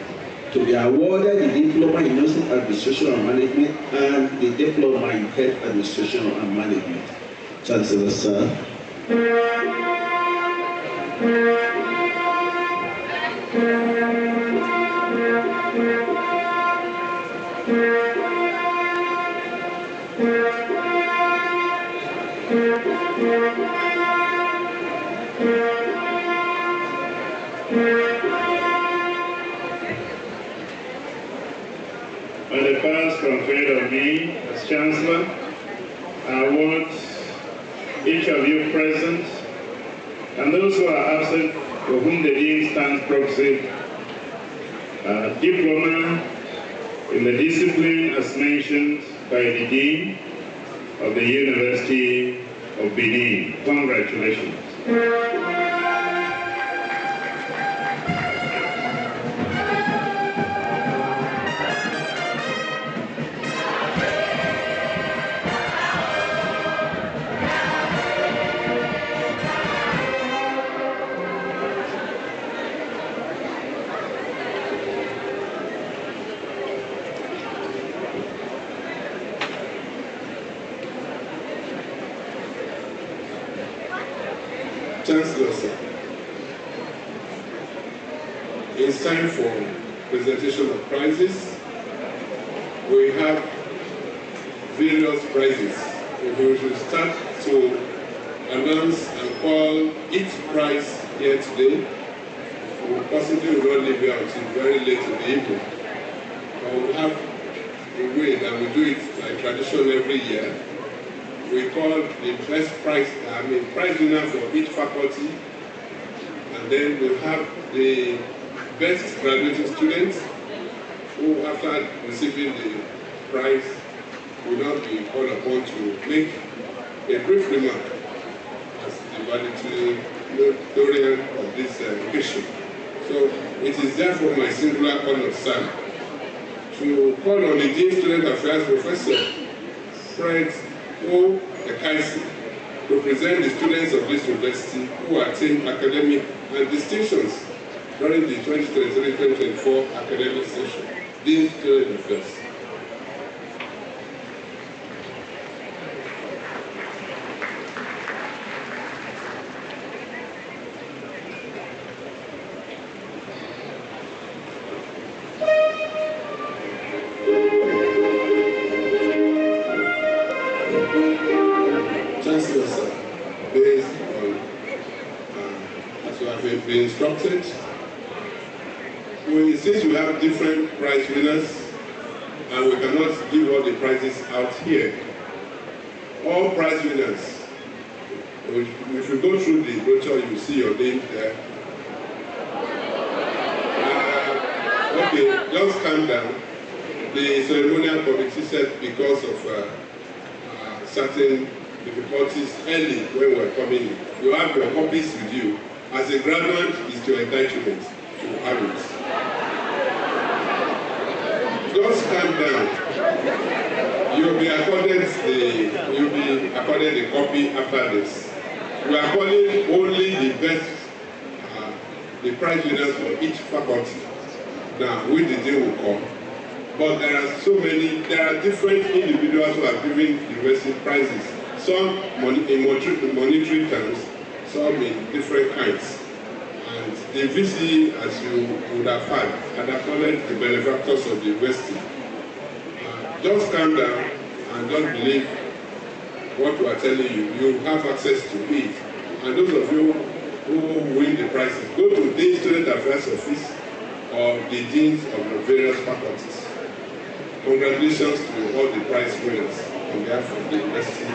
to be awarded the Diploma in Nursing Administration and Management and the Diploma in Health Administration and Management. Chancellor, sir. By the powers conferred on me as Chancellor, I award each of you present, and those who are absent, for whom the name stands proxy, diploma in the discipline as mentioned by the Dean of the University of Benin. Congratulations. Chancellor, sir, it's time for presentation of prizes. We have various prizes. We should start to announce and call each prize here today. We possibly will not leave here until very late in the evening. But we have a way that we do it like tradition every year. We call the best prize winner for each faculty, and then we have the best graduating students who, after receiving the prize, will now be called upon to make a brief remark as the valedictorian of this occasion. So it is therefore my singular honor, sir, to call on the Dean Student Affairs Professor Fred O. Ekaisi to present the students of this university who attained academic and distinctions during the 2023-2024 academic session. Dean Student Affairs. Chancellor, sir, based on, as you have been instructed, since we have different prize winners, and we cannot give all the prizes out here, all prize winners, if you go through the brochure, you will see your name there. Okay, just calm down. The ceremonial committee said because of certain difficulties early when we were coming in, you have your copies with you. As a graduate, it's your entitlement to have it. Just calm down. You'll be accorded the copy after this. We are calling only the best, the prize winners for each faculty. Now, which the day will come. But there are different individuals who are giving university prizes. Some in monetary terms, some in different kinds. And the VC, as you would have heard, had acknowledged the benefactors of the university. Just calm down and just believe what we are telling you. You have access to it. And those of you who win the prizes, go to the Student Affairs Office or the deans of the various faculties. Congratulations to all the prize winners on behalf of the university.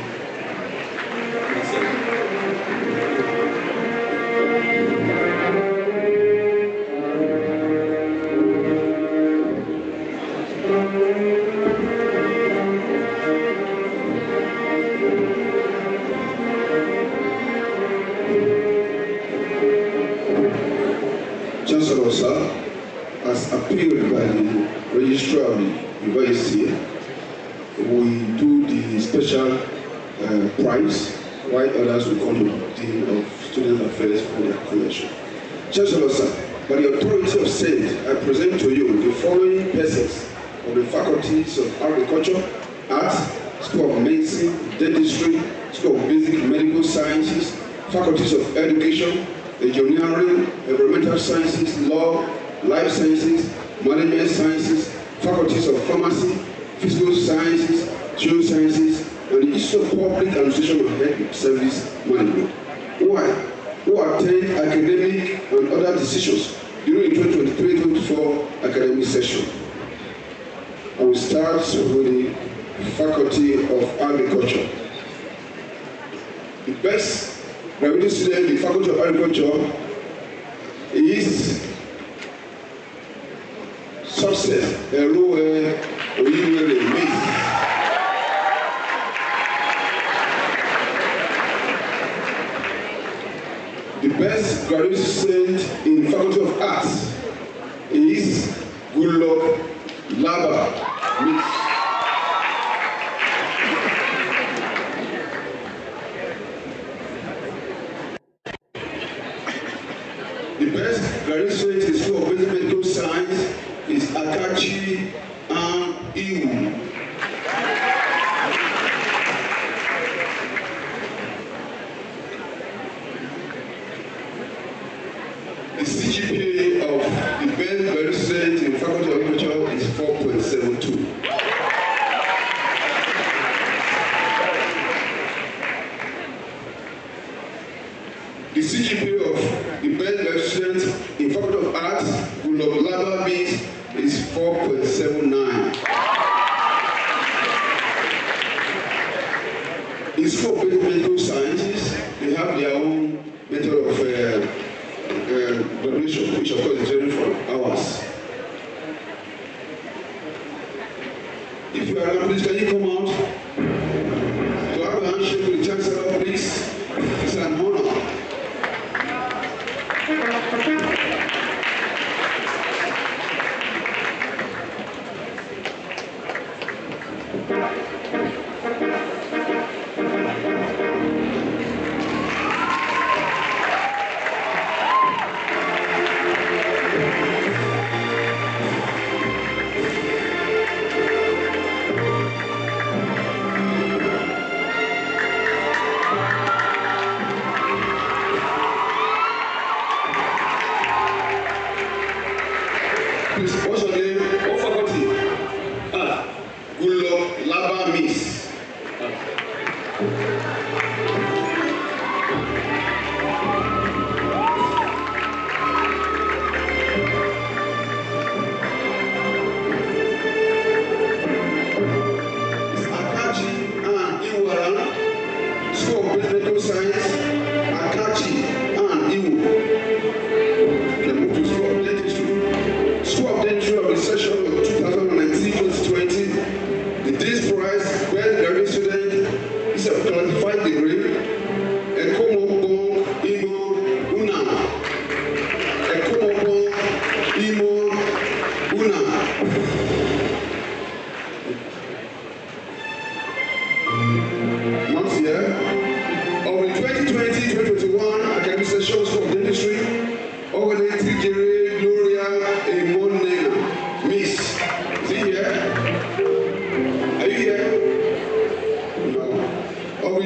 Chancellor, sir, as appealed by the registrar of the university, we do the special prize, while others will come to the Dean of Student Affairs for their collection. Chancellor, sir, by the authority of Senate, I present to you the following persons of the faculties of Agriculture, Arts, School of Medicine, Dentistry, School of Basic Medical Sciences, Faculties of Education, Engineering, Environmental Sciences, Law, Life Sciences, Management Sciences, Faculties of Pharmacy, Physical Sciences, Geosciences, and the Institute of Public Administration and Health Service Management. Who attend academic and other decisions during the 2023-24 academic session. I will start with the Faculty of Agriculture. The best graduate student in the Faculty of Agriculture is Success Eroe Oyinwere. The best graduate student in Faculty of Arts is Goodluck Laba. The best graduate student in the School of Basic Medical Science is Akachi Iwu. The CGPA of the best graduate student in the Faculty of Agriculture is 4.72. The CGPA of the best graduate student in Faculty of Arts, Goodluck Laba, is 4.79. In School of Basic Medical Sciences, they have their own method of graduation, which of course is varying from ours. If you are an please, can you come out to have a handshake with the Chancellor, please? It's an honor.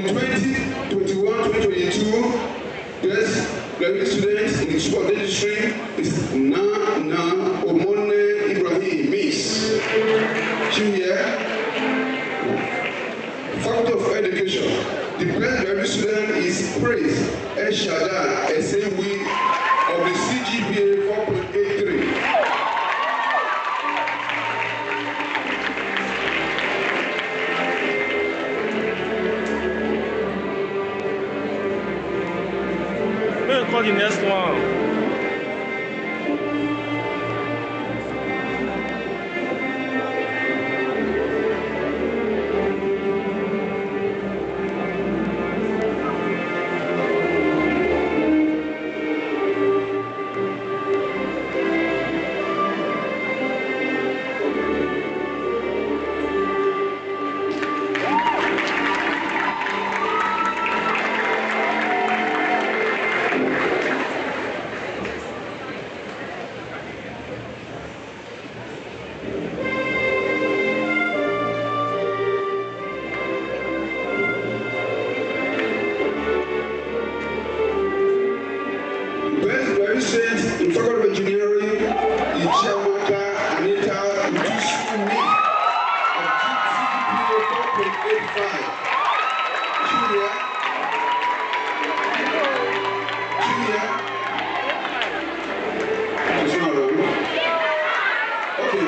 the 2021-2022 best graduate students in the School of Dentistry is Nana Omone Ibrahim, Miss. She here. Faculty of Education. The best graduate student is Praise Eshadan Esewi of the CGPA 4.83. We'll call the next one. In Faculty of Engineering, Ichamaka Anita Utusumi of CGPA 4.85. Julia. She's not around. Okay.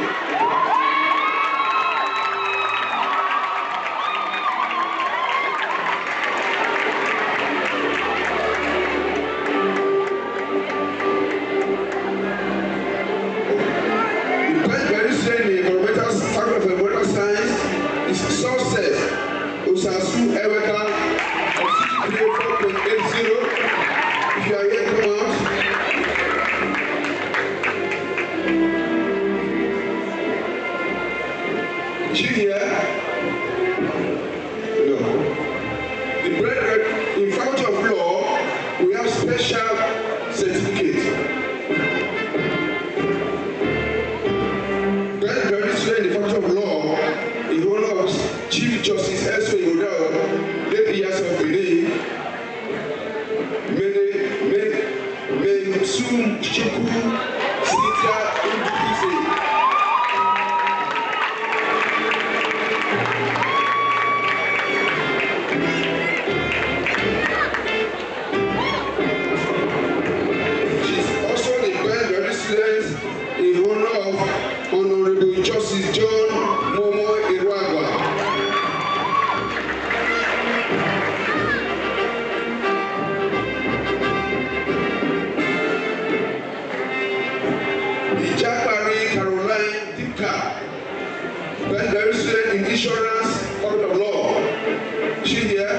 Osasu Eweka of CGPA 4.80. If you are here, come out. Is she here? No. The bread in Faculty of Law, we have special certificate. Best graduate student in the Faculty of Law in honor of Chief Justice S.O. Igodao, late years of Benin, Mensum Chiku Sita Ndukuse. She's also the best graduate student in honor of Honorable Justice John Momo Irwagwa. Best graduate student in Insurance, Faculty of Law. She here.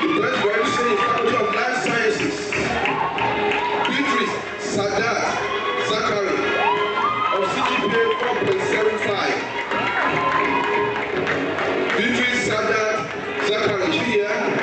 The best graduate student in Faculty of Life Sciences. Beatrice Sadat Zachary of CGPA 4.75. Beatrice Sadat Zachary, here.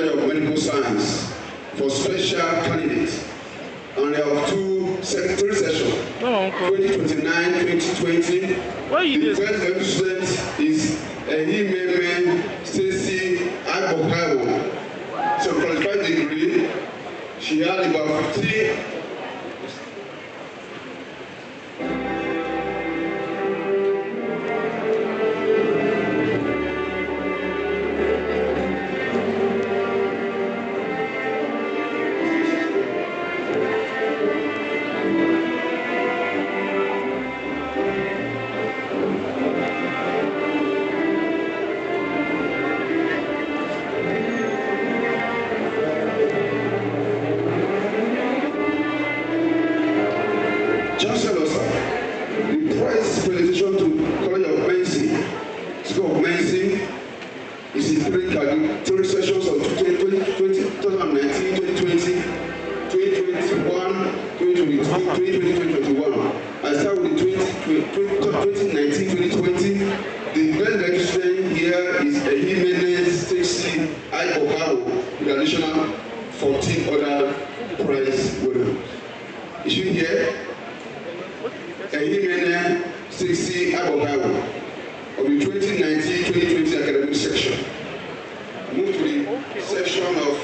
College of Medical Science for special candidates. And there are three sessions, 2029-2020. The first student is Ehimeme Stacy Agbokawo. It's a qualified degree. She had about 50. Chancellor, sir, the prize presentation to College of Medicine, School of Medicine, is in three sessions of 2019, 2020, 2021, 2021. I start with the 2019-2020. The best registration here is Ehimene Stacy Agbokawo with additional 14 other prize winners. Is she here? Ehimene Stacy Agbokawo of the 2019-2020 academic section. Move to the section of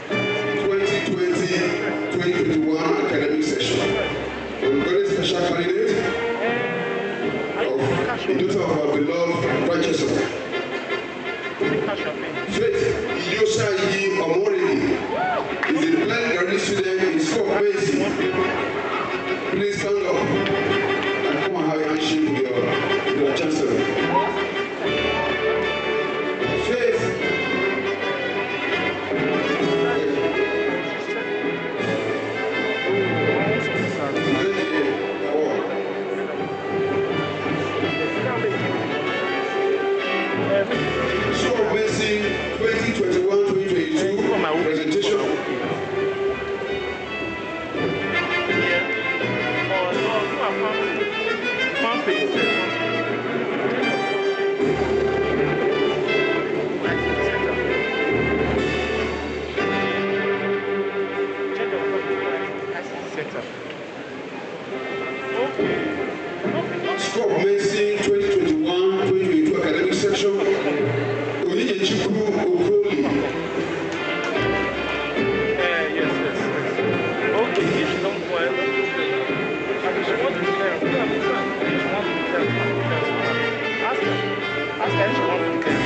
2020-2021 academic session. I'm very special candidate of the daughter of our beloved Chancellor. Faith Yosayi Omorigi is a blessed graduate student in School of Medicine. Please stand up and come and have a handshake with your Chancellor. Faith. So, Medicine 2021-2022 presentation. School of Medicine 2021-2022 academic section. Onyinyechiku Okoli. Yes. Okay, if she don't well, and if she wants to declare, if she wants to declare, ask her if she wants to declare.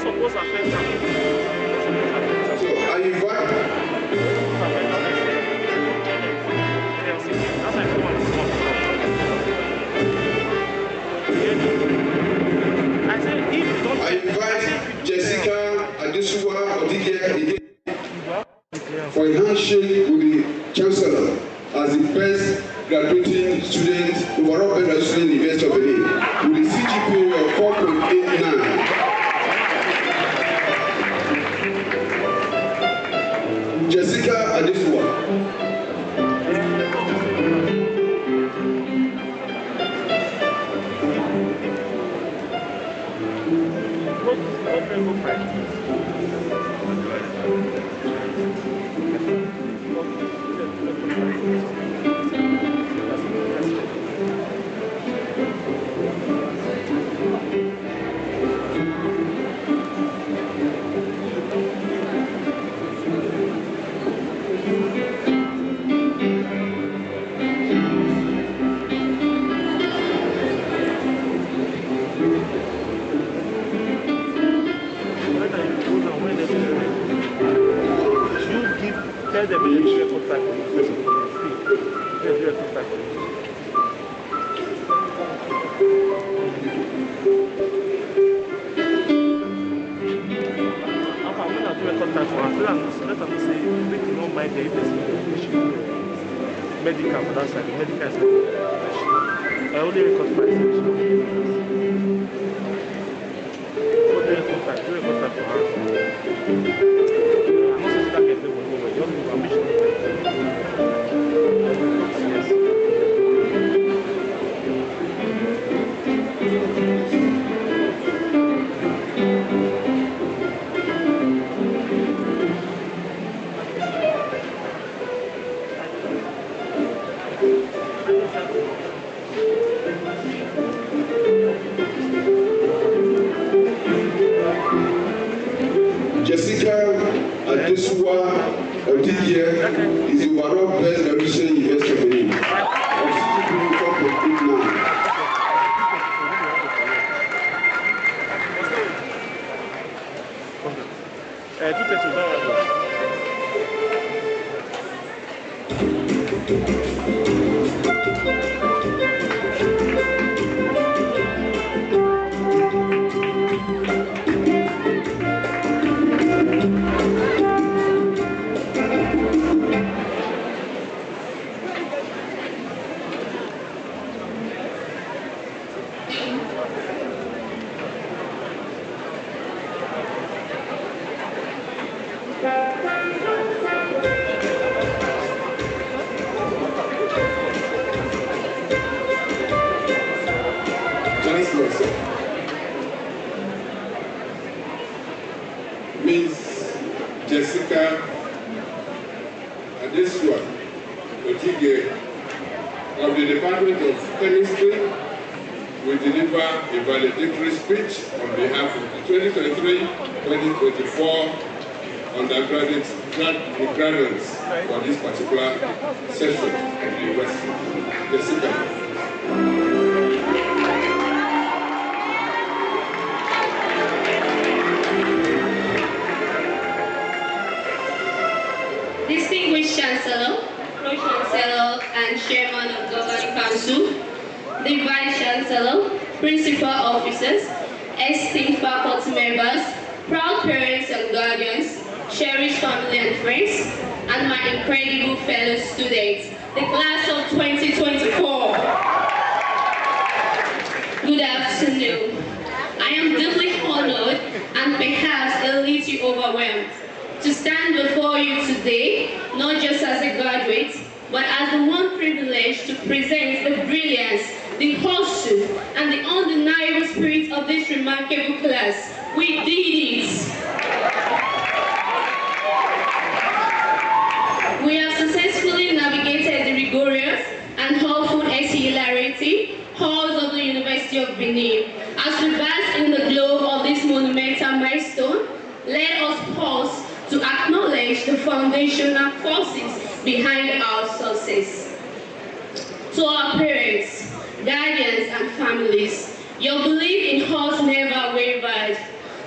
Supposed to affect her. So I invite. I invite Jessica Adesuwa Odige again for a handshake with the Chancellor as the best graduating student, overall best graduating student in the University of Benin with a CGPA of 4.89. Jessica Adesuwa. Tell them you should contact me. Medical for that side, medical side. I only record my side. Otigie is the overall best graduation university of Benin. Of CGP before complete now. Tout est souvent. Chancellor, sir. Ms. Jessica Adesua Otige of the Department of Chemistry will deliver a valedictory speech on behalf of the 2023-2024 undergraduate graduates for this particular session of the university. Jessica. Distinguished Chancellor, Pro-Chancellor, and Chairman of Governing Council, the Vice Chancellor, Principal Officers, esteemed faculty members, proud parents and guardians, cherished family and friends, and my incredible fellow students, the class of 2024. Good afternoon. I am deeply honored and perhaps a little overwhelmed to stand before you today, not just as a graduate, but as the one privileged to present the brilliance, the hustle, and the undeniable spirit of this remarkable class. We did it! We have successfully navigated the rigorous and hopeful hilarity halls of the University of Benin. As we bask in the glow of this monumental milestone, let us pause to acknowledge the foundational forces behind our success. To our parents, guardians, and families, your belief in us never wavered.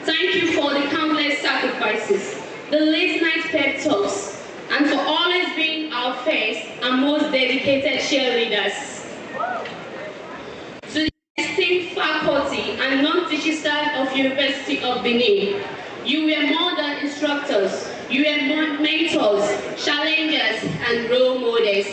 Thank you for the countless sacrifices, the late-night pep talks, and for always being our first and most dedicated cheerleaders. To the esteemed faculty and non-teaching staff of University of Benin, you were more than instructors, you were mentors, challengers, and role models.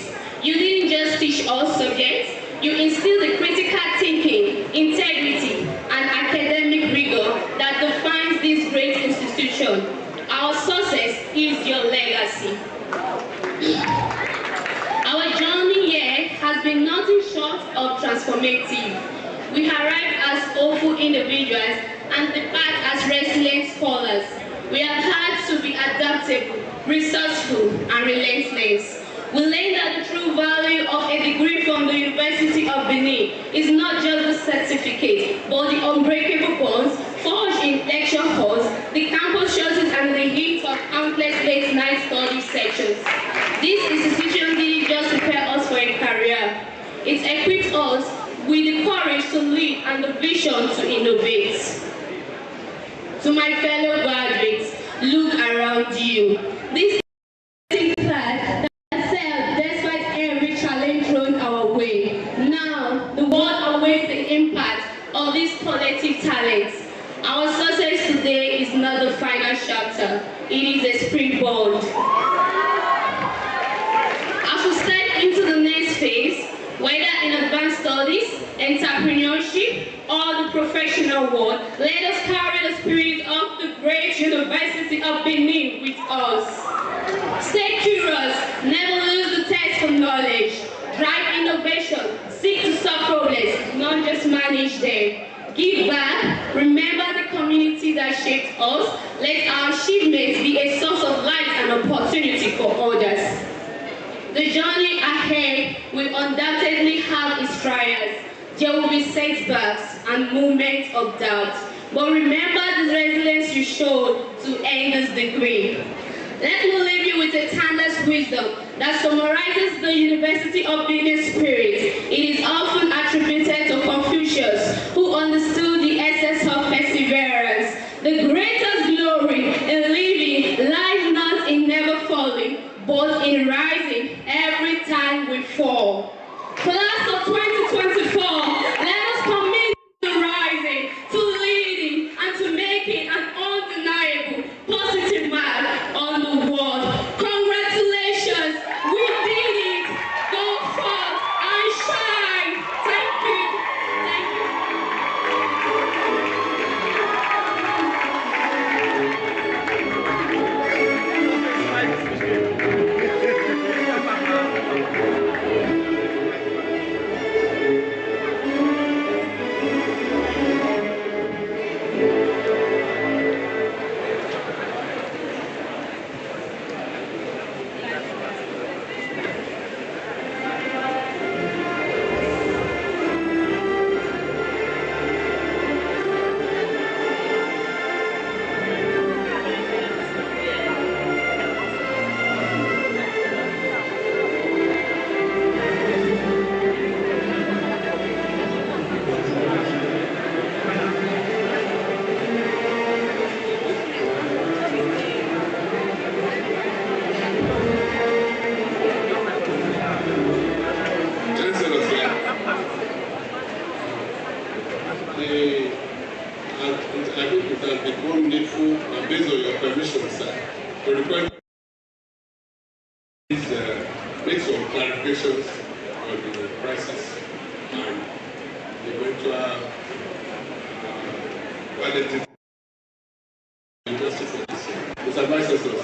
You didn't just teach us subjects, you instilled the critical thinking, integrity, and academic rigor that defines this great institution. Our success is your legacy. Our journey here has been nothing short of transformative. We arrived as hopeful individuals and depart as resilient scholars. We have had to be adaptable, resourceful, and relentless. We learned that the true value of a degree from the University of Benin is not just the certificate, but the unbreakable bonds forged in lecture halls, the campus shuttles, and the heat of countless late-night study sessions. This institution didn't just prepare us for a career. It equipped us with the courage to lead and the vision to innovate. To my fellow graduates, look around you. This class that sailed despite every challenge thrown our way. Now, the world awaits the impact of these collective talents. Our success today is not the final chapter. It is a springboard. As we step into the next phase, whether in advanced studies, entrepreneurship, or the professional world, let us carry the spirit of the great University of Benin with us. Stay curious, never lose the thirst for knowledge. Drive innovation, seek to solve problems, not just manage them. Give back, remember the community that shaped us. Let our achievements be a source of light and opportunity for others. The journey ahead will undoubtedly have its trials. There will be setbacks and moments of doubt. But remember the resilience you showed to earn this degree. Let me leave you with a timeless wisdom that summarizes the University of Benin spirit. It is often attributed to Confucius, who understood the essence of perseverance. The greatest glory in living lies not in never falling, but in rising every time we fall. Class of 2024, let us commit to rising, to leading, and to making an undeniable positive mark on the world. Congratulations, we did it. Go forth and shine. Thank you. Thank you. Chancellor, sir, I think it has become needful, and based on your permission, sir, to request make some clarifications on the prices and the eventual valedictory for this year. Mr. Vice Chancellor.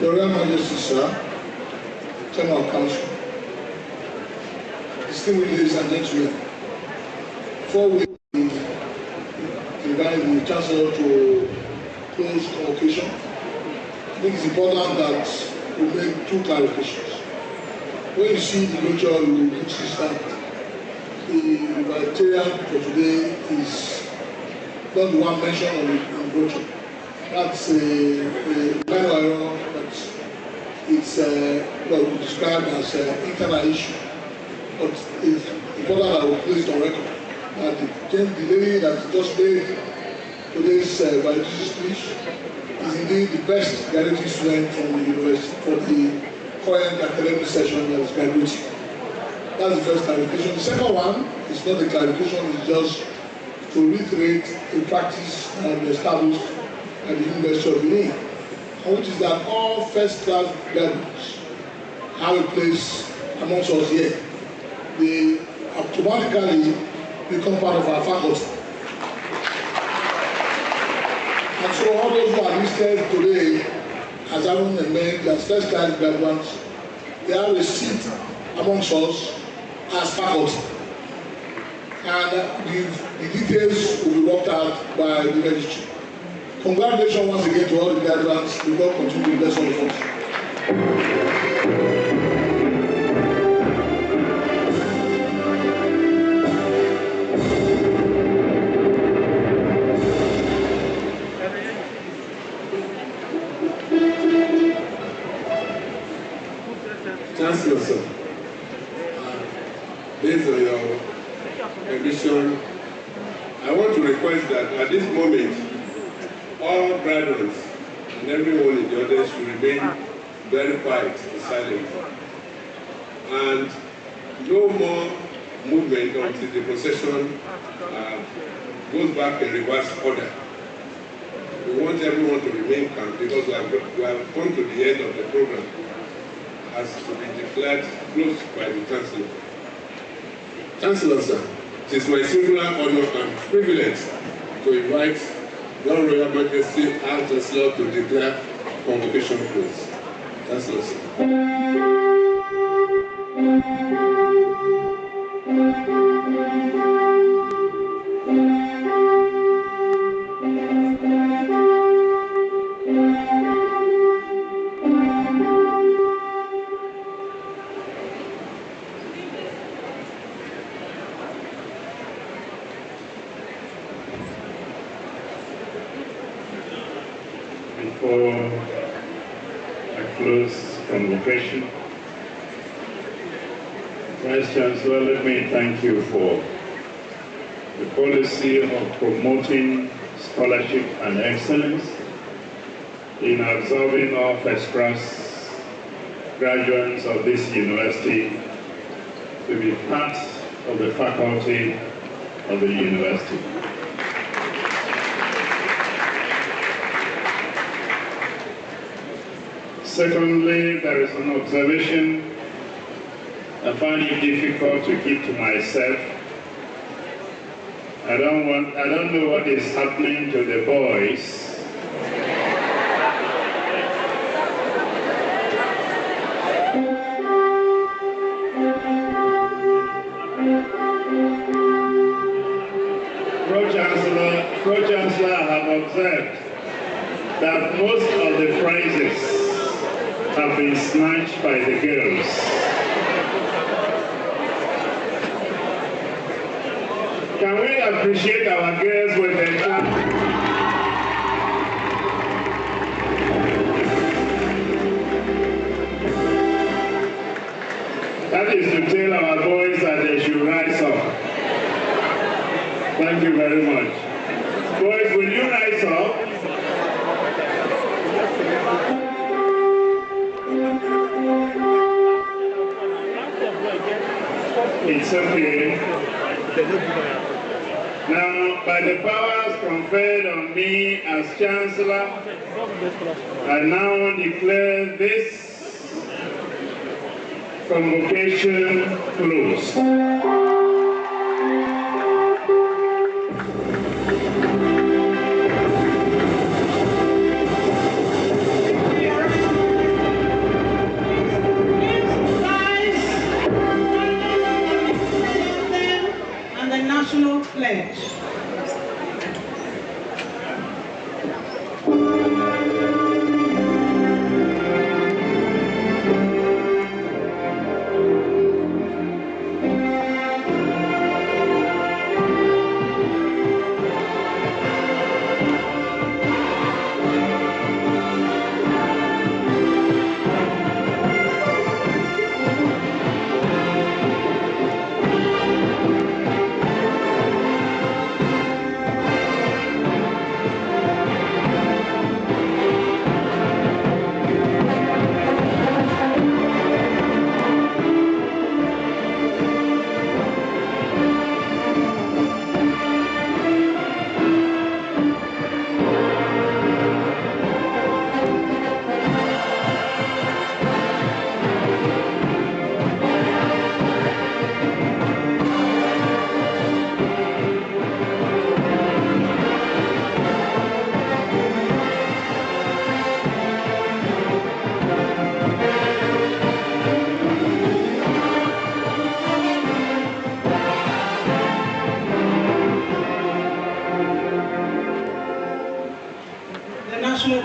Your Royal Majesty, sir, Chairman of Council, distinguished ladies and gentlemen, before we invite the Chancellor to close convocation, I think it's important that we make two clarifications. When you see the brochure, you will notice that the valedictorian for today is not the one mentioned on the brochure. That's a minor error, but it's what we describe as an internal issue. But it's important that we place it on record. The lady that just made today's valedictory speech is indeed the best graduate student from the university for the current academic session that is graduating. That's the first clarification. The second one is not a clarification, it's just to reiterate a practice that we established at the University of Benin, which is that all first-class graduates have a place amongst us here. They automatically become part of our faculty. And so all those who are listed today as having emerged as first-class graduates, they have a seat amongst us as faculty. And the details will be worked out by the registry. Congratulations once again to all the graduates. We will continue to bless all of us. Chancellor, sir, based on your permission, I want to request that at this moment, all graduates and everyone in the audience should remain very quiet and silent. And no more movement until the procession goes back in reverse order. We want everyone to remain calm because we have come to the end of the program as to be declared closed by the Chancellor. Chancellor, sir, it is my singular honor and privilege to invite Your Royal Majesty our Chancellor to declare convocation closed. Chancellor, sir. before I close convocation, Vice Chancellor, let me thank you for the policy of promoting scholarship and excellence in absorbing all first-class graduates of this university to be part of the faculty of the university. Secondly, there is an observation I find it difficult to keep to myself. I don't know what is happening to the boys. Pro-Chancellor, I have observed that most of the prizes have been snatched by the girls. Can we appreciate our girls with a clap? That is to tell our boys that they should rise up. Thank you very much. Boys, will you rise up? It's okay. Now, by the powers conferred on me as Chancellor, I now declare this convocation closed. National pledge.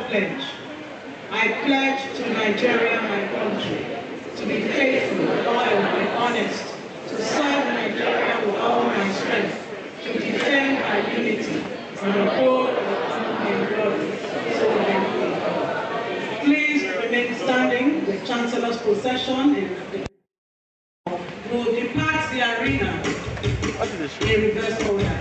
Pledge. I pledge to Nigeria, my country, to be faithful, loyal, and honest, to serve Nigeria with all my strength, to defend our unity, and uphold our honor and glory. So help me God. Please remain standing. The Chancellor's procession will depart the arena in reverse order.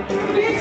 Please